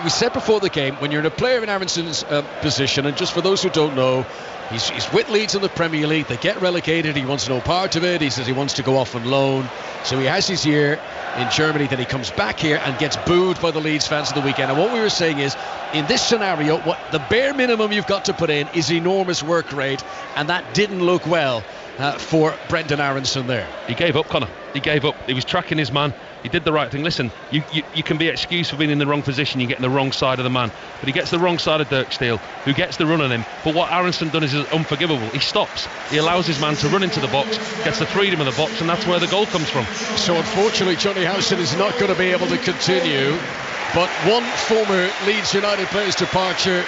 [SPEAKER 1] we said before the game, when you're in a player in Aronson's position, and just for those who don't know, he's with Leeds in the Premier League. They get relegated. He wants no part of it. He says he wants to go off on loan. So he has his year in Germany. Then he comes back here and gets booed by the Leeds fans at the weekend. And what we were saying is, in this scenario, what the bare minimum you've got to put in is enormous work rate, and that didn't look well for Brendan Aronson there.
[SPEAKER 2] He gave up, Conor. He gave up. He was tracking his man. He did the right thing. Listen, you can be excused for being in the wrong position. You get in the wrong side of the man. But he gets the wrong side of Dirksteel, who gets the run on him. But what Aronson done is unforgivable. He stops. He allows his man to run into the box, gets the freedom of the box, and that's where the goal comes from.
[SPEAKER 1] So unfortunately, Johnny Howson is not going to be able to continue. But one former Leeds United player's departure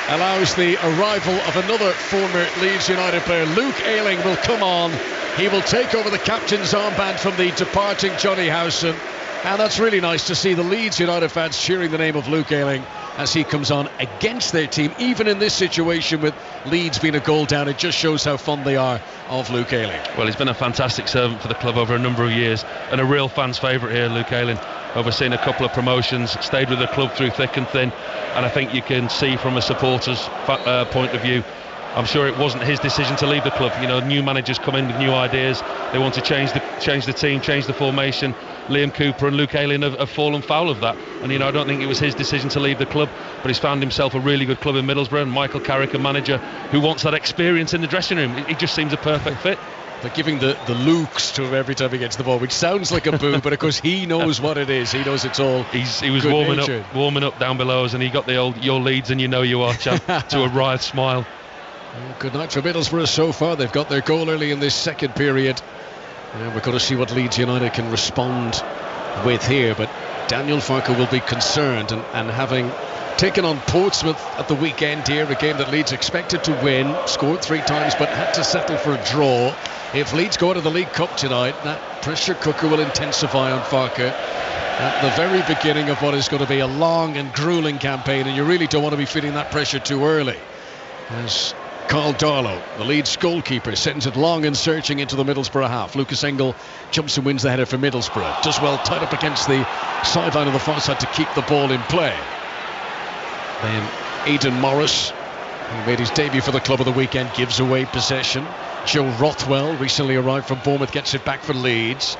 [SPEAKER 1] allows the arrival of another former Leeds United player. Luke Ayling will come on. He will take over the captain's armband from the departing Johnny Howson, and that's really nice to see the Leeds United fans cheering the name of Luke Ayling as he comes on against their team. Even in this situation with Leeds being a goal down, it just shows how fond they are of Luke Ayling.
[SPEAKER 2] Well, he's been a fantastic servant for the club over a number of years, and a real fan's favourite here, Luke Ayling. Overseen a couple of promotions, stayed with the club through thick and thin, and I think you can see from a supporter's point of view, I'm sure it wasn't his decision to leave the club. New managers come in with new ideas. They want to change the team, change the formation. Liam Cooper and Luke Ayling have fallen foul of that. And I don't think it was his decision to leave the club, but he's found himself a really good club in Middlesbrough, and Michael Carrick, a manager who wants that experience in the dressing room. He just seems a perfect fit.
[SPEAKER 1] They're giving the looks to him every time he gets the ball, which sounds like a boo, but of course he knows what it is. He knows it's all.
[SPEAKER 2] He was warming up down below us, and he got the old "your Leeds and you know you are" chant to a writhe smile.
[SPEAKER 1] Good night for Middlesbrough so far. They've got their goal early in this second period. And we're going to see what Leeds United can respond with here. But Daniel Farke will be concerned, and having taken on Portsmouth at the weekend here, a game that Leeds expected to win, scored 3 times but had to settle for a draw. If Leeds go to the League Cup tonight, that pressure cooker will intensify on Farke at the very beginning of what is going to be a long and grueling campaign, and you really don't want to be feeling that pressure too early. As Carl Darlow, the Leeds goalkeeper, sends it long and searching into the Middlesbrough half. Lucas Engel jumps and wins the header for Middlesbrough. Does well, tied up against the sideline on the far side to keep the ball in play. Then Aidan Morris, who made his debut for the club of the weekend, gives away possession. Joe Rothwell, recently arrived from Bournemouth, gets it back for Leeds.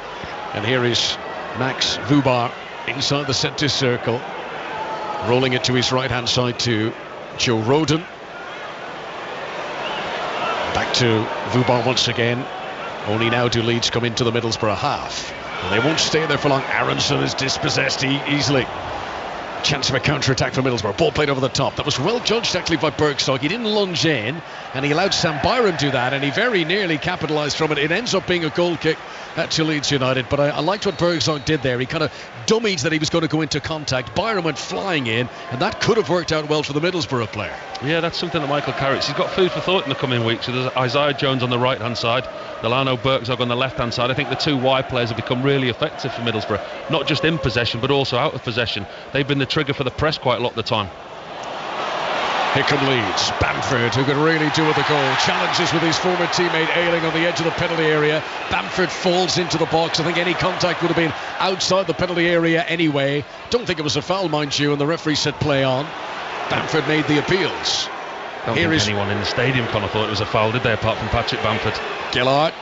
[SPEAKER 1] And here is Max Vubar inside the centre circle, rolling it to his right-hand side to Joe Rodon. Back to Vubar once again. Only now do Leeds come into the Middlesbrough half. And they won't stay there for long. Aronson is dispossessed easily. Chance of a counter-attack for Middlesbrough. Ball played over the top. That was well judged actually by Bergstog. He didn't lunge in, and he allowed Sam Byram do that, and he very nearly capitalised from it. It ends up being a goal kick to Leeds United, but I liked what Bergstog did there. He kind of dummied that he was going to go into contact. Byram went flying in, and that could have worked out well for the Middlesbrough player.
[SPEAKER 2] Yeah, that's something that Michael Carrick's. He's got food for thought in the coming weeks. So there's Isaiah Jones on the right-hand side, Delano Bergstog on the left-hand side. I think the two wide players have become really effective for Middlesbrough, not just in possession, but also out of possession. They've been the trigger for the press quite a lot of the time.
[SPEAKER 1] Here come Leeds. Bamford, who could really do with the goal, challenges with his former teammate Ayling on the edge of the penalty area. Bamford falls into the box. I think any contact would have been outside the penalty area anyway. Don't think it was a foul, mind you, and the referee said play on. Bamford made the appeals.
[SPEAKER 2] Don't think anyone in the stadium, Conor, thought it was a foul, did they, apart from Patrick Bamford?
[SPEAKER 1] Gillard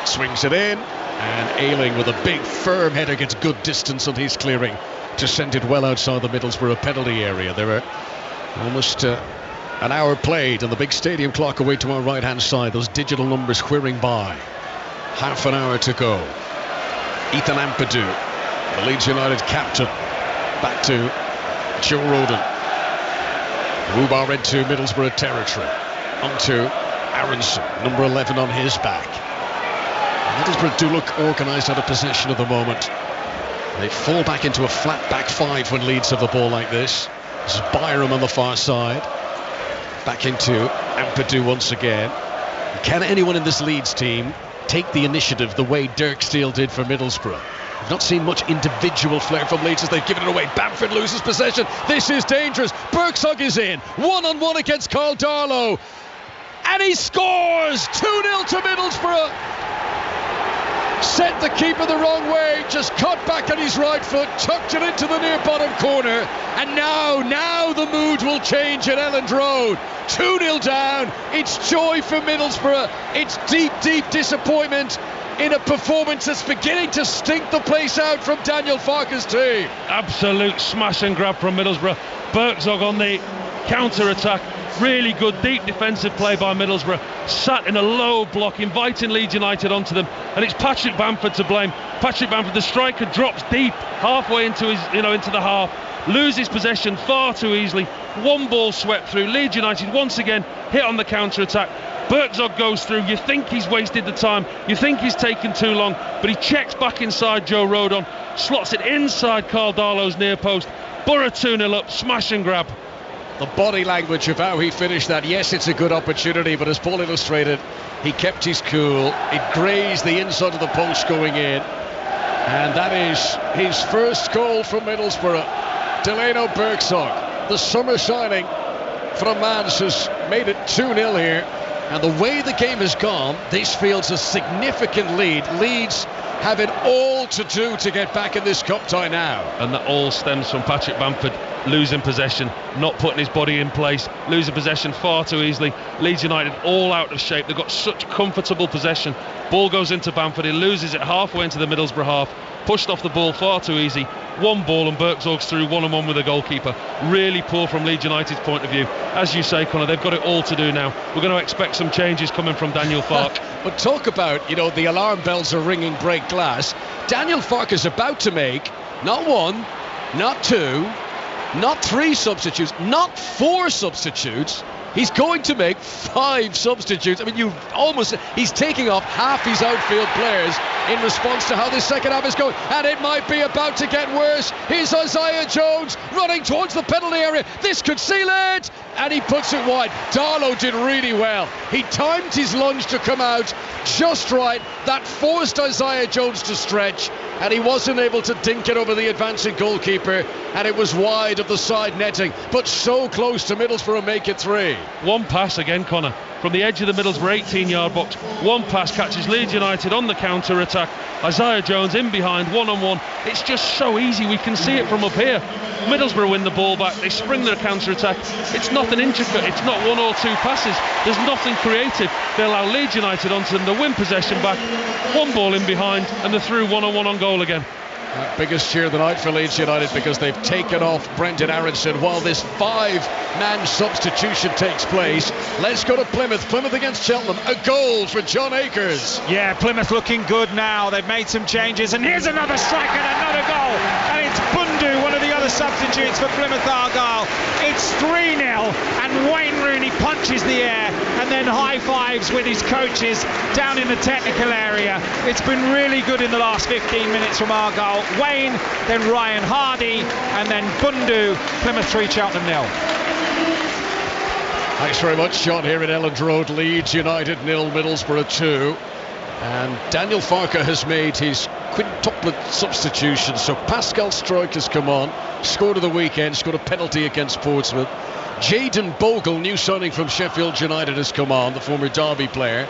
[SPEAKER 1] swings it in, and Ayling with a big firm header gets good distance on his clearing to send it well outside the Middlesbrough penalty area. There are almost an hour played, and the big stadium clock away to our right hand side, those digital numbers whirring by. Half an hour to go. Ethan Ampadu, the Leeds United captain, back to Joe Rodon. Vubar into Middlesbrough territory, onto Aronson, number 11 on his back. Middlesbrough do look organised out of possession at the moment. They fall back into a flat back 5 when Leeds have the ball like this. This is Byram on the far side. Back into Ampadu once again. Can anyone in this Leeds team take the initiative the way Dirk Steele did for Middlesbrough? I've not seen much individual flair from Leeds as they've given it away. Bamford loses possession. This is dangerous. Bergstog is in. 1-on-1 against Carl Darlow. And he scores! 2-0 to Middlesbrough. Sent the keeper the wrong way, just caught back on his right foot, tucked it into the near bottom corner, and now the mood will change at Elland Road. 2-0 down, it's joy for Middlesbrough, it's deep disappointment in a performance that's beginning to stink the place out from Daniel Farke's team.
[SPEAKER 2] Absolute smash and grab from Middlesbrough. Bergstog on the counter-attack. Really good deep defensive play by Middlesbrough, sat in a low block, inviting Leeds United onto them, and it's Patrick Bamford to blame. Patrick Bamford, the striker, drops deep halfway into his, into the half, loses possession far too easily. One ball swept through. Leeds United once again hit on the counter-attack. Bergstog goes through. You think he's wasted the time, you think he's taken too long, but he checks back inside Joe Rodon, slots it inside Carl Darlow's near post. Borough 2-0 up, smash and grab.
[SPEAKER 1] The body language of how he finished that. Yes, it's a good opportunity, but as Paul illustrated, he kept his cool. It grazed the inside of the post going in, and that is his first goal from Middlesbrough. Delano Bergstog, the summer signing from Mans, has made it 2-0 here, and the way the game has gone, this feels a significant lead. Leeds have it all to do to get back in this cup tie now,
[SPEAKER 2] and that all stems from Patrick Bamford losing possession, not putting his body in place, losing possession far too easily. Leeds United all out of shape. They've got such comfortable possession. Ball goes into Bamford, he loses it halfway into the Middlesbrough half, pushed off the ball far too easy. one ball and Birkzorg's through one-on-one with the goalkeeper. Really poor from Leeds United's point of view. As you say, Conor, they've got it all to do now. We're going to expect some changes coming from Daniel Farke.
[SPEAKER 1] But talk about, the alarm bells are ringing, break glass. Daniel Farke is about to make not one, not two, not three substitutes, not four substitutes. He's going to make 5 substitutes. I mean, he's taking off half his outfield players in response to how this second half is going. And it might be about to get worse. Here's Isaiah Jones running towards the penalty area. This could seal it. And he puts it wide. Darlow did really well. He timed his lunge to come out just right. That forced Isaiah Jones to stretch. And he wasn't able to dink it over the advancing goalkeeper. And it was wide of the side netting. But so close to Middlesbrough make it 3.
[SPEAKER 2] One pass again, Conor, from the edge of the Middlesbrough 18-yard box. One pass catches Leeds United on the counter-attack. Isaiah Jones in behind, one-on-one. It's just so easy. We can see it from up here. Middlesbrough win the ball back. They spring their counter-attack. It's nothing intricate. It's not 1 or 2 passes. There's nothing creative. They allow Leeds United onto them. They win possession back. One ball in behind, and they're through one-on-one on goal again.
[SPEAKER 1] Biggest cheer of the night for Leeds United because they've taken off Brendan Aronson while this 5-man substitution takes place. Let's go to Plymouth. Plymouth against Cheltenham. A goal for John Akers.
[SPEAKER 4] Yeah, Plymouth looking good now. They've made some changes, and here's another strike and another goal. And it's Bundu, one of the other substitutes for Plymouth Argyle. It's 3-0, and Wayne Rooney punches the air and then high fives with his coaches down in the technical area. It's been really good in the last 15 minutes from Argyle. Wayne, then Ryan Hardy, and then Bundu. Plymouth 3, Cheltenham 0.
[SPEAKER 1] Thanks very much, John, here at Elland Road. Leeds United 0, Middlesbrough 2. And Daniel Farke has made his quintuplet substitution. So Pascal Struijk has come on, scored of the weekend, scored a penalty against Portsmouth. Jayden Bogle, new signing from Sheffield United, has come on, the former Derby player.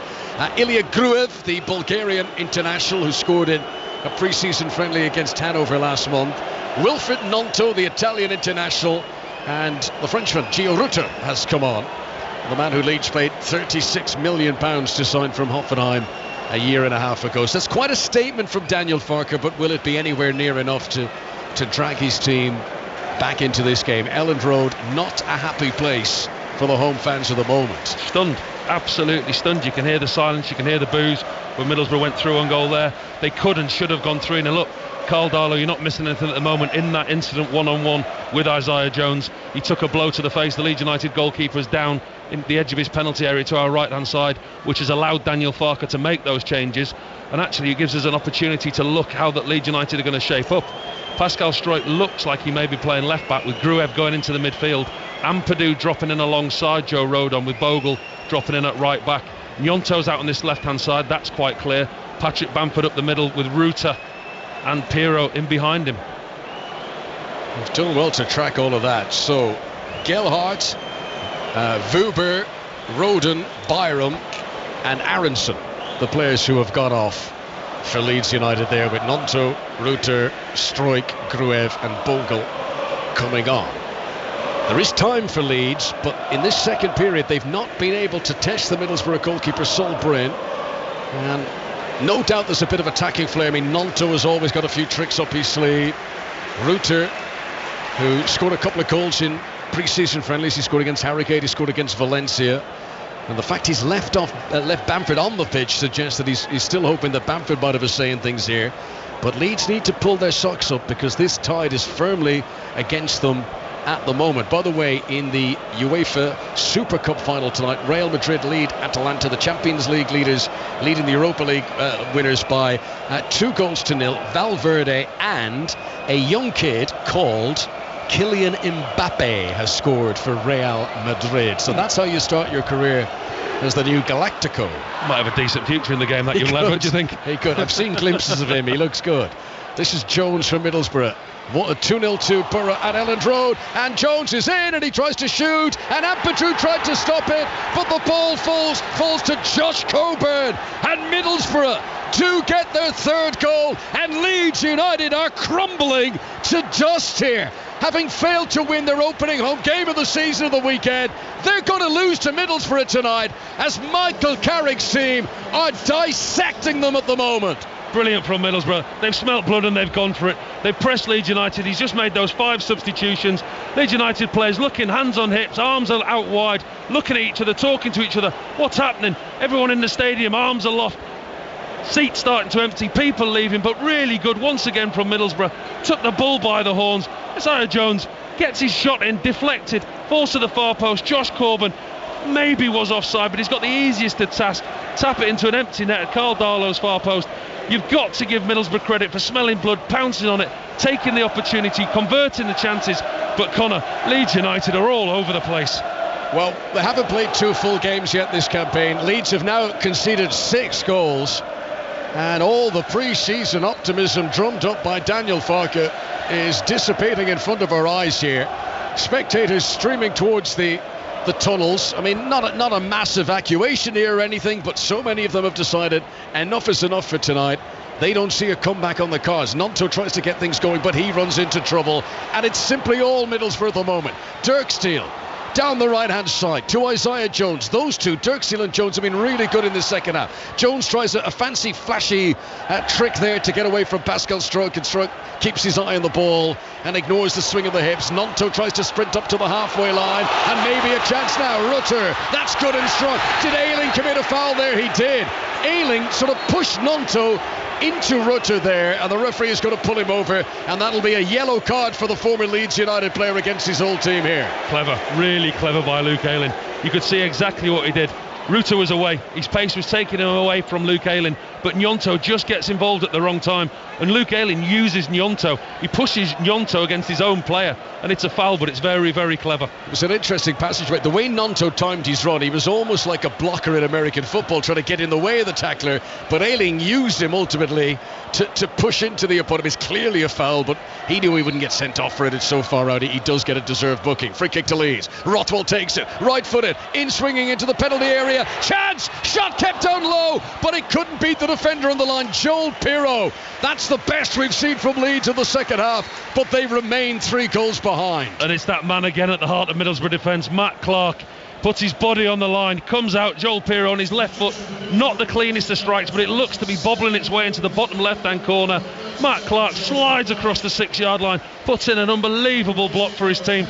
[SPEAKER 1] Ilya Gruev, the Bulgarian international who scored in a pre-season friendly against Hanover last month. Wilfried Gnonto, the Italian international, and the Frenchman Gio Rutter has come on. The man who Leeds paid £36 million to sign from Hoffenheim a year and a half ago. So that's quite a statement from Daniel Farke, but will it be anywhere near enough to drag his team back into this game? Elland Road, not a happy place for the home fans at the moment.
[SPEAKER 2] Stunned, absolutely stunned. You can hear the silence, you can hear the boos when Middlesbrough went through on goal there. They could and should have gone 3-0 up. Carl Darlow, you're not missing anything at the moment in that incident one-on-one with Isaiah Jones. He took a blow to the face. The Leeds United goalkeeper's down in the edge of his penalty area to our right-hand side, which has allowed Daniel Farke to make those changes. And actually it gives us an opportunity to look how that Leeds United are going to shape up. Pascal Struijk looks like he may be playing left-back with Gruev going into the midfield. Ampadu dropping in alongside Joe Rodon with Bogle dropping in at right-back. Gnonto's out on this left-hand side, that's quite clear. Patrick Bamford up the middle with Rutter and Pirro in behind him.
[SPEAKER 1] He's done well to track all of that. So Gelhardt, Vuber, Rodon, Byram and Aronson, the players who have gone off for Leeds United there, with Gnonto, Rutter, Struijk, Gruev and Bogle coming on. There is time for Leeds, but in this second period they've not been able to test the Middlesbrough goalkeeper Sol Bryn, and no doubt there's a bit of attacking flair. I mean, Gnonto has always got a few tricks up his sleeve. Rutter, who scored a couple of goals in pre-season friendlies, he scored against Harrogate, he scored against Valencia, and the fact he's left Bamford on the pitch suggests that he's still hoping that Bamford might have a say in things here. But Leeds need to pull their socks up because this tide is firmly against them at the moment. By the way, in the UEFA Super Cup final tonight, Real Madrid lead Atalanta, the Champions League leaders, leading the Europa League winners by 2-0. Valverde and a young kid called Kylian Mbappe has scored for Real Madrid. So that's how you start your career as the new Galactico.
[SPEAKER 2] Might have a decent future in the game, that young lad, what do you think?
[SPEAKER 1] He could. I've seen glimpses of him, he looks good. This is Jones from Middlesbrough. What a 2-0 to Borough at Elland Road, and Jones is in and he tries to shoot, and Ampadu tried to stop it, but the ball falls to Josh Coburn, and Middlesbrough do get their third goal, and Leeds United are crumbling to dust here. Having failed to win their opening home game of the season of the weekend, they're going to lose to Middlesbrough tonight as Michael Carrick's team are dissecting them at the moment.
[SPEAKER 2] brilliant from Middlesbrough. They've smelt blood and they've gone for it. They've pressed Leeds United. He's just made those 5 substitutions. Leeds United players looking, hands on hips, arms are out wide, looking at each other, talking to each other. What's happening? Everyone in the stadium, arms aloft. Seats starting to empty, people leaving, but really good once again from Middlesbrough. Took the bull by the horns. Isaiah Jones gets his shot in, deflected, falls to the far post. Josh Corbin maybe was offside, but he's got the easiest of task. Tap it into an empty net at Carl Darlow's far post. You've got to give Middlesbrough credit for smelling blood, pouncing on it, taking the opportunity, converting the chances. But Conor, Leeds United are all over the place.
[SPEAKER 1] Well, they haven't played 2 full games yet this campaign. Leeds have now conceded 6 goals. And all the pre-season optimism drummed up by Daniel Farke is dissipating in front of our eyes here. Spectators streaming towards the tunnels. I mean, not a mass evacuation here or anything, but so many of them have decided enough is enough for tonight. They don't see a comeback on the cards. Nonto tries to get things going, but he runs into trouble. And it's simply all Middlesbrough at the moment. Dirksteele down the right-hand side to Isaiah Jones. Those two, Dirksteele and Jones, have been really good in the second half. Jones tries a fancy, flashy trick there to get away from Pascal Struijk, and Struijk keeps his eye on the ball and ignores the swing of the hips. Nonto tries to sprint up to the halfway line, and maybe a chance now. Rutter, that's good and strong. Did Ayling commit a foul there? He did. Ayling sort of pushed Nonto into Rutter there, and the referee is going to pull him over, and that'll be a yellow card for the former Leeds United player against his old team here.
[SPEAKER 2] Clever, really clever by Luke Ayling. You could see exactly what he did. Rutter was away, his pace was taking him away from Luke Ayling, but Gnonto just gets involved at the wrong time, and Luke Ayling uses Gnonto. He pushes Gnonto against his own player, and it's a foul, but it's very, very clever.
[SPEAKER 1] It was an interesting passageway. The way Gnonto timed his run, he was almost like a blocker in American football, trying to get in the way of the tackler, but Ayling used him ultimately to push into the opponent. It's clearly a foul, but he knew he wouldn't get sent off for it. It's so far out. He does get a deserved booking. Free kick to Leeds. Rothwell takes it, right-footed, in swinging into the penalty area. Chance! Shot kept down low, but it couldn't beat the defender on the line, Joel Pirro. That's the best we've seen from Leeds in the second half, but they remain 3 goals behind.
[SPEAKER 2] And it's that man again at the heart of Middlesbrough defence, Matt Clark. Puts his body on the line, comes out, Joel Pirro on his left foot, not the cleanest of strikes, but it looks to be bobbling its way into the bottom left-hand corner. Matt Clark slides across the 6-yard line, puts in an unbelievable block for his team.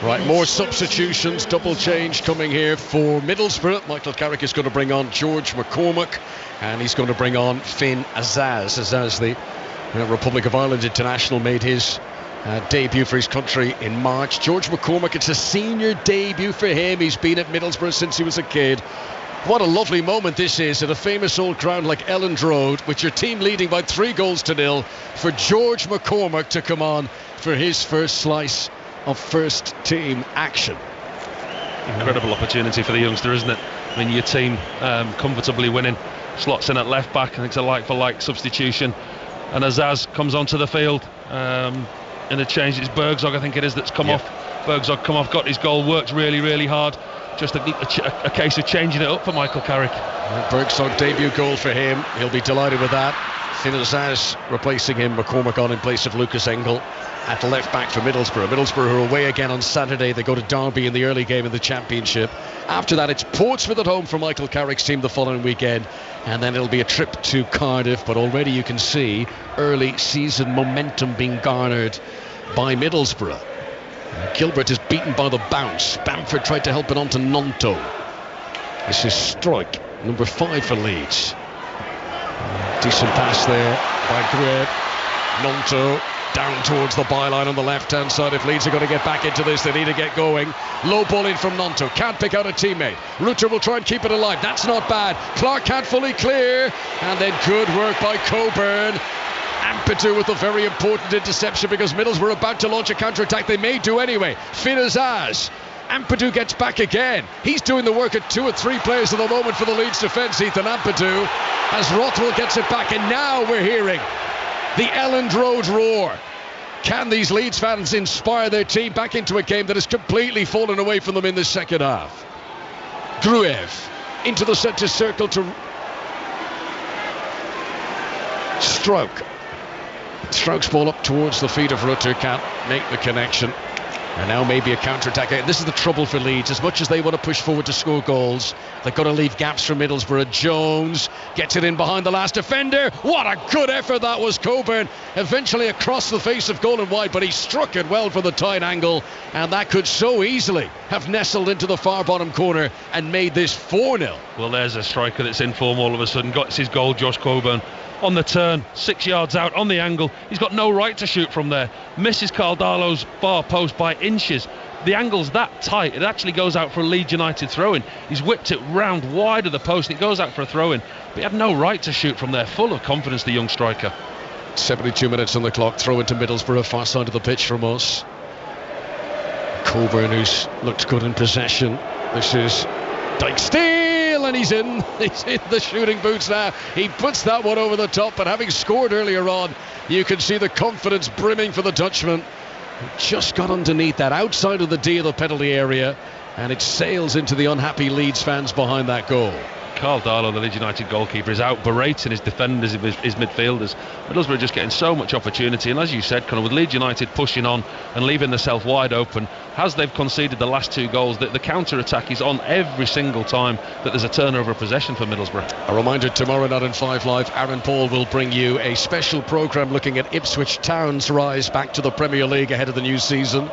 [SPEAKER 1] Right, more substitutions, double change coming here for Middlesbrough. Michael Carrick is going to bring on George McCormack, and he's going to bring on Finn Azaz. Azaz, the Republic of Ireland international, made his debut for his country in March. George McCormack, it's a senior debut for him. He's been at Middlesbrough since he was a kid. What a lovely moment this is at a famous old ground like Elland Road, with your team leading by 3-0 for George McCormack to come on for his first slice of first team action.
[SPEAKER 2] Incredible opportunity for the youngster, isn't it? I mean, your team comfortably winning, slots in at left back. I think it's a like for like substitution, and Azaz comes onto the field in a change. It's Bergzog, I think it is, that's come off. Bergzog come off, got his goal, worked really hard. Just a case of changing it up for Michael Carrick.
[SPEAKER 1] Bergzog debut goal for him. He'll be delighted with that. Finn Azaz replacing him, McCormack on in place of Lucas Engel at left back for Middlesbrough. Middlesbrough who are away again on Saturday. They go to Derby in the early game of the Championship. After that, it's Portsmouth at home for Michael Carrick's team the following weekend, and then it'll be a trip to Cardiff. But already you can see early season momentum being garnered by Middlesbrough. Gilbert is beaten by the bounce. Bamford tried to help it on to Gnonto. This is Struijk, number 5 for Leeds. Decent pass there by Gruev. Gnonto down towards the byline on the left-hand side. If Leeds are going to get back into this, they need to get going. Low ball in from Gnonto. Can't pick out a teammate. Rutter will try and keep it alive. That's not bad. Clark can't fully clear. And then good work by Coburn. Ampadu with a very important interception, because Middlesbrough are about to launch a counter-attack. They may do anyway. Finn Azaz. Ampadu gets back again. He's doing the work at 2 or 3 players at the moment for the Leeds defence, Ethan Ampadu, as Rothwell gets it back. And now we're hearing the Elland Road roar. Can these Leeds fans inspire their team back into a game that has completely fallen away from them in the second half? Gruev into the centre circle to Struijk. Struik's ball up towards the feet of Rutter, can't make the connection. And now maybe a counter-attack. This is the trouble for Leeds. As much as they want to push forward to score goals, they've got to leave gaps for Middlesbrough. Jones gets it in behind the last defender. What a good effort that was, Coburn. Eventually across the face of goal and wide, but he struck it well from the tight angle, and that could so easily have nestled into the far bottom corner and made this 4-0.
[SPEAKER 2] Well, there's a striker that's in form all of a sudden. Got his goal, Josh Coburn. On the turn, 6 yards out, on the angle. He's got no right to shoot from there. Misses Caldalo's far post by inches. The angle's that tight, it actually goes out for a Leeds United throw-in. He's whipped it round wide of the post and it goes out for a throw-in. But he had no right to shoot from there. Full of confidence, the young striker.
[SPEAKER 1] 72 minutes on the clock. Throw into Middlesbrough, far side of the pitch from us. Coburn, who's looked good in possession. This is Dyke Steele, and he's in the shooting boots now. He puts that one over the top, but having scored earlier on, you can see the confidence brimming for the Dutchman. He just got underneath that, outside of the D of the penalty area, and it sails into the unhappy Leeds fans behind that goal.
[SPEAKER 2] Carl Darlow, the Leeds United goalkeeper, is out berating his defenders, his midfielders. Middlesbrough just getting so much opportunity, and as you said, Conor, with Leeds United pushing on and leaving themselves wide open, as they've conceded the last 2 goals, the counter-attack is on every single time that there's a turnover of possession for Middlesbrough.
[SPEAKER 1] A reminder, tomorrow night on 5 Live, Aaron Paul will bring you a special programme looking at Ipswich Town's rise back to the Premier League ahead of the new season.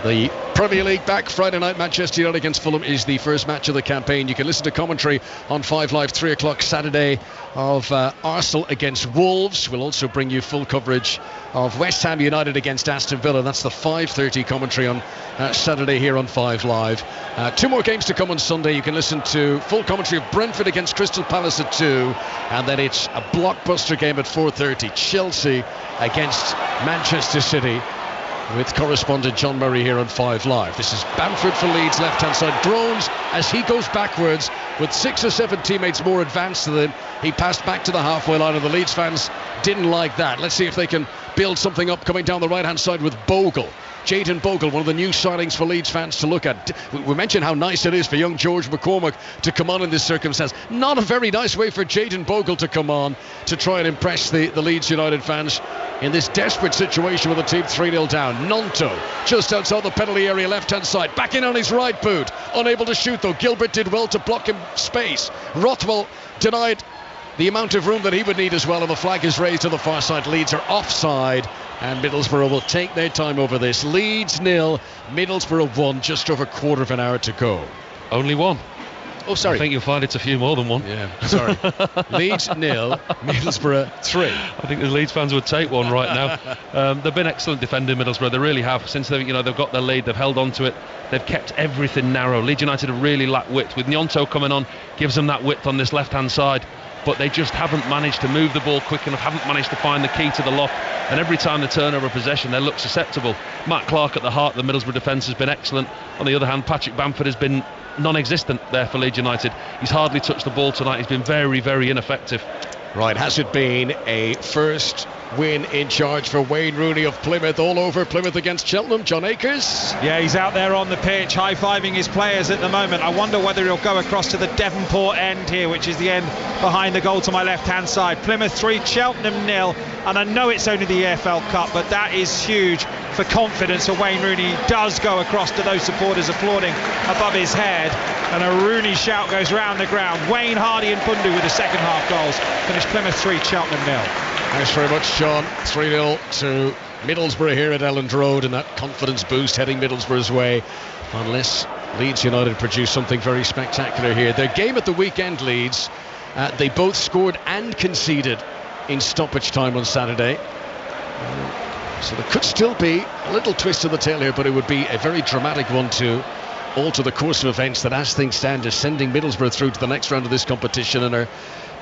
[SPEAKER 1] The Premier League back Friday night. Manchester United against Fulham is the first match of the campaign. You can listen to commentary on 5 Live 3 o'clock Saturday of Arsenal against Wolves. We'll also bring you full coverage of West Ham United against Aston Villa. That's the 5:30 commentary on Saturday here on 5 Live. 2 more games to come on Sunday. You can listen to full commentary of Brentford against Crystal Palace at 2, and then it's a blockbuster game at 4:30, Chelsea against Manchester City, with correspondent John Murray here on 5 Live. This is Bamford for Leeds, left-hand side. Groans as he goes backwards with 6 or 7 teammates more advanced than him. He passed back to the halfway line, and the Leeds fans didn't like that. Let's see if they can build something up coming down the right-hand side with Bogle. Jayden Bogle, one of the new signings for Leeds fans to look at. We mentioned how nice it is for young George McCormack to come on in this circumstance. Not a very nice way for Jayden Bogle to come on to try and impress the Leeds United fans in this desperate situation with the team 3-0 down. Nonto, just outside the penalty area, left-hand side. Back in on his right boot. Unable to shoot, though. Gilbert did well to block him space. Rothwell denied the amount of room that he would need as well, and the flag is raised to the far side. Leeds are offside, and Middlesbrough will take their time over this. Leeds 0, Middlesbrough 1, just over a quarter of an hour to go.
[SPEAKER 2] Only 1.
[SPEAKER 1] Oh, sorry.
[SPEAKER 2] I think you'll find it's a few more than 1.
[SPEAKER 1] Yeah, sorry. Leeds 0, Middlesbrough 3.
[SPEAKER 2] I think the Leeds fans would take 1 right now. They've been excellent defending, Middlesbrough. They really have. Since they've got their lead, they've held on to it. They've kept everything narrow. Leeds United have really lacked width. With Gnonto coming on, gives them that width on this left-hand side. But they just haven't managed to move the ball quick enough, haven't managed to find the key to the lock, and every time they turn over possession they look susceptible. Matt Clark at the heart of the Middlesbrough defence has been excellent. On the other hand, Patrick Bamford has been non-existent there for Leeds United. He's hardly touched the ball tonight. He's been very, very ineffective.
[SPEAKER 1] Right, has it been a first win in charge for Wayne Rooney of Plymouth, all over Plymouth against Cheltenham? John Akers?
[SPEAKER 4] Yeah, he's out there on the pitch high-fiving his players at the moment. I wonder whether he'll go across to the Devonport end here, which is the end behind the goal to my left-hand side. Plymouth 3, Cheltenham 0, and I know it's only the EFL Cup, but that is huge for confidence for Wayne Rooney. He does go across to those supporters applauding above his head, and a Rooney shout goes round the ground. Wayne, Hardy and Bundu with the second half goals. Finished Plymouth 3, Cheltenham 0.
[SPEAKER 1] Thanks very much, John. 3-0 to Middlesbrough here at Elland Road, and that confidence boost heading Middlesbrough's way, unless Leeds United produce something very spectacular here. Their game at the weekend, Leeds, they both scored and conceded in stoppage time on Saturday. So there could still be a little twist of the tail here, but it would be a very dramatic one to alter the course of events that, as things stand, is sending Middlesbrough through to the next round of this competition and are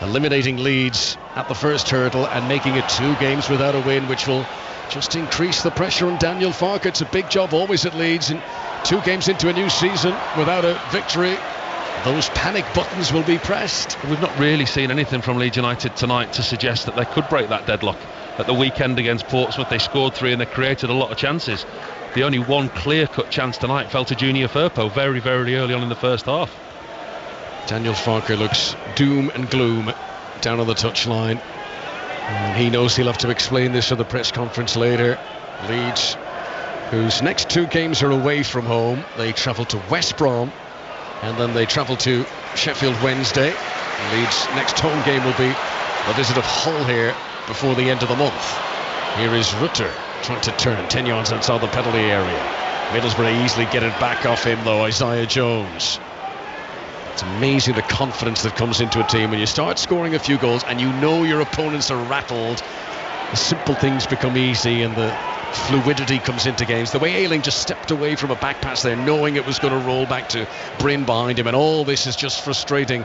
[SPEAKER 1] eliminating Leeds at the first hurdle and making it 2 games without a win, which will just increase the pressure on Daniel Farke. It's a big job always at Leeds, and 2 games into a new season without a victory, those panic buttons will be pressed.
[SPEAKER 2] We've not really seen anything from Leeds United tonight to suggest that they could break that deadlock. At the weekend against Portsmouth they scored 3 and they created a lot of chances. The only one clear-cut chance tonight fell to Junior Firpo very, very early on in the first half.
[SPEAKER 1] Daniel Farke looks doom and gloom down on the touchline, and he knows he'll have to explain this at the press conference later. Leeds whose next 2 games are away from home. They travel to West Brom and then they travel to Sheffield Wednesday. Leeds' next home game will be a visit of Hull here before the end of the month. Here is Rutter trying to turn 10 yards outside the penalty area. Middlesbrough easily get it back off him though, Isaiah Jones. It's amazing the confidence that comes into a team when you start scoring a few goals and you know your opponents are rattled. The simple things become easy and the fluidity comes into games. The way Ayling just stepped away from a back pass there, knowing it was going to roll back to Bryn behind him, and all this is just frustrating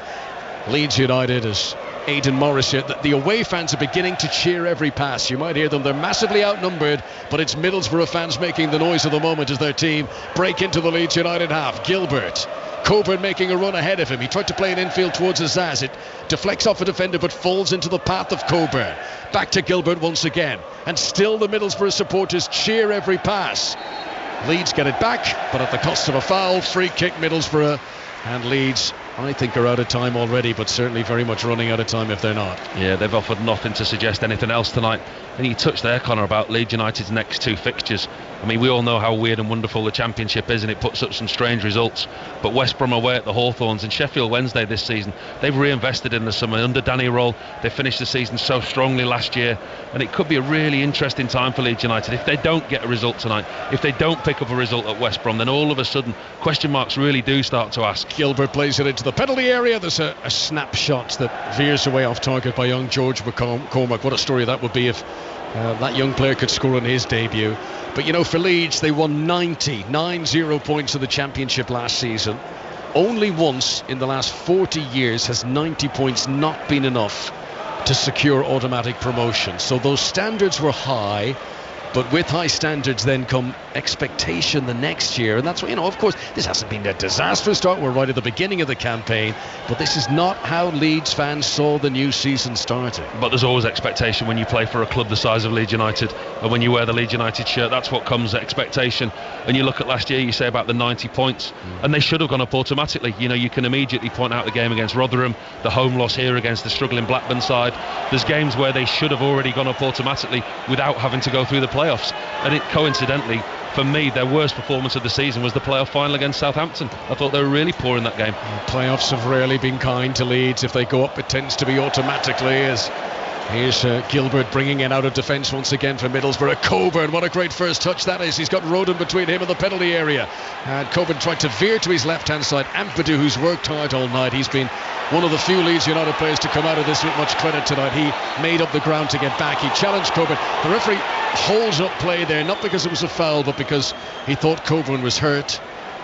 [SPEAKER 1] Leeds United as Aidan Morris here. The away fans are beginning to cheer every pass. You might hear them. They're massively outnumbered, but it's Middlesbrough fans making the noise of the moment as their team break into the Leeds United half. Gilbert. Coburn making a run ahead of him. He tried to play an infield towards Azaz. It deflects off a defender but falls into the path of Coburn. Back to Gilbert once again. And still the Middlesbrough supporters cheer every pass. Leeds get it back, but at the cost of a foul. Free kick Middlesbrough. And Leeds, I think, are out of time already, but certainly very much running out of time if they're not.
[SPEAKER 2] Yeah, they've offered nothing to suggest anything else tonight. And you touched there, Conor, about Leeds United's next 2 fixtures. I mean, we all know how weird and wonderful the Championship is, and it puts up some strange results. But West Brom away at the Hawthorns and Sheffield Wednesday this season, they've reinvested in the summer. Under Danny Roll, they finished the season so strongly last year, and it could be a really interesting time for Leeds United. If they don't get a result tonight, if they don't pick up a result at West Brom, then all of a sudden question marks really do start to ask.
[SPEAKER 1] Gilbert plays it into the penalty area. There's a snapshot that veers away off target by young George McCormack. What a story that would be if that young player could score in his debut. But you know, for Leeds, they won 90 points in the Championship last season. Only once in the last 40 years has 90 points not been enough to secure automatic promotion. So those standards were high, but with high standards then come expectation the next year, and that's what, you know, of course this hasn't been a disastrous start. We're right at the beginning of the campaign, but this is not how Leeds fans saw the new season starting.
[SPEAKER 2] But there's always expectation when you play for a club the size of Leeds United, and when you wear the Leeds United shirt, that's what comes, expectation. And you look at last year, you say about the 90 points, and they should have gone up automatically. You know, you can immediately point out the game against Rotherham, the home loss here against the struggling Blackburn side. There's games where they should have already gone up automatically without having to go through the playoffs. And it coincidentally, for me, their worst performance of the season was the playoff final against Southampton. I thought they were really poor in that game.
[SPEAKER 1] Playoffs have rarely been kind to Leeds. If they go up, it tends to be automatically. As here's Gilbert bringing it out of defence once again for Middlesbrough. Coburn, what a great first touch that is. He's got Roden between him and the penalty area, and Coburn tried to veer to his left hand side. Ampadu, who's worked hard all night, he's been one of the few Leeds United players to come out of this with much credit tonight. He made up the ground to get back. He challenged Coburn. The referee holds up play there, not because it was a foul, but because he thought Coburn was hurt.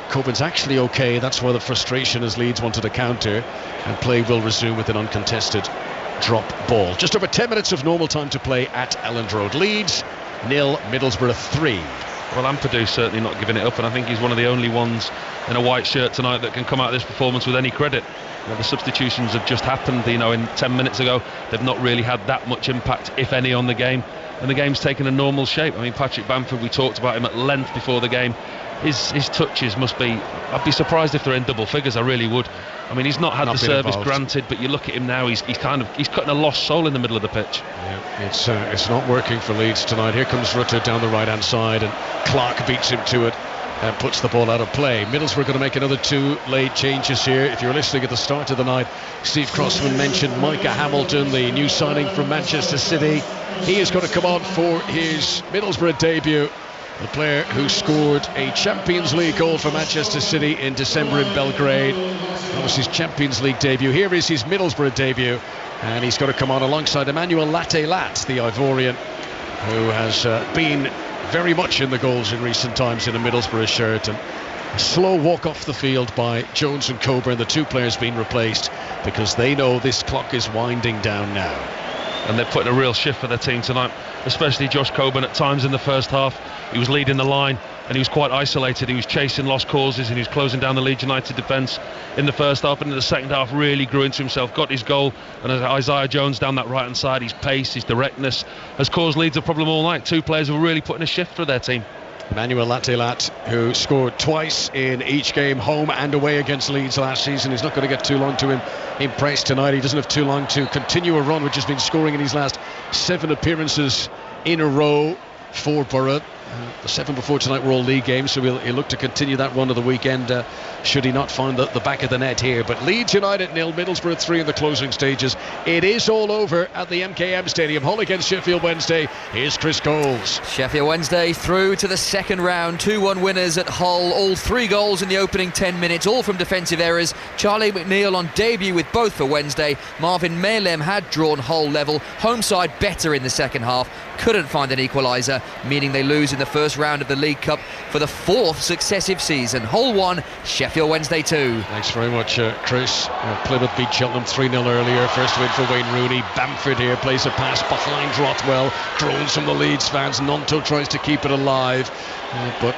[SPEAKER 1] Coburn's actually okay. That's why the frustration as Leeds wanted a counter, and play will resume with an uncontested drop ball. Just over 10 minutes of normal time to play at Elland Road. Leeds 0, Middlesbrough 3.
[SPEAKER 2] Well, Ampadu's certainly not giving it up, and I think he's one of the only ones in a white shirt tonight that can come out of this performance with any credit. You know, the substitutions have just happened, you know, in 10 minutes ago. They've not really had that much impact, if any, on the game, and the game's taken a normal shape. I mean, Patrick Bamford, we talked about him at length before the game. His touches must be, I'd be surprised if they're in double figures, I really would. I mean, he's not had the service granted, but you look at him now, he's cutting a lost soul in the middle of the pitch.
[SPEAKER 1] Yeah, it's not working for Leeds tonight. Here comes Rutter down the right hand side, and Clark beats him to it and puts the ball out of play. Middlesbrough going to make another 2 late changes here. If you're listening at the start of the night, Steve Crossman mentioned Micah Hamilton, the new signing from Manchester City. He is going to come on for his Middlesbrough debut. The player who scored a Champions League goal for Manchester City in December in Belgrade. That was his Champions League debut. Here is his Middlesbrough debut, and he's got to come on alongside Emmanuel Lattelat, the Ivorian, who has been very much in the goals in recent times in a Middlesbrough shirt. And a slow walk off the field by Jones and Coburn, the 2 players being replaced because they know this clock is winding down now.
[SPEAKER 2] And they're putting a real shift for their team tonight, especially Josh Coburn. At times in the first half, he was leading the line and he was quite isolated. He was chasing lost causes and he was closing down the Leeds United defence in the first half, and in the second half really grew into himself, got his goal. And as Isaiah Jones down that right hand side, his pace, his directness has caused Leeds a problem all night. 2 players were really putting a shift for their team.
[SPEAKER 1] Emmanuel Lattelat, who scored twice in each game, home and away against Leeds last season, is not going to get too long to impress tonight. He doesn't have too long to continue a run which has been scoring in his last 7 appearances in a row for Borough. The 7 before tonight were all league games, so he'll look to continue that run of the weekend should he not find the back of the net here. But Leeds United 0, Middlesbrough 3 in the closing stages. It is all over at the MKM Stadium. Hull against Sheffield Wednesday. Here's Chris Coles.
[SPEAKER 3] Sheffield Wednesday through to the second round. 2-1 winners at Hull. All 3 goals in the opening 10 minutes, all from defensive errors. Charlie McNeil on debut with both for Wednesday. Marvin Malem had drawn Hull level. Home side better in the second half. Couldn't find an equaliser, meaning they lose in the first round of the League Cup for the 4th successive season. Hull 1, Sheffield Wednesday 2.
[SPEAKER 1] Thanks very much, Chris. Plymouth beat Cheltenham 3-0 earlier. First win for Wayne Rooney. Bamford here plays a pass behind Rothwell. Groans from the Leeds fans. Nonto tries to keep it alive, but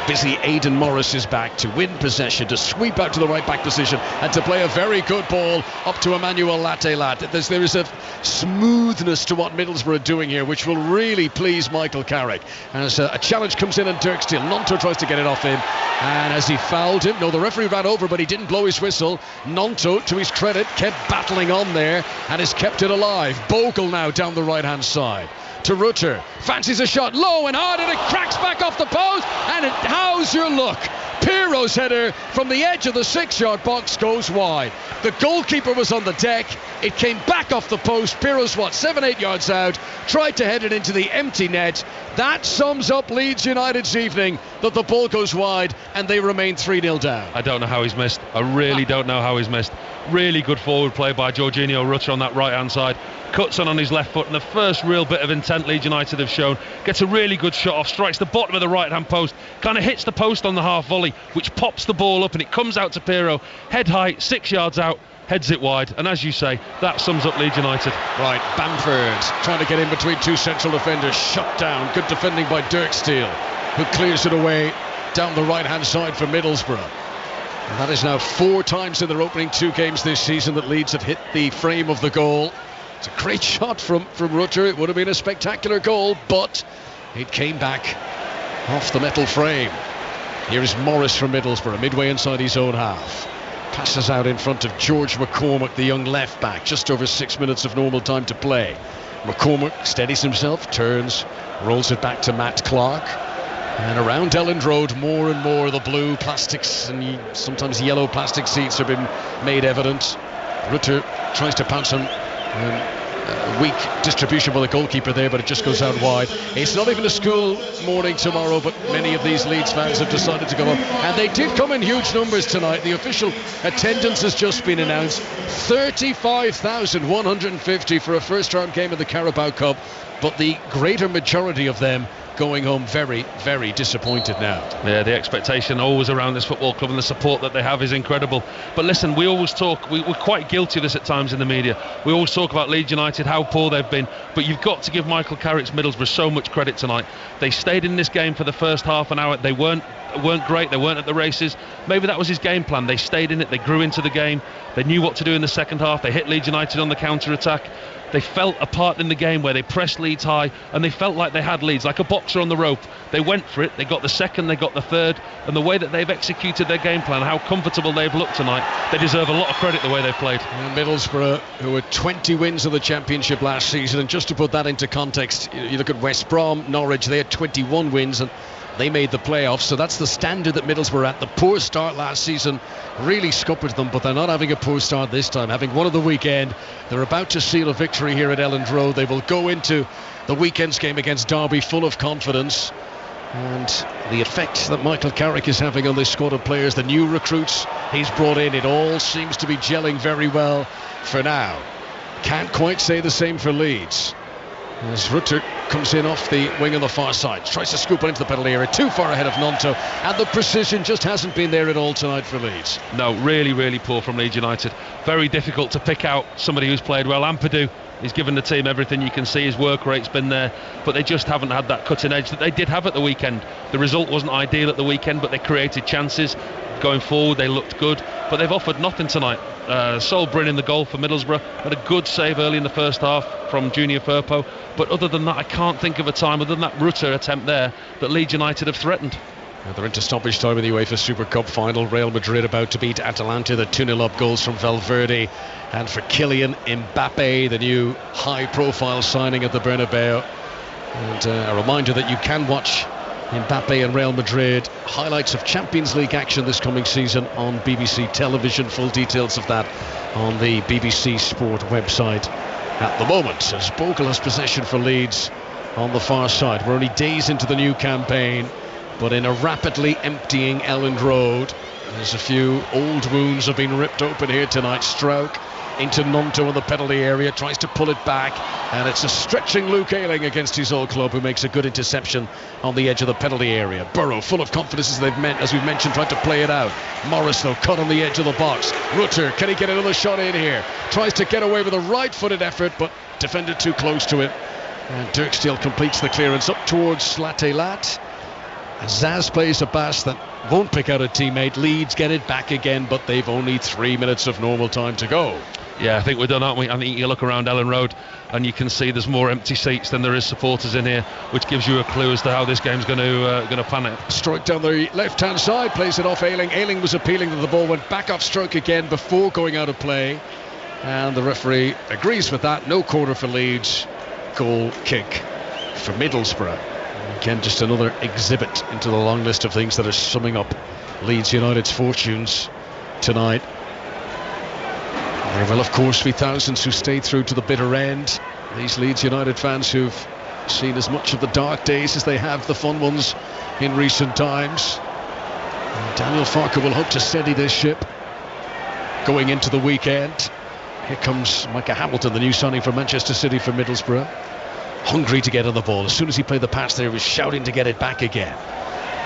[SPEAKER 1] busy Aidan Morris is back to win possession, to sweep out to the right back position, and to play a very good ball up to Emmanuel Lattelat. There is a smoothness to what Middlesbrough are doing here, which will really please Michael Carrick. As a challenge comes in and Dirksteel, Nonto tries to get it off him, and as he fouled him, no, the referee ran over, but he didn't blow his whistle. Nonto, to his credit, kept battling on there and has kept it alive. Bogle now down the right hand side to Rutter, fancies a shot low and hard, and it cracks back off the post, and how's your look? Pirro's header from the edge of the 6-yard box goes wide. The goalkeeper was on the deck, it came back off the post. Pirro's 7-8 yards out, tried to head it into the empty net. That sums up Leeds United's evening, that the ball goes wide and they remain 3-0 down.
[SPEAKER 2] I don't know how he's missed. I really don't know how he's missed. Really good forward play by Jorginho Rutter on that right hand side. Cuts on his left foot, and the first real bit of intent Leeds United have shown. Gets a really good shot off, strikes the bottom of the right hand post, kind of hits the post on the half volley, which pops the ball up, and it comes out to Pirro, head height, 6 yards out, heads it wide, and as you say, that sums up Leeds United.
[SPEAKER 1] Right, Bamford trying to get in between 2 central defenders, shut down. Good defending by Dirksteel, who clears it away down the right hand side for Middlesbrough. And that is now 4 times in their opening 2 games this season that Leeds have hit the frame of the goal. It's a great shot from Rutter. It would have been a spectacular goal, but it came back off the metal frame. Here is Morris from Middlesbrough, midway inside his own half. Passes out in front of George McCormack, the young left back. Just over 6 minutes of normal time to play. McCormack steadies himself, turns, rolls it back to Matt Clark. And around Elland Road, more and more the blue plastics and sometimes yellow plastic seats have been made evident. Rutter tries to pounce on weak distribution by the goalkeeper there, but it just goes out wide. It's not even a school morning tomorrow, but many of these Leeds fans have decided to go up, and they did come in huge numbers tonight. The official attendance has just been announced, 35,150 for a first round game of the Carabao Cup, but the greater majority of them going home very, very disappointed now.
[SPEAKER 2] Yeah, the expectation always around this football club, and the support that they have is incredible. But listen, we always talk, we're quite guilty of this at times in the media. We always talk about Leeds United, how poor they've been, but you've got to give Michael Carrick's Middlesbrough so much credit tonight. They stayed in this game for the first half an hour. They weren't great, they weren't at the races. Maybe that was his game plan. They stayed in it, they grew into the game, they knew what to do in the second half. They hit Leeds United on the counter-attack. They felt a part in the game where they pressed Leeds high, and they felt like they had Leeds, like a boxer on the rope. They went for it, they got the second, they got the third, and the way that they've executed their game plan, how comfortable they've looked tonight, they deserve a lot of credit the way they've played.
[SPEAKER 1] And Middlesbrough, who had 20 wins in the Championship last season, and just to put that into context, you look at West Brom, Norwich, they had 21 wins, and they made the playoffs, so that's the standard that Middlesbrough are at. The poor start last season really scuppered them, but they're not having a poor start this time. Having won at the weekend, they're about to seal a victory here at Elland Road. They will go into the weekend's game against Derby full of confidence, and the effect that Michael Carrick is having on this squad of players, the new recruits he's brought in, it all seems to be gelling very well for now. Can't quite say the same for Leeds, as Rutter comes in off the wing on the far side, tries to scoop it into the penalty area, too far ahead of Nonto, and the precision just hasn't been there at all tonight for Leeds.
[SPEAKER 2] No, really, really poor from Leeds United. Very difficult to pick out somebody who's played well. Ampadu, he's given the team everything. You can see his work rate's been there, but they just haven't had that cutting edge that they did have at the weekend. The result wasn't ideal at the weekend, but they created chances. Going forward, they looked good, but they've offered nothing tonight. Sol Bryn in the goal for Middlesbrough had a good save early in the first half from Junior Firpo, but other than that, I can't think of a time, other than that Rutter attempt there, that Leeds United have threatened.
[SPEAKER 1] They're into stoppage time in the UEFA Super Cup final. Real Madrid about to beat Atalanta. The 2-0 up goals from Valverde, and for Kylian Mbappe, the new high-profile signing at the Bernabeu. And a reminder that you can watch Mbappe and Real Madrid. Highlights of Champions League action this coming season on BBC television. Full details of that on the BBC Sport website at the moment, as Bogle has possession for Leeds on the far side. We're only days into the new campaign, but in a rapidly emptying Elland Road, there's a few old wounds have been ripped open here tonight. Stroke into Nonto in the penalty area, tries to pull it back, and it's a stretching Luke Ayling against his old club, who makes a good interception on the edge of the penalty area. Burrow, full of confidence as we've mentioned, tried to play it out. Morris, though, cut on the edge of the box. Rutter, can he get another shot in here? Tries to get away with a right-footed effort, but defended too close to it. And Dirksteel completes the clearance up towards Lat. Zaz plays a pass that won't pick out a teammate. Leeds get it back again, but they've only 3 minutes of normal time to go.
[SPEAKER 2] Yeah, I think we're done, aren't we? I think you look around Elland Road and you can see there's more empty seats than there is supporters in here, which gives you a clue as to how this game's going to pan out.
[SPEAKER 1] Stroke down the left-hand side, plays it off Ayling. Ayling was appealing that the ball went back off Stroke again before going out of play, and the referee agrees with that. No corner for Leeds, goal kick for Middlesbrough. Again, just another exhibit into the long list of things that are summing up Leeds United's fortunes tonight. There will, of course, be thousands who stay through to the bitter end. These Leeds United fans who've seen as much of the dark days as they have the fun ones in recent times. And Daniel Farke will hope to steady this ship going into the weekend. Here comes Micah Hamilton, the new signing from Manchester City for Middlesbrough. Hungry to get on the ball. As soon as he played the pass there, he was shouting to get it back again.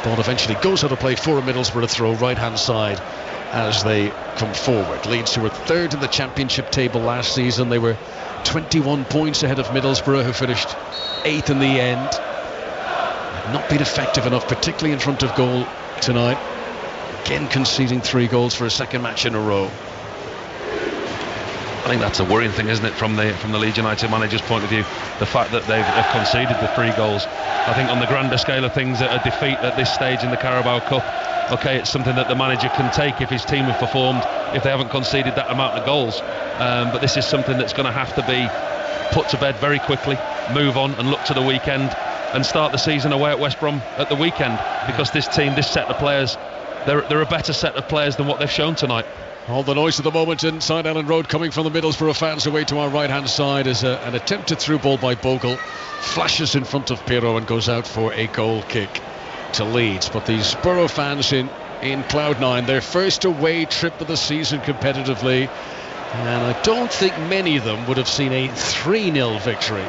[SPEAKER 1] Ball eventually goes out of play for a Middlesbrough throw, right-hand side, as they come forward. Leeds, who were third in the championship table last season, they were 21 points ahead of Middlesbrough, who finished 8th in the end. Have not been effective enough, particularly in front of goal tonight. Again conceding 3 goals for a second match in a row.
[SPEAKER 2] I think that's a worrying thing, isn't it, from the Leeds United manager's point of view, the fact that they've conceded the 3 goals. I think on the grander scale of things, a defeat at this stage in the Carabao Cup, okay, it's something that the manager can take if his team have performed, if they haven't conceded that amount of goals. But this is something that's going to have to be put to bed very quickly, move on and look to the weekend and start the season away at West Brom at the weekend, because this team, this set of players, they're a better set of players than what they've shown tonight.
[SPEAKER 1] All the noise at the moment inside Elland Road coming from the Middlesbrough fans away to our right-hand side as an attempted through ball by Bogle flashes in front of Pirro and goes out for a goal kick to Leeds. But these Borough fans in Cloud9, their first away trip of the season competitively, and I don't think many of them would have seen a 3-0 victory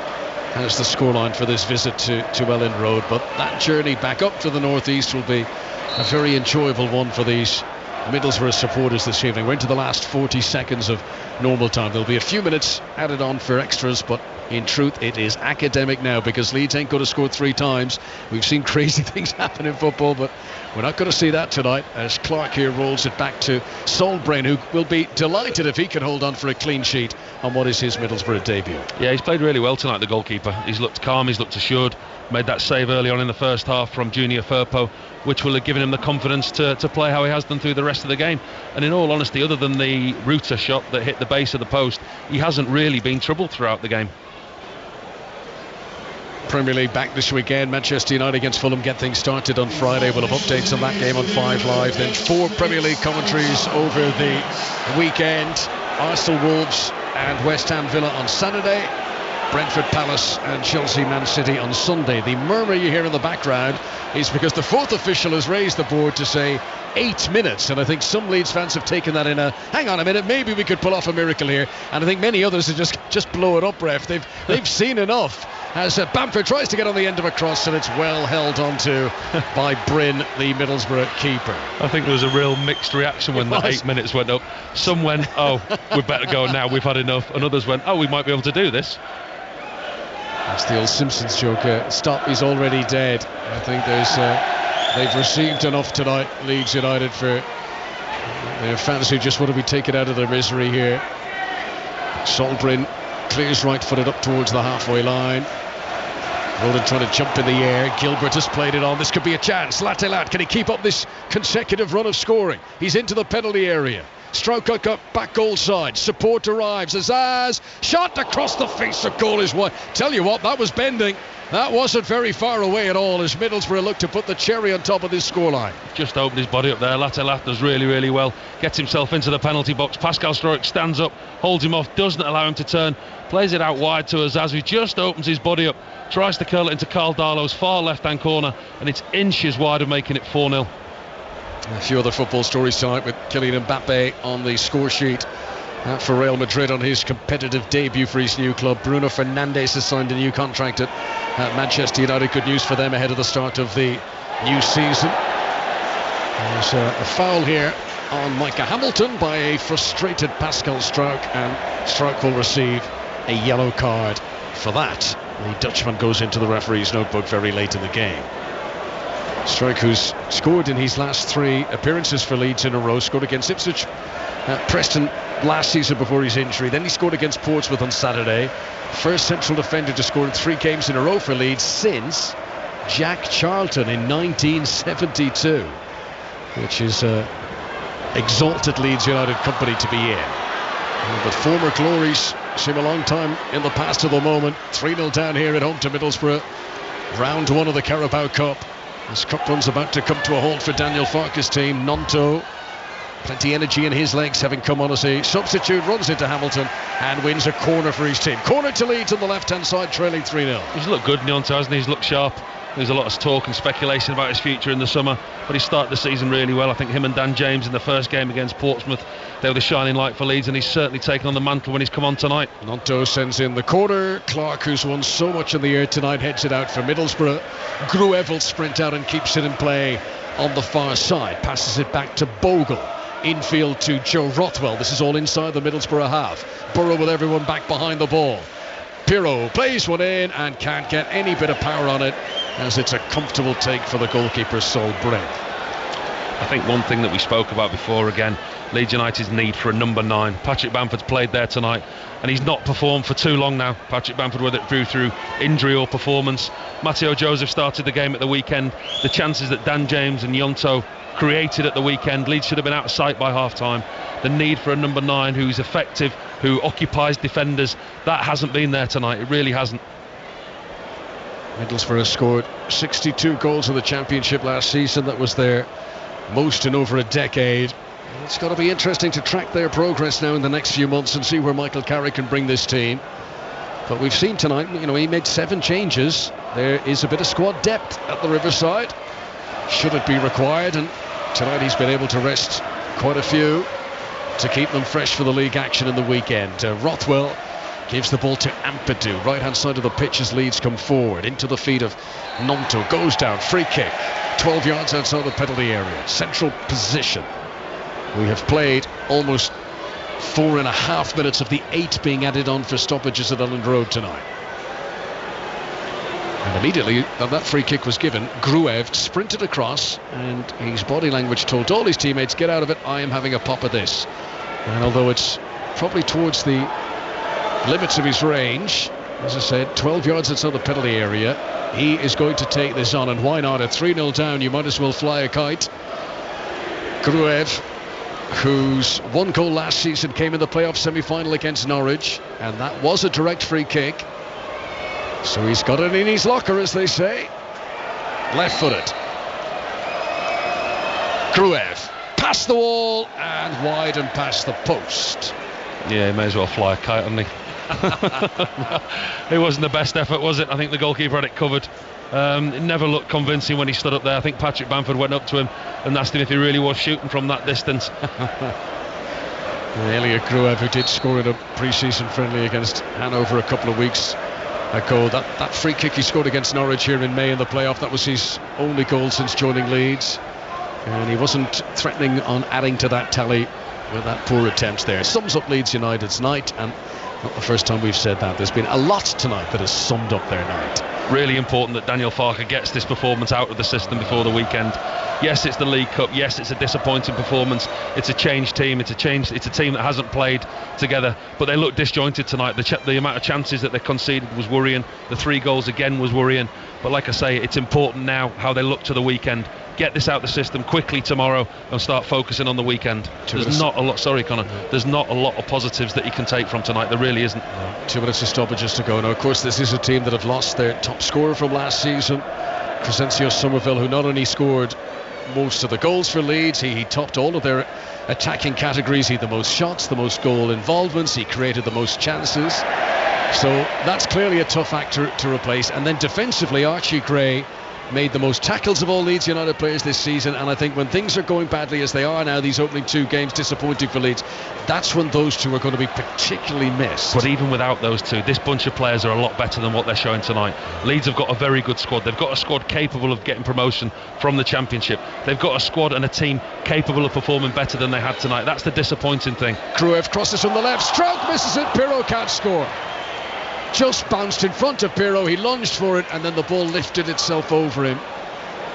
[SPEAKER 1] as the scoreline for this visit to Elland Road. But that journey back up to the northeast will be a very enjoyable one for these Middlesbrough supporters this evening. We're into the last 40 seconds of normal time. There'll be a few minutes added on for extras, but in truth it is academic now, because Leeds ain't going to score 3 times. We've seen crazy things happen in football, but we're not going to see that tonight, as Clark here rolls it back to Solbrain, who will be delighted if he can hold on for a clean sheet on what is his Middlesbrough debut.
[SPEAKER 2] Yeah, he's played really well tonight, the goalkeeper. He's looked calm, he's looked assured, made that save early on in the first half from Junior Firpo, which will have given him the confidence to play how he has done through the rest of the game. And in all honesty, other than the Rutter shot that hit the base of the post, he hasn't really been troubled throughout the game.
[SPEAKER 1] Premier League back this weekend. Manchester United against Fulham get things started on Friday. We'll have updates on that game on 5 Live. Then 4 Premier League commentaries over the weekend. Arsenal, Wolves and West Ham Villa on Saturday. Brentford Palace and Chelsea Man City on Sunday. The murmur you hear in the background is because the 4th official has raised the board to say 8 minutes, and I think some Leeds fans have taken that in a hang on a minute, maybe we could pull off a miracle here, and I think many others are just blow it up, ref. They've seen enough, as Bamford tries to get on the end of a cross, and it's well held onto by Bryn, the Middlesbrough keeper.
[SPEAKER 2] I think there was a real mixed reaction when that 8 minutes went up. Some went, oh, we better go now, we've had enough, and others went, oh, we might be able to do this.
[SPEAKER 1] That's the old Simpsons joke, stop, he's already dead. I think they've received enough tonight, Leeds United, for their fans who just want to be taken out of their misery here. Solbrain clears right-footed up towards the halfway line. Roland trying to jump in the air. Gilbert has played it on. This could be a chance. Lat, can he keep up this consecutive run of scoring? He's into the penalty area. Stroke up back goal side. Support arrives. Azaz shot across the face of goal is wide. Tell you what, that was bending. That wasn't very far away at all as Middlesbrough looked to put the cherry on top of this scoreline.
[SPEAKER 2] Just opened his body up there. Latte does really well. Gets himself into the penalty box. Pascal Stroke stands up, holds him off, doesn't allow him to turn. Plays it out wide to Azaz, who just opens his body up. Tries to curl it into Carl Darlow's far left-hand corner, and it's inches wide of making it 4-0.
[SPEAKER 1] A few other football stories tonight with Kylian Mbappe on the score sheet for Real Madrid on his competitive debut for his new club. Bruno Fernandes has signed a new contract at Manchester United. Good news for them ahead of the start of the new season. There's a foul here on Micah Hamilton by a frustrated Pascal Stroke, and Stroke will receive a yellow card for that. The Dutchman goes into the referee's notebook very late in the game. Stroke, who's scored in his last 3 appearances for Leeds in a row, scored against Ipswich, Preston last season before his injury, then he scored against Portsmouth on Saturday. First central defender to score in 3 games in a row for Leeds since Jack Charlton in 1972, which is exalted Leeds United company to be in. But former glories seem a long time in the past at the moment. 3-0 down here at home to Middlesbrough. Round 1 of the Carabao Cup. This cup run's about to come to a halt for Daniel Farke's team. Nonto, plenty energy in his legs, having come on as a substitute, runs into Hamilton and wins a corner for his team. Corner to Leeds on the left-hand side, trailing 3-0.
[SPEAKER 2] He's looked good, Nonto, hasn't he? He's looked sharp. There's a lot of talk and speculation about his future in the summer, but he started the season really well. I think him and Dan James in the first game against Portsmouth, they were the shining light for Leeds, and he's certainly taken on the mantle when he's come on tonight.
[SPEAKER 1] Nonto sends in the corner. Clark, who's won so much in the air tonight, heads it out for Middlesbrough. Gruev will sprint out and keeps it in play on the far side. Passes it back to Bogle. Infield to Joe Rothwell. This is all inside the Middlesbrough half. Burrow with everyone back behind the ball. Pirro plays one in and can't get any bit of power on it, as it's a comfortable take for the goalkeeper, Sol Brent.
[SPEAKER 2] I think one thing that we spoke about before, again, Leeds United's need for a number 9. Patrick Bamford's played there tonight, and he's not performed for too long now. Patrick Bamford, whether it grew through injury or performance. Matteo Joseph started the game at the weekend. The chances that Dan James and Yonto created at the weekend, Leeds should have been out of sight by half-time. The need for a number 9 who's effective, who occupies defenders, that hasn't been there tonight. It really hasn't.
[SPEAKER 1] Middlesbrough has scored 62 goals in the Championship last season. That was their most in over a decade. It's got to be interesting to track their progress now in the next few months and see where Michael Carrick can bring this team. But we've seen tonight, he made 7 changes. There is a bit of squad depth at the Riverside, should it be required, and tonight he's been able to rest quite a few to keep them fresh for the league action in the weekend. Rothwell gives the ball to Ampadu, right hand side of the pitch as Leeds come forward into the feet of Nonto, goes down, free kick 12 yards outside the penalty area, central position. We have played almost 4.5 minutes of the 8 being added on for stoppages at Elland Road tonight. And immediately that free kick was given, Gruev sprinted across, and his body language told all his teammates, get out of it, I am having a pop at this. And although it's probably towards the limits of his range, as I said, 12 yards outside the penalty area, he is going to take this on, and why not? At 3-0 down, you might as well fly a kite. Gruev, whose 1 goal last season came in the playoff semi-final against Norwich, and that was a direct free kick. So he's got it in his locker, as they say. Left-footed. Gruev past the wall and wide and past the post.
[SPEAKER 2] Yeah, he may as well fly a kite, hadn't he? It wasn't the best effort, was it? I think the goalkeeper had it covered. It never looked convincing when he stood up there. I think Patrick Bamford went up to him and asked him if he really was shooting from that distance.
[SPEAKER 1] Elliot Gruev, who did score in a pre-season friendly against Hanover a couple of weeks ago. That free kick he scored against Norwich here in May in the playoff, that was his only goal since joining Leeds, and he wasn't threatening on adding to that tally with that poor attempt there. Sums up Leeds United's night, and not the first time we've said that. There's been a lot tonight that has summed up their night.
[SPEAKER 2] Really important that Daniel Farke gets this performance out of the system before the weekend. Yes, it's the League Cup. Yes, it's a disappointing performance. It's a changed team. It's a team that hasn't played together. But they look disjointed tonight. The amount of chances that they conceded was worrying. The 3 goals again was worrying. But like I say, it's important now how they look to the weekend. get this out the system quickly tomorrow and start focusing on the weekend. There's not a lot, sorry Conor, there's not a lot of positives that you can take from tonight. There really isn't.
[SPEAKER 1] 2 minutes of stoppages to go. Now, of course, this is a team that have lost their top scorer from last season, Crescencio Somerville, who not only scored most of the goals for Leeds, he topped all of their attacking categories. He had the most shots, the most goal involvements, he created the most chances. So that's clearly a tough act to replace. And then defensively, Archie Gray made the most tackles of all Leeds United players this season, and I think when things are going badly as they are now, these opening 2 games disappointing for Leeds, that's when those 2 are going to be particularly missed.
[SPEAKER 2] But even without those 2, this bunch of players are a lot better than what they're showing tonight. Leeds have got a very good squad. They've got a squad capable of getting promotion from the Championship. They've got a squad and a team capable of performing better than they had tonight. That's the disappointing thing.
[SPEAKER 1] Kruev crosses from the left, Stroke misses it, Pirro can't score. Just bounced in front of Pirro, he lunged for it, and then the ball lifted itself over him.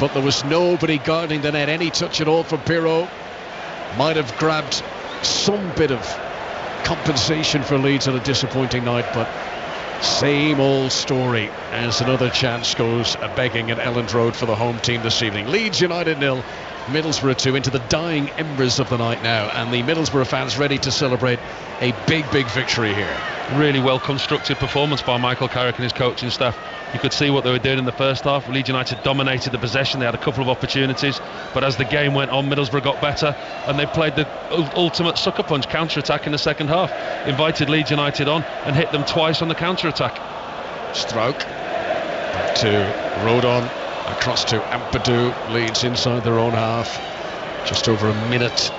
[SPEAKER 1] But there was nobody guarding the net. Any touch at all from Pirro might have grabbed some bit of compensation for Leeds on a disappointing night, but same old story as another chance goes begging at Elland Road for the home team this evening. Leeds United 0, Middlesbrough 2, into the dying embers of the night now, and the Middlesbrough fans ready to celebrate a big victory here.
[SPEAKER 2] Really well constructed performance by Michael Carrick and his coaching staff. You could see what they were doing in the first half. Leeds United dominated the possession. They had a couple of opportunities, but as the game went on, Middlesbrough got better, and they played the ultimate sucker punch counter-attack in the second half. Invited Leeds United on and hit them twice on the counter-attack.
[SPEAKER 1] Stroke back to Rodon, across to Ampadu. Leeds inside their own half. Just over a minute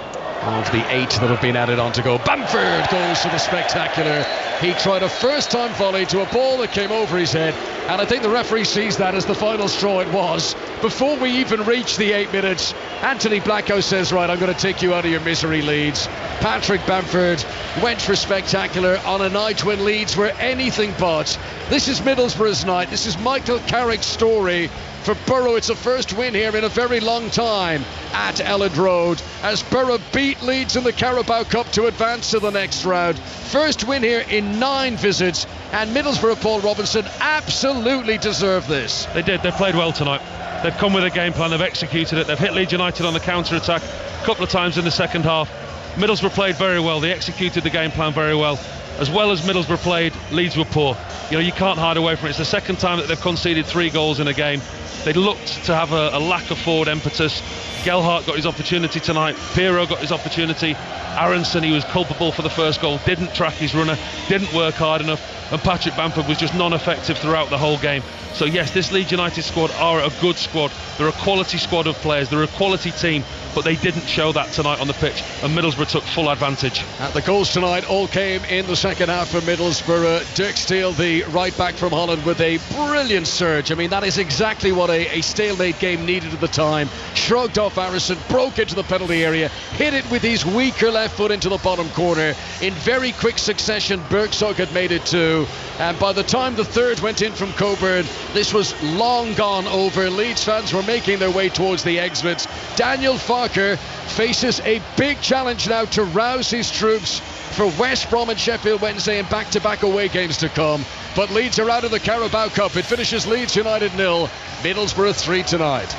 [SPEAKER 1] of the 8 that have been added on to go. Bamford goes for the spectacular. He tried a first-time volley to a ball that came over his head, and I think the referee sees that as the final straw. It was. Before we even reached the 8 minutes, Anthony Blacko says, right, I'm going to take you out of your misery, Leeds. Patrick Bamford went for spectacular on a night when Leeds were anything but. This is Middlesbrough's night. This is Michael Carrick's story. For Borough, it's a first win here in a very long time at Elland Road, as Borough beat Leeds in the Carabao Cup to advance to the next round. First win here in 9 visits, and Middlesbrough, Paul Robinson, absolutely deserve this.
[SPEAKER 2] They did. They played well tonight. They've come with a game plan, they've executed it, they've hit Leeds United on the counter-attack a couple of times in the second half. Middlesbrough played very well, they executed the game plan very well. As well as Middlesbrough played, Leeds were poor. You know, you can't hide away from it. It's the second time that they've conceded 3 goals in a game. They looked to have a lack of forward impetus. Gelhardt got his opportunity tonight. Pirro got his opportunity. Aronson, he was culpable for the first goal, didn't track his runner, didn't work hard enough, and Patrick Bamford was just non-effective throughout the whole game. So yes, this Leeds United squad are a good squad. They're a quality squad of players. They're a quality team, but they didn't show that tonight on the pitch, and Middlesbrough took full advantage.
[SPEAKER 1] And the goals tonight all came in the second half for Middlesbrough. Dirk Steele, the right back from Holland, with a brilliant surge. I mean, that is exactly what a stalemate game needed at the time. Shrugged off Aronson, broke into the penalty area, hit it with his weaker left foot into the bottom corner. In very quick succession, Bergsog had made it 2, and by the time the third went in from Coburn, this was long gone over. Leeds fans were making their way towards the exits. Daniel Farker faces a big challenge now to rouse his troops for West Brom and Sheffield Wednesday and back-to-back away games to come. But Leeds are out of the Carabao Cup. It finishes Leeds United 0, Middlesbrough 3 tonight.